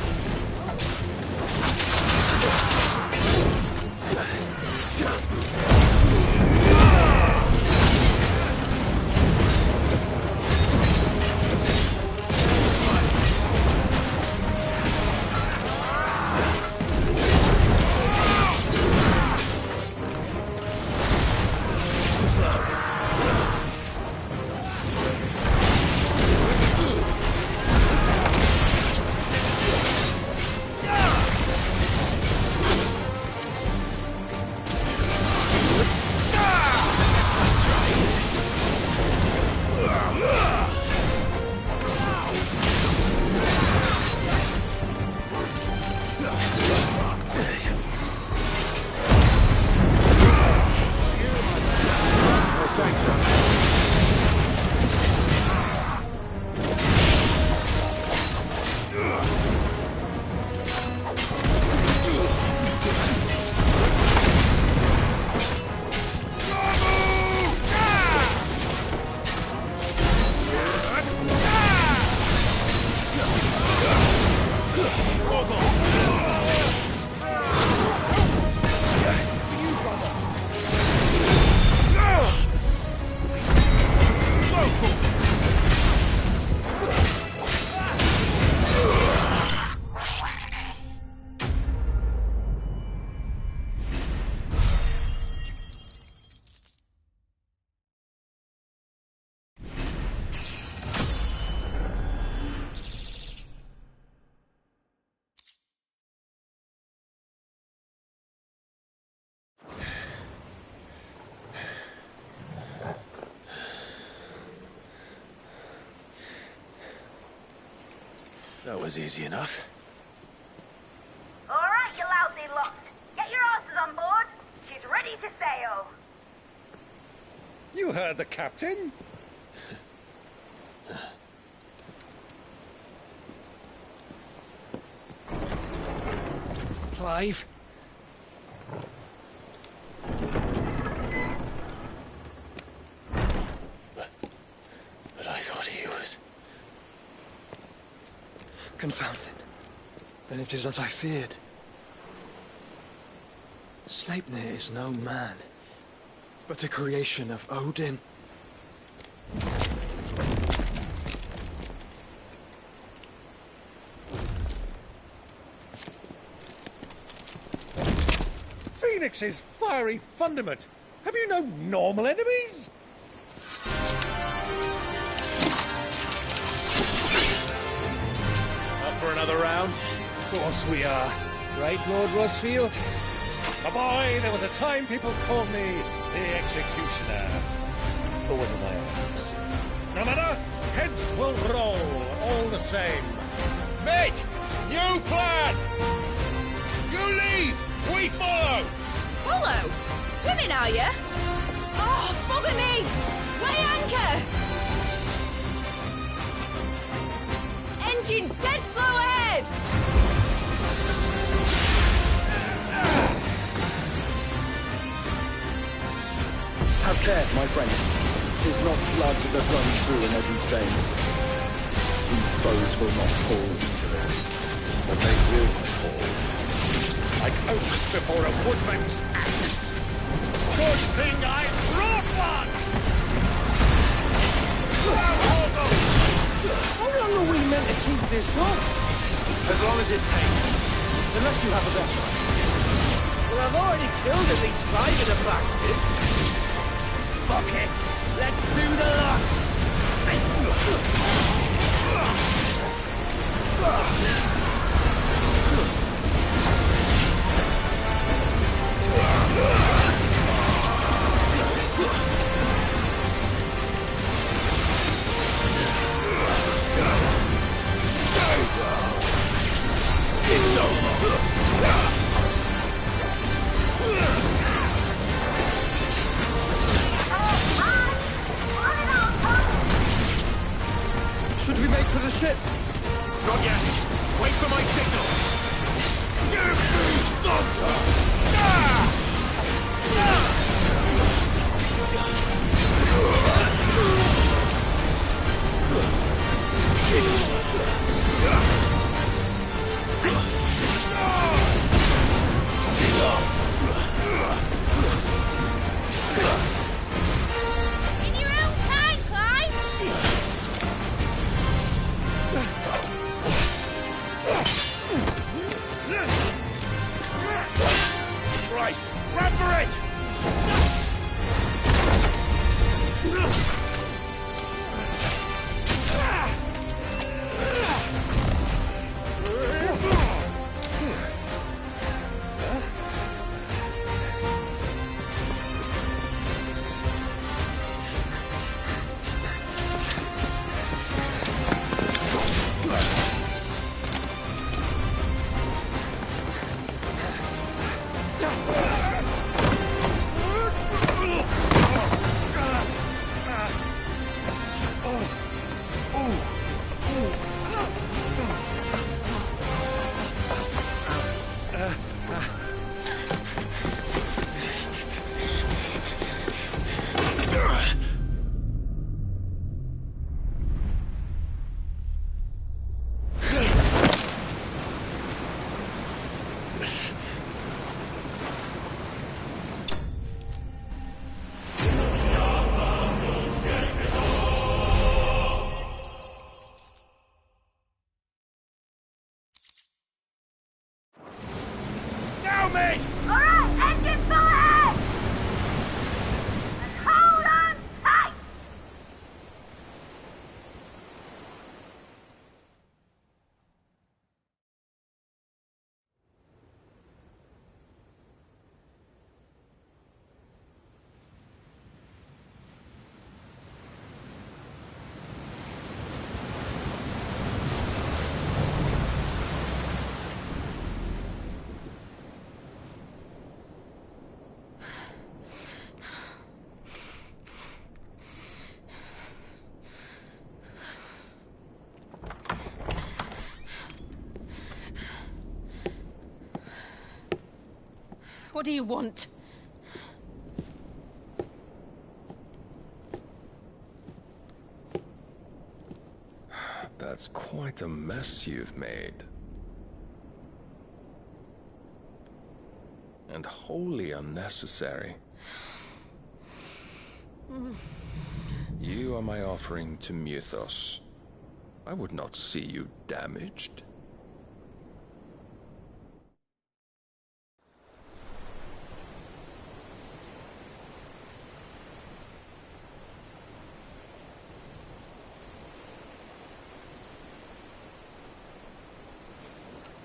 That was easy enough. All right, you lousy lot. Get your asses on board. She's ready to sail. You heard the captain? Clive? But I thought he was... Confound it. Then it is as I feared. Sleipnir is no man, but a creation of Odin. Phoenix's fiery fundament! Have you no normal enemies? Up for another round? Of course we are. Right, Lord Rosfield? My boy, there was a time people called me the Executioner. Or was it my axe? No matter, heads will roll, all the same. Mate! New plan! You leave! We follow! Follow? Swimming, are you? Oh, bugger me! Weigh anchor! Engine's dead slow ahead! Have care, my friend. 'Tis not blood that runs through in Odin's veins. These foes will not fall easily, but they will fall. Like oaks before a woodman's axe. Good thing I brought one! How long are we meant to keep this up? As long as it takes. Unless you have a better idea. Well, I've already killed at least 5 of the bastards. Fuck it! Let's do the lot! It's over! Should we make for the ship? Not yet. Wait for my signal. Give me thunder! In your own time, Clive! Right, grab for it! Mate! Alright, engine full ahead! And hold on tight! What do you want? That's quite a mess you've made. and wholly unnecessary. You are my offering to Mythos. I would not see you damaged.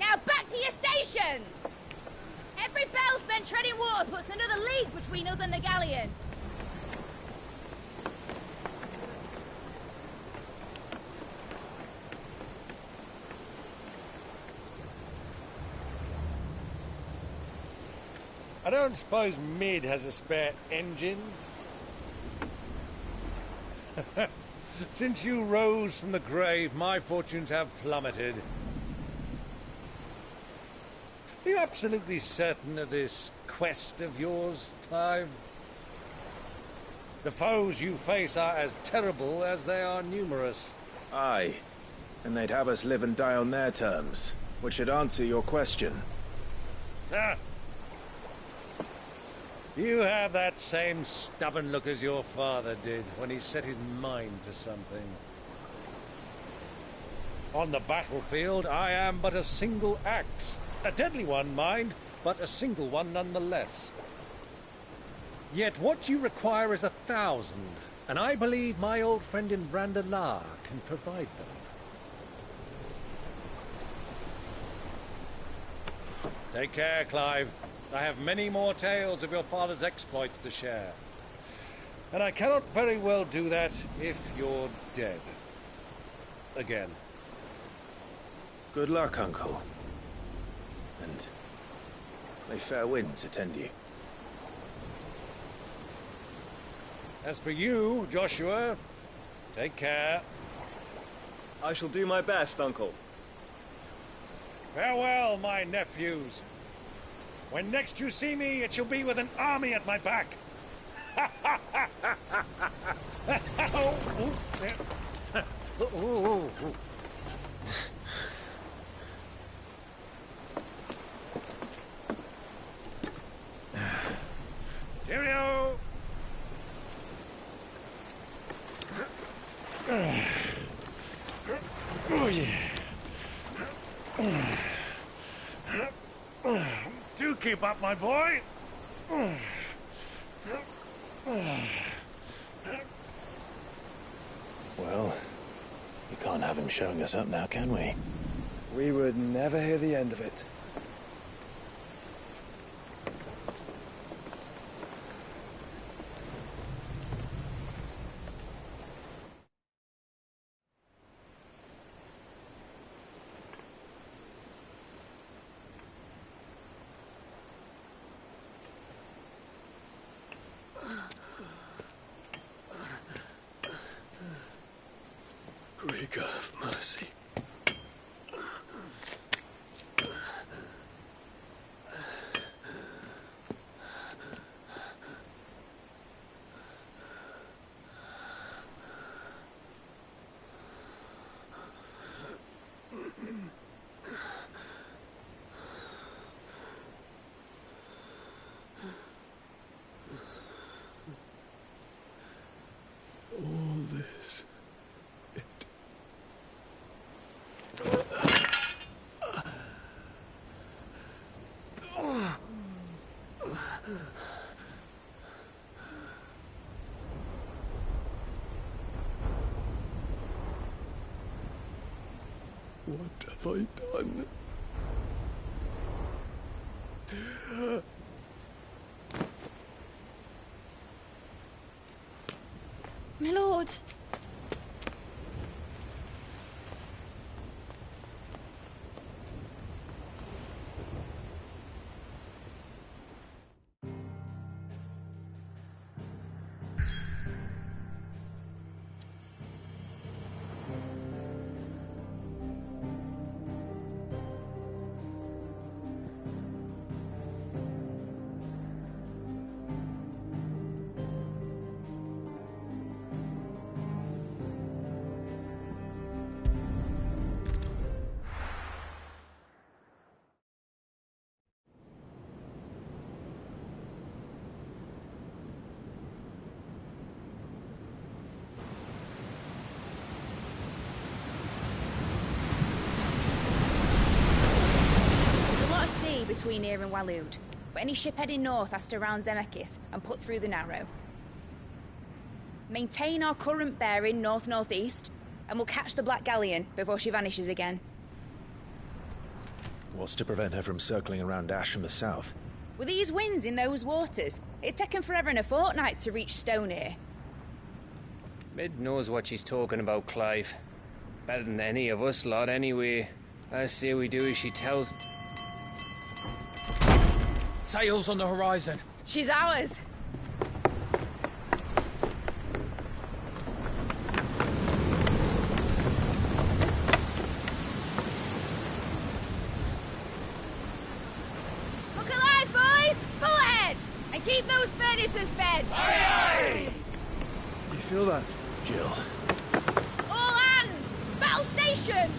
Now back to your stations! Every bell spent treading water puts another league between us and the galleon. I don't suppose Mid has a spare engine? Since you rose from the grave, my fortunes have plummeted. Are you absolutely certain of this quest of yours, Clive? The foes you face are as terrible as they are numerous. Aye, and they'd have us live and die on their terms, which should answer your question. Ah! You have that same stubborn look as your father did when he set his mind to something. On the battlefield, I am but a single axe. A deadly one, mind, but a single one nonetheless. Yet what you require is 1,000, and I believe my old friend in Brandalar can provide them. Take care, Clive. I have many more tales of your father's exploits to share. And I cannot very well do that if you're dead. Again. Good luck, Uncle. And may fair winds attend you. As for you, Joshua, take care. I shall do my best, Uncle. Farewell, my nephews. When next you see me, it shall be with an army at my back. Cheerio! Oh, yeah. Do keep up, my boy. Well, we can't have him showing us up now, can we? We would never hear the end of it. Grieger, have mercy. All this. What have I done? My lord. between here and Waloed, but any ship heading north has to round Zemeckis and put through the Narrow. Maintain our current bearing north-northeast, and we'll catch the Black Galleon before she vanishes again. What's to prevent her from circling around Ash from the south? With these winds in those waters, it'd taken forever and a fortnight to reach Stonehere. Mid knows what she's talking about, Clive. Better than any of us lot, anyway. I say we do as she tells. Sails on the horizon. She's ours. Look alive, boys! Full ahead! And keep those furnaces fed! Aye, aye! Do you feel that? Jill. All hands! Battle stations!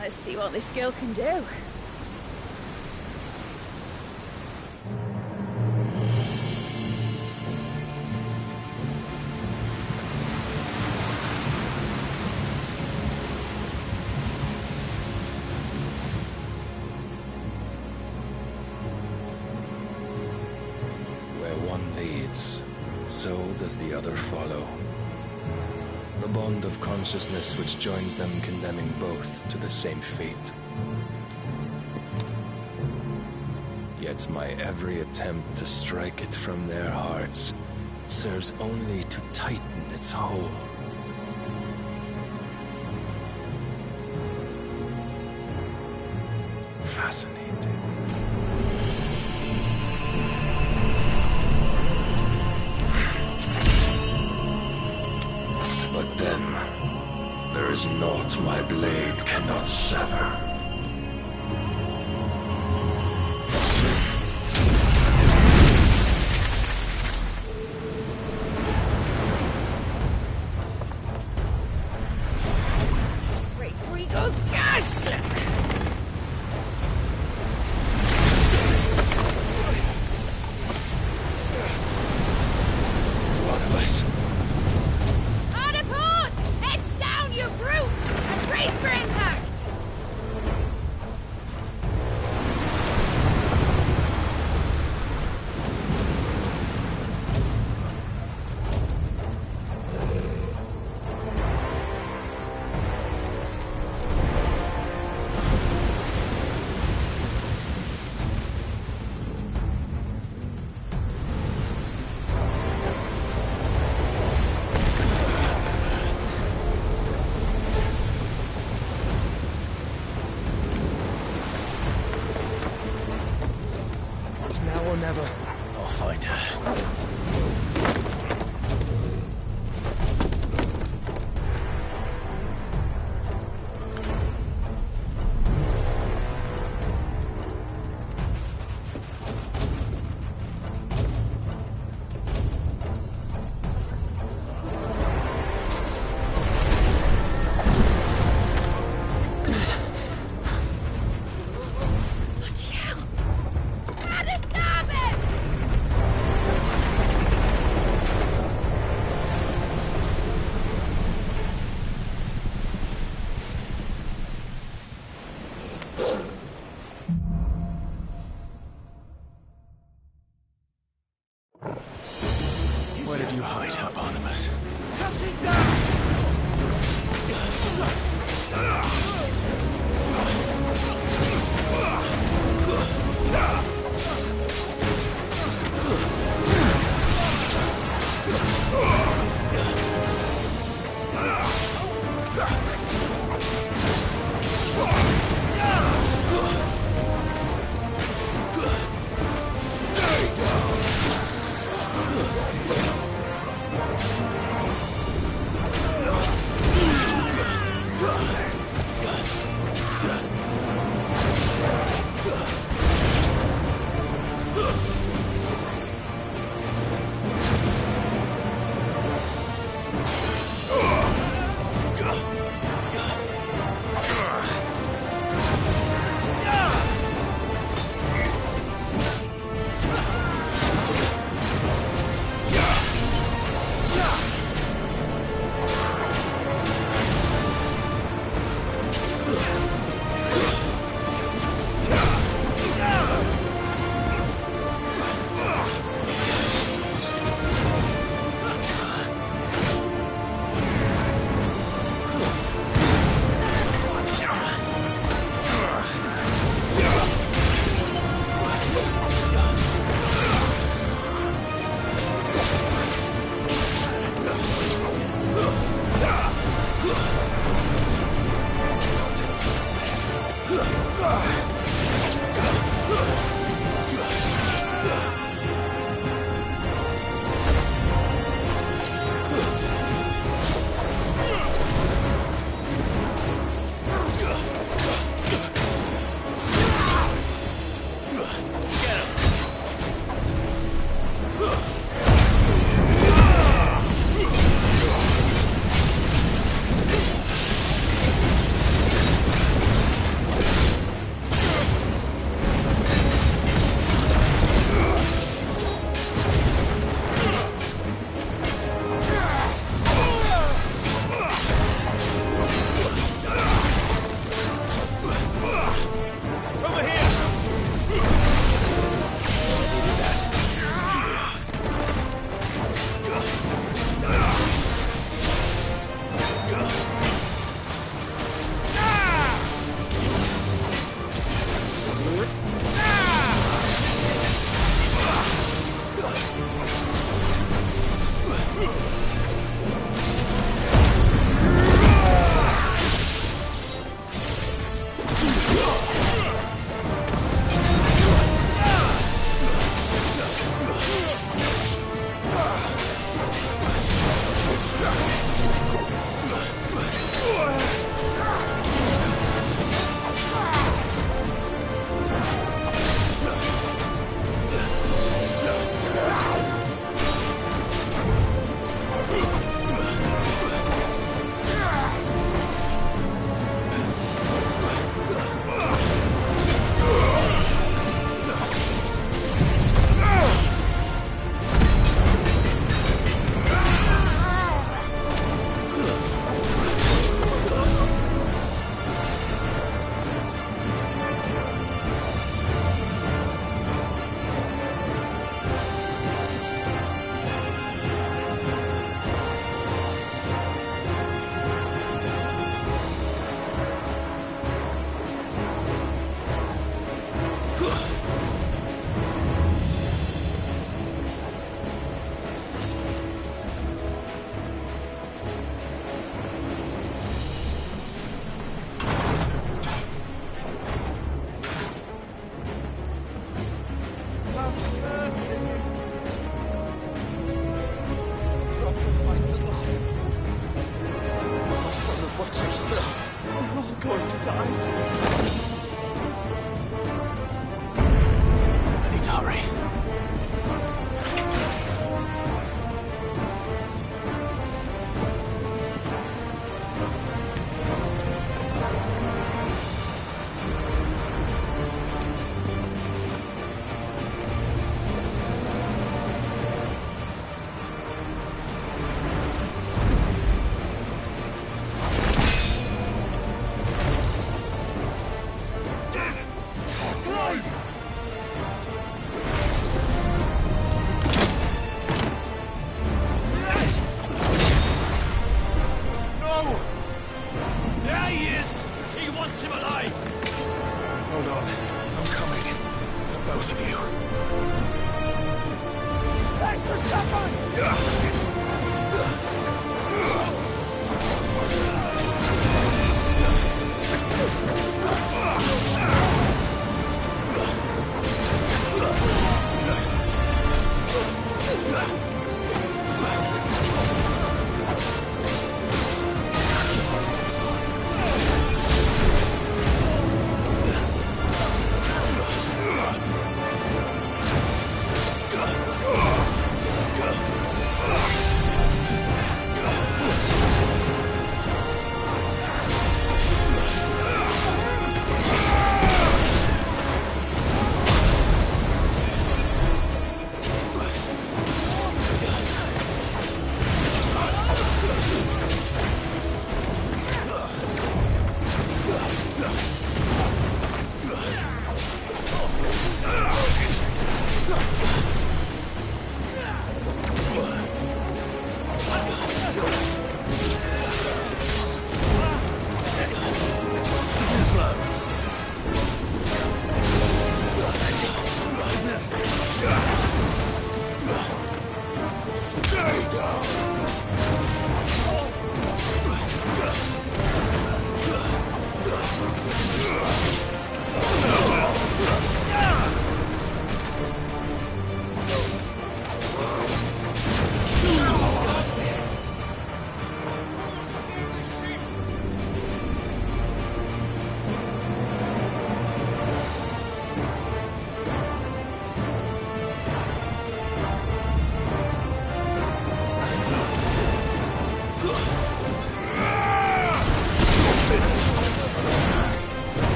Let's see what this girl can do. Where one leads, so does the other follow. The bond of consciousness which joins them condemning both to the same fate. Yet my every attempt to strike it from their hearts serves only to tighten its hold. Fascinating. But then, there is naught my blade cannot sever. Great Grigo's gosh! One of us. Heads down, you brutes! And brace for impact! It's now or never. I'll find her. Bloody hell! Out of starboard! going to die. I need to hurry.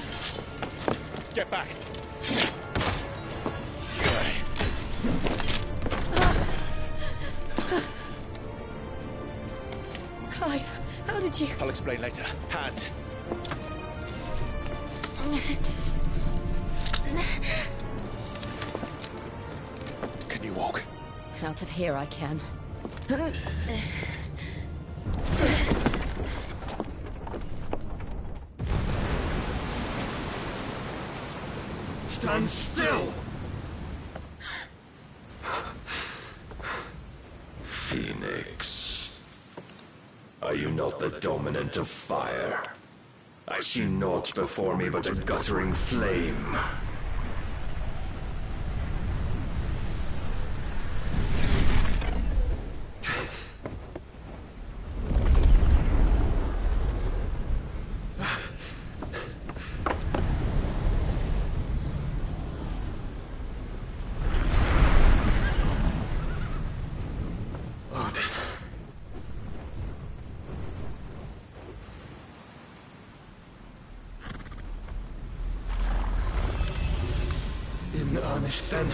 Clive. Get back! Clive, how did you... I'll explain later. Hands! Can you walk? Out of here I can. Stand still! Phoenix. Are you not the Dominant of Fire? I see naught before me but a guttering flame. In earnest, then.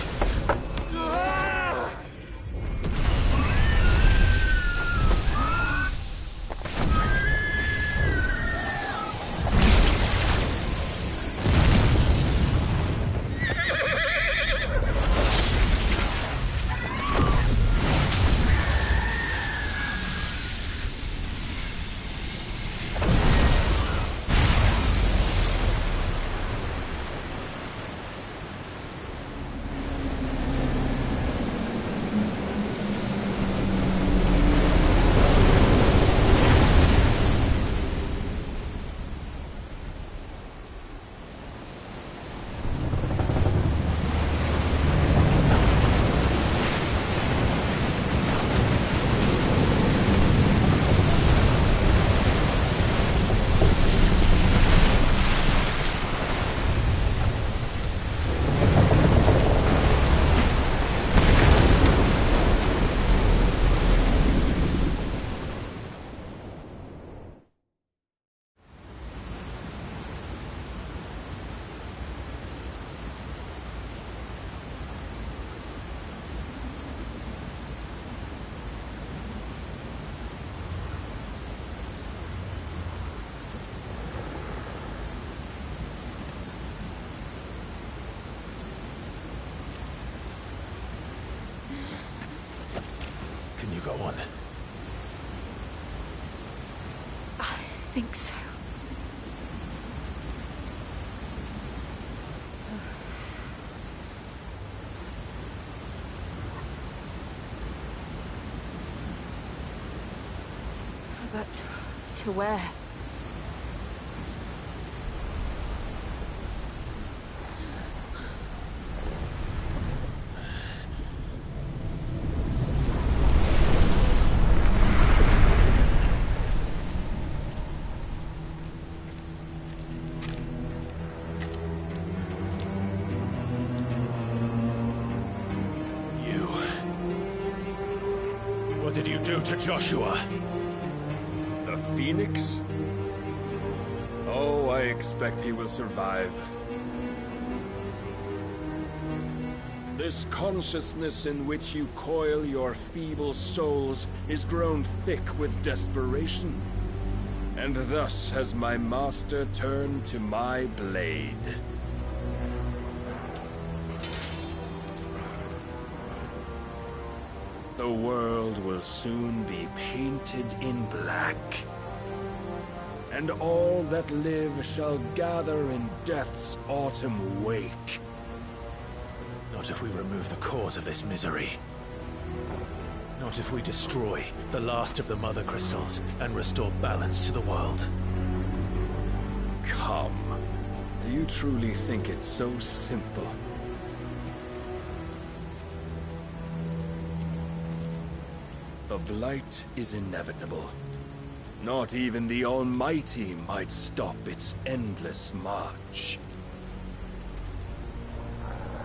Can you go on? I think so. But to where? What did you do to Joshua? The Phoenix? Oh, I expect he will survive. This consciousness in which you coil your feeble souls is grown thick with desperation. And thus has my master turned to my blade. The world will soon be painted in black. And all that live shall gather in death's autumn wake. Not if we remove the cause of this misery. Not if we destroy the last of the Mother Crystals and restore balance to the world. Come. Do you truly think it's so simple? The Blight is inevitable. Not even the Almighty might stop its endless march.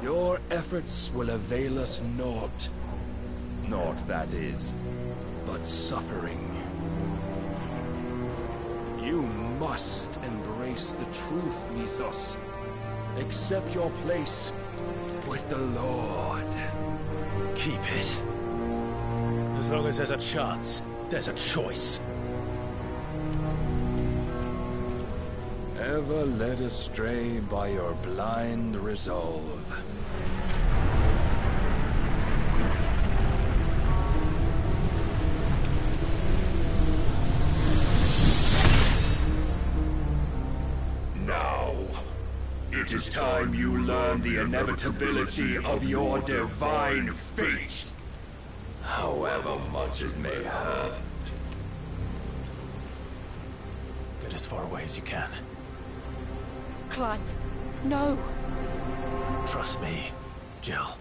Your efforts will avail us naught. Naught, that is, but suffering. You must embrace the truth, Mythos. Accept your place with the Lord. Keep it. As long as there's a chance, there's a choice. Ever led astray by your blind resolve. Now, it is time you learn the inevitability of your divine fate, however much it may hurt. Get as far away as you can. Clive, no! Trust me, Jill.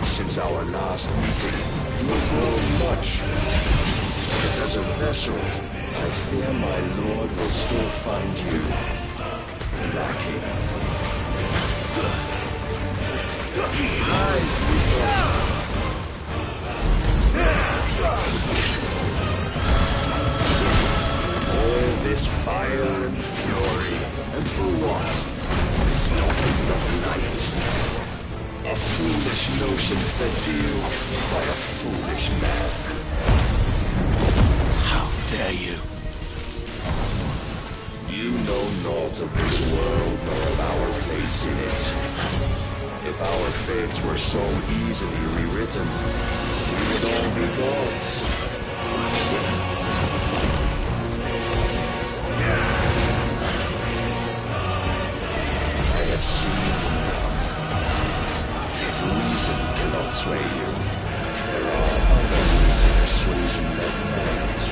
Since our last meeting, you have grown much. But as a vessel, I fear my lord will still find you lacking. Rise, all this fire and fury, and for what? Stopping the light. A foolish notion fed to you by a foolish man. How dare you? You know naught of this world nor of our place in it. If our fates were so easily rewritten, we would all be gods. I have seen reason cannot sway you. There are other means of persuasion that might.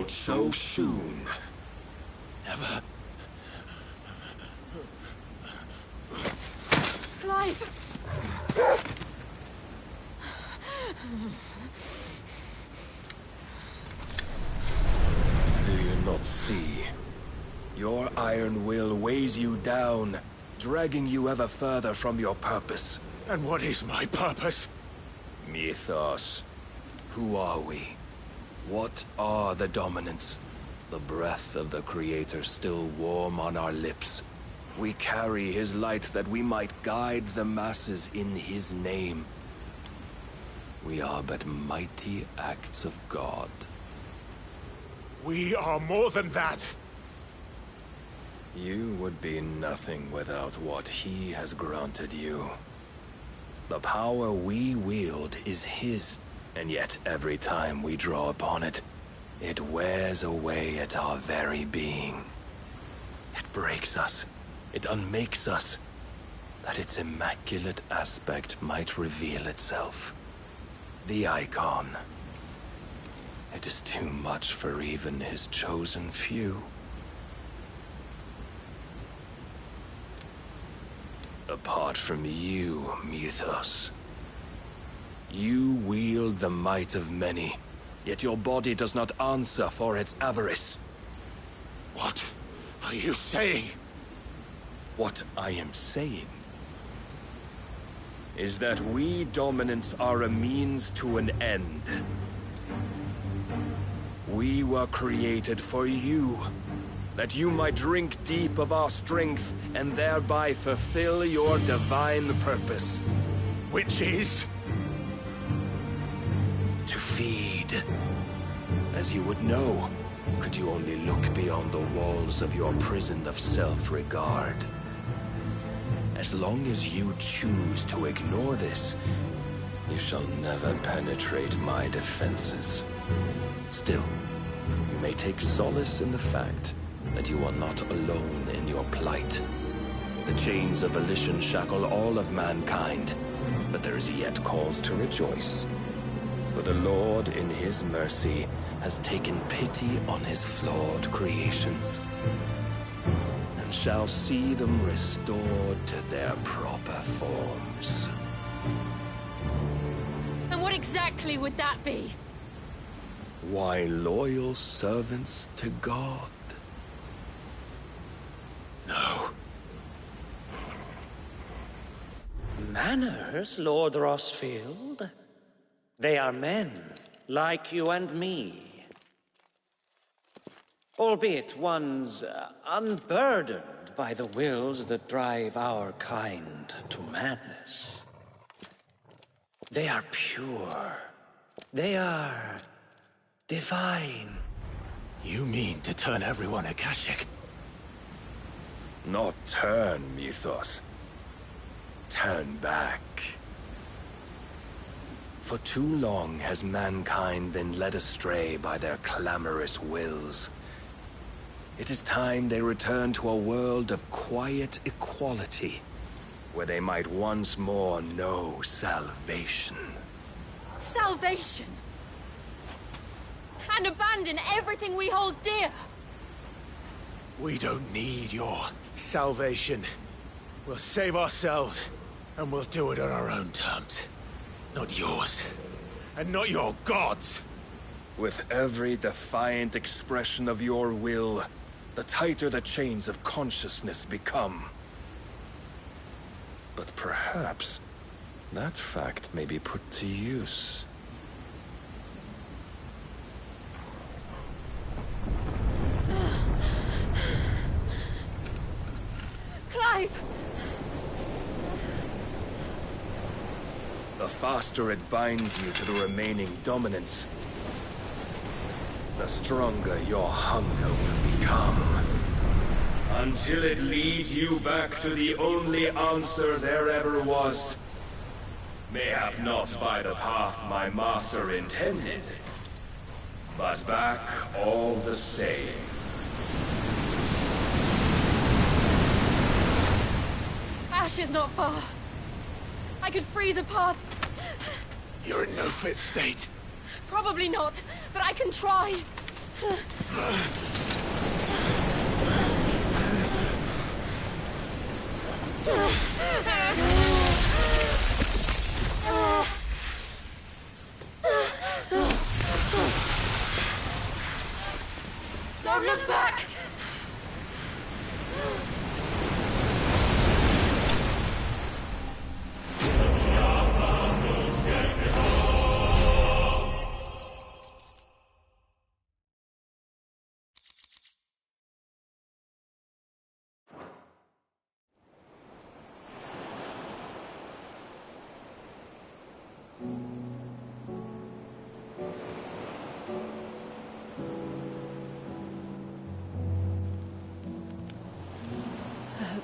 So soon. Never. Clive! Do you not see? Your iron will weighs you down, dragging you ever further from your purpose. And what is my purpose? Mythos. Who are we? What are the Dominants? The breath of the Creator still warm on our lips. We carry his light that we might guide the masses in his name. We are but mighty acts of God. We are more than that. You would be nothing without what he has granted you. The power we wield is his, and yet every time we draw upon it, it wears away at our very being. It breaks us. It unmakes us, that its immaculate aspect might reveal itself. The Eikon. It is too much for even his chosen few. Apart from you, Mythos. You wield the might of many, yet your body does not answer for its avarice. What are you saying? What I am saying is that we Dominants are a means to an end. We were created for you, that you might drink deep of our strength and thereby fulfill your divine purpose. Which is? To feed. As you would know, could you only look beyond the walls of your prison of self-regard. As long as you choose to ignore this, you shall never penetrate my defenses. Still, you may take solace in the fact that you are not alone in your plight. The chains of volition shackle all of mankind, but there is yet cause to rejoice. For the Lord, in his mercy, has taken pity on his flawed creations, and shall see them restored to their proper forms. And what exactly would that be? Why, loyal servants to God. No. Manners, Lord Rosfield? They are men, like you and me. Albeit ones unburdened by the wills that drive our kind to madness. They are pure. They are divine. You mean to turn everyone Akashic? Not turn, Mythos. Turn back. For too long has mankind been led astray by their clamorous wills. It is time they return to a world of quiet equality, where they might once more know salvation. Salvation! And abandon everything we hold dear! We don't need your salvation. We'll save ourselves, and we'll do it on our own terms. Not yours, and not your gods! With every defiant expression of your will, the tighter the chains of consciousness become. But perhaps that fact may be put to use. Clive! The faster it binds you to the remaining dominance, the stronger your hunger will become. Until it leads you back to the only answer there ever was. Mayhap not by the path my master intended, but back all the same. Ash is not far. I could freeze a path. You're in no fit state. Probably not, but I can try. Don't look back!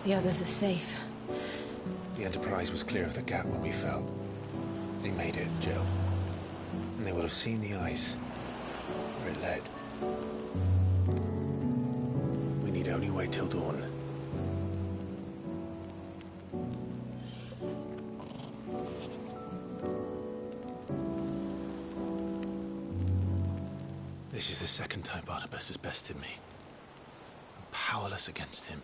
The others are safe. The Enterprise was clear of the gap when we fell. They made it, Jill. And they will have seen the ice where it led. We need only wait till dawn. This is the second time Barnabas has bested me. I'm powerless against him.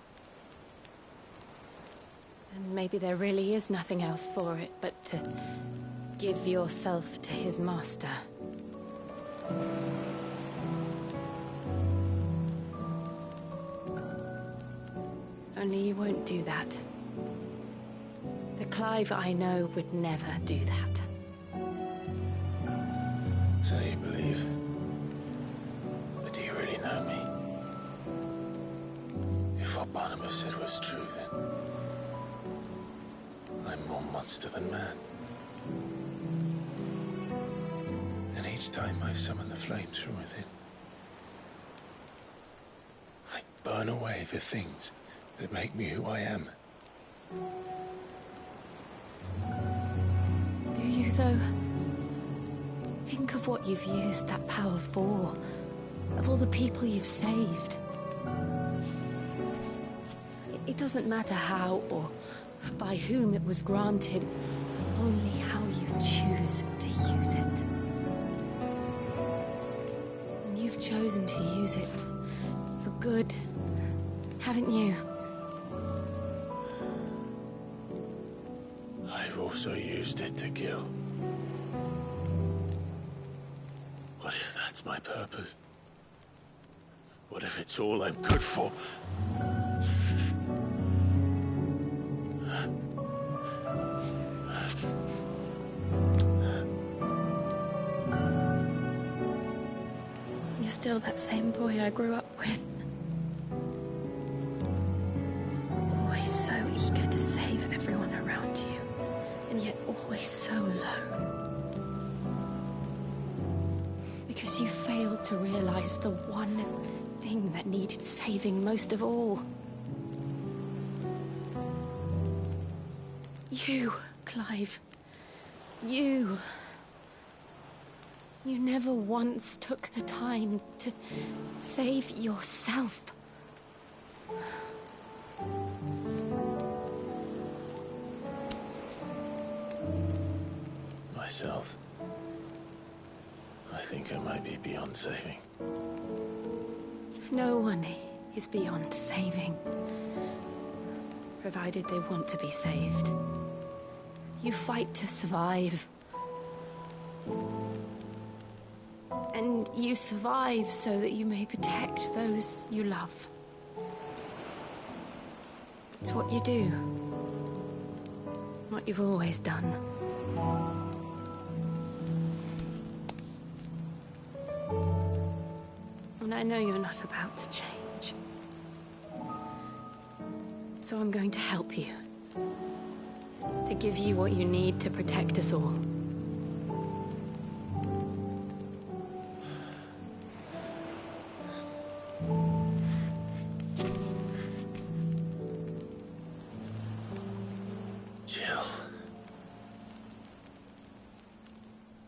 And maybe there really is nothing else for it but to give yourself to his master. Only you won't do that. The Clive I know would never do that. So you believe? But do you really know me? If what Barnabas said was true, then I'm more monster than man. And each time I summon the flames from within, I burn away the things that make me who I am. Do you, though? Think of what you've used that power for. Of all the people you've saved. It doesn't matter how or by whom it was granted, only how you choose to use it. And you've chosen to use it for good, haven't you? I've also used it to kill. What if that's my purpose? What if it's all I'm good for? You're still that same boy I grew up with. Always so eager to save everyone around you, and yet always so alone. Because you failed to realize the one thing that needed saving most of all. You, Clive. You. You never once took the time to save yourself. Myself? I think I might be beyond saving. No one is beyond saving, provided they want to be saved. You fight to survive. And you survive so that you may protect those you love. It's what you do. What you've always done. And I know you're not about to change. So I'm going to help you. To give you what you need to protect us all. Jill.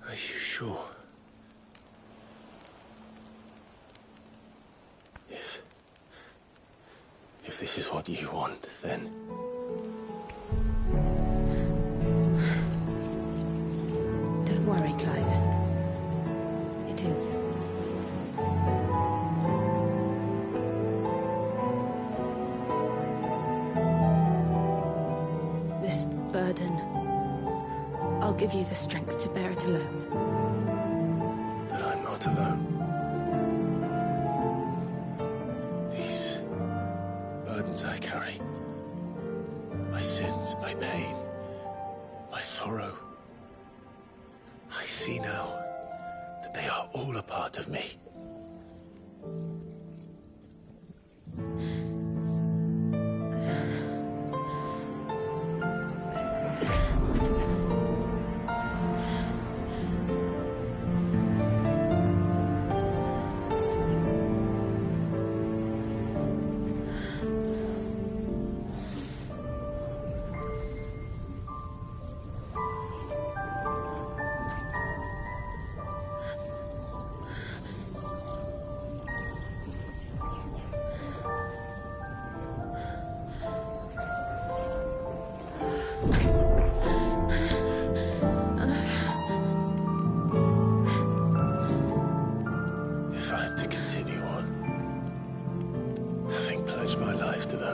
Are you sure? If this is what you want, then... Don't worry, Clive. It is. This burden, I'll give you the strength to bear it alone. But I'm not alone. These burdens I carry, my sins, my pain, my sorrow, I see now that they are all a part of me.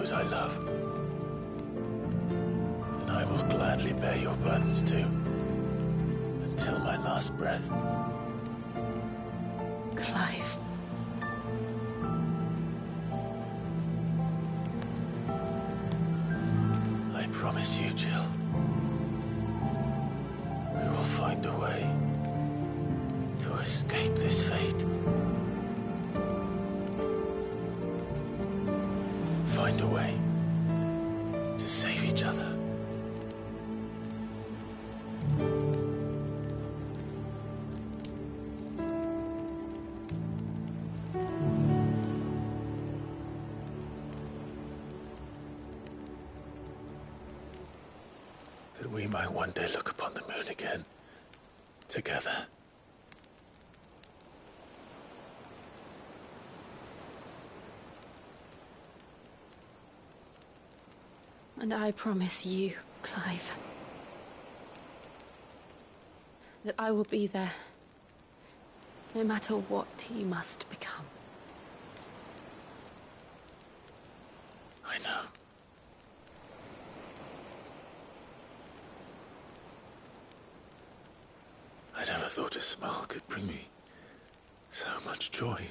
those I love. And I will gladly bear your burdens too, until my last breath. Clive. I promise you, Jill. We will find a way to escape this fate. Find a way to save each other. That we might one day look upon the moon again, together. And I promise you, Clive, that I will be there, no matter what you must become. I know. I never thought a smile could bring me so much joy.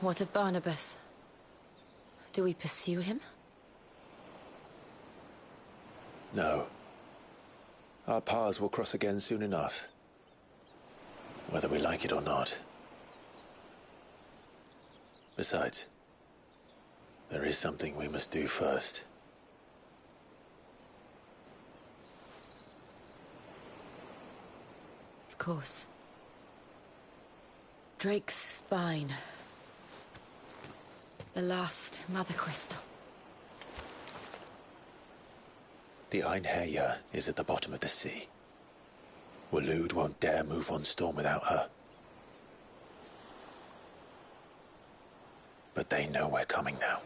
What of Barnabas? Do we pursue him? No. Our paths will cross again soon enough. Whether we like it or not. Besides, there is something we must do first. Of course. Drake's spine. The last Mother Crystal. The Einherja is at the bottom of the sea. Waloed won't dare move on Storm without her. But they know we're coming now.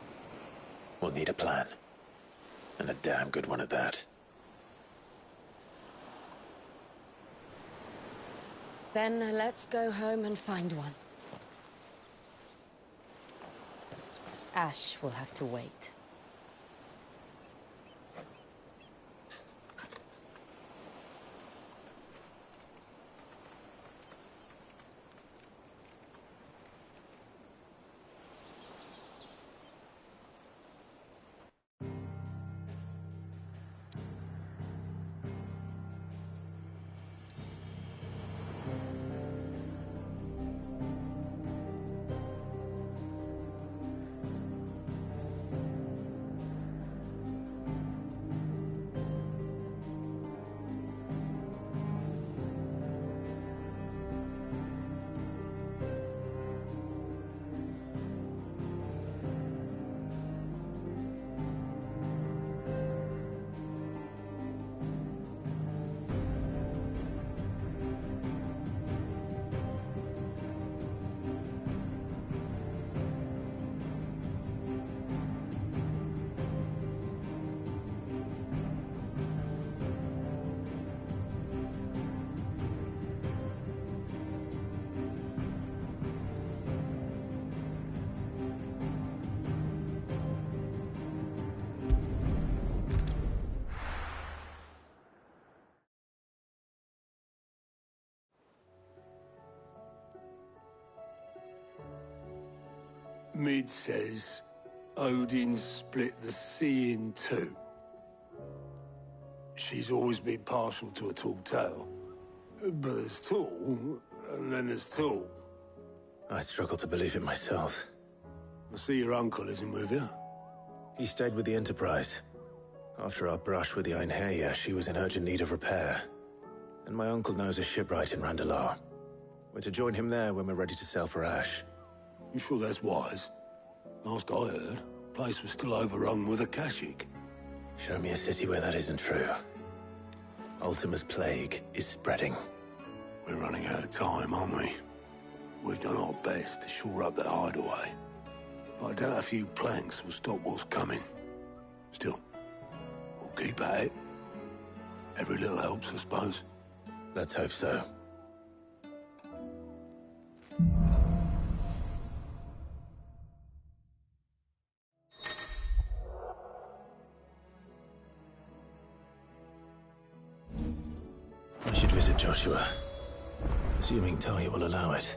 We'll need a plan. And a damn good one at that. Then let's go home and find one. Ash will have to wait. Mid says Odin split the sea in two. She's always been partial to a tall tale. But there's tall, and then there's tall. I struggle to believe it myself. I see your uncle isn't with you. He stayed with the Enterprise. After our brush with the Einherja, she was in urgent need of repair. And my uncle knows a shipwright in Randalar. We're to join him there when we're ready to sail for Ash. You sure that's wise? Last I heard, the place was still overrun with Akashic. Show me a city where that isn't true. Ultima's plague is spreading. We're running out of time, aren't we? We've done our best to shore up that hideaway. But I doubt a few planks will stop what's coming. Still, we'll keep at it. Every little helps, I suppose. Let's hope so. I should visit Joshua, assuming Talia will allow it.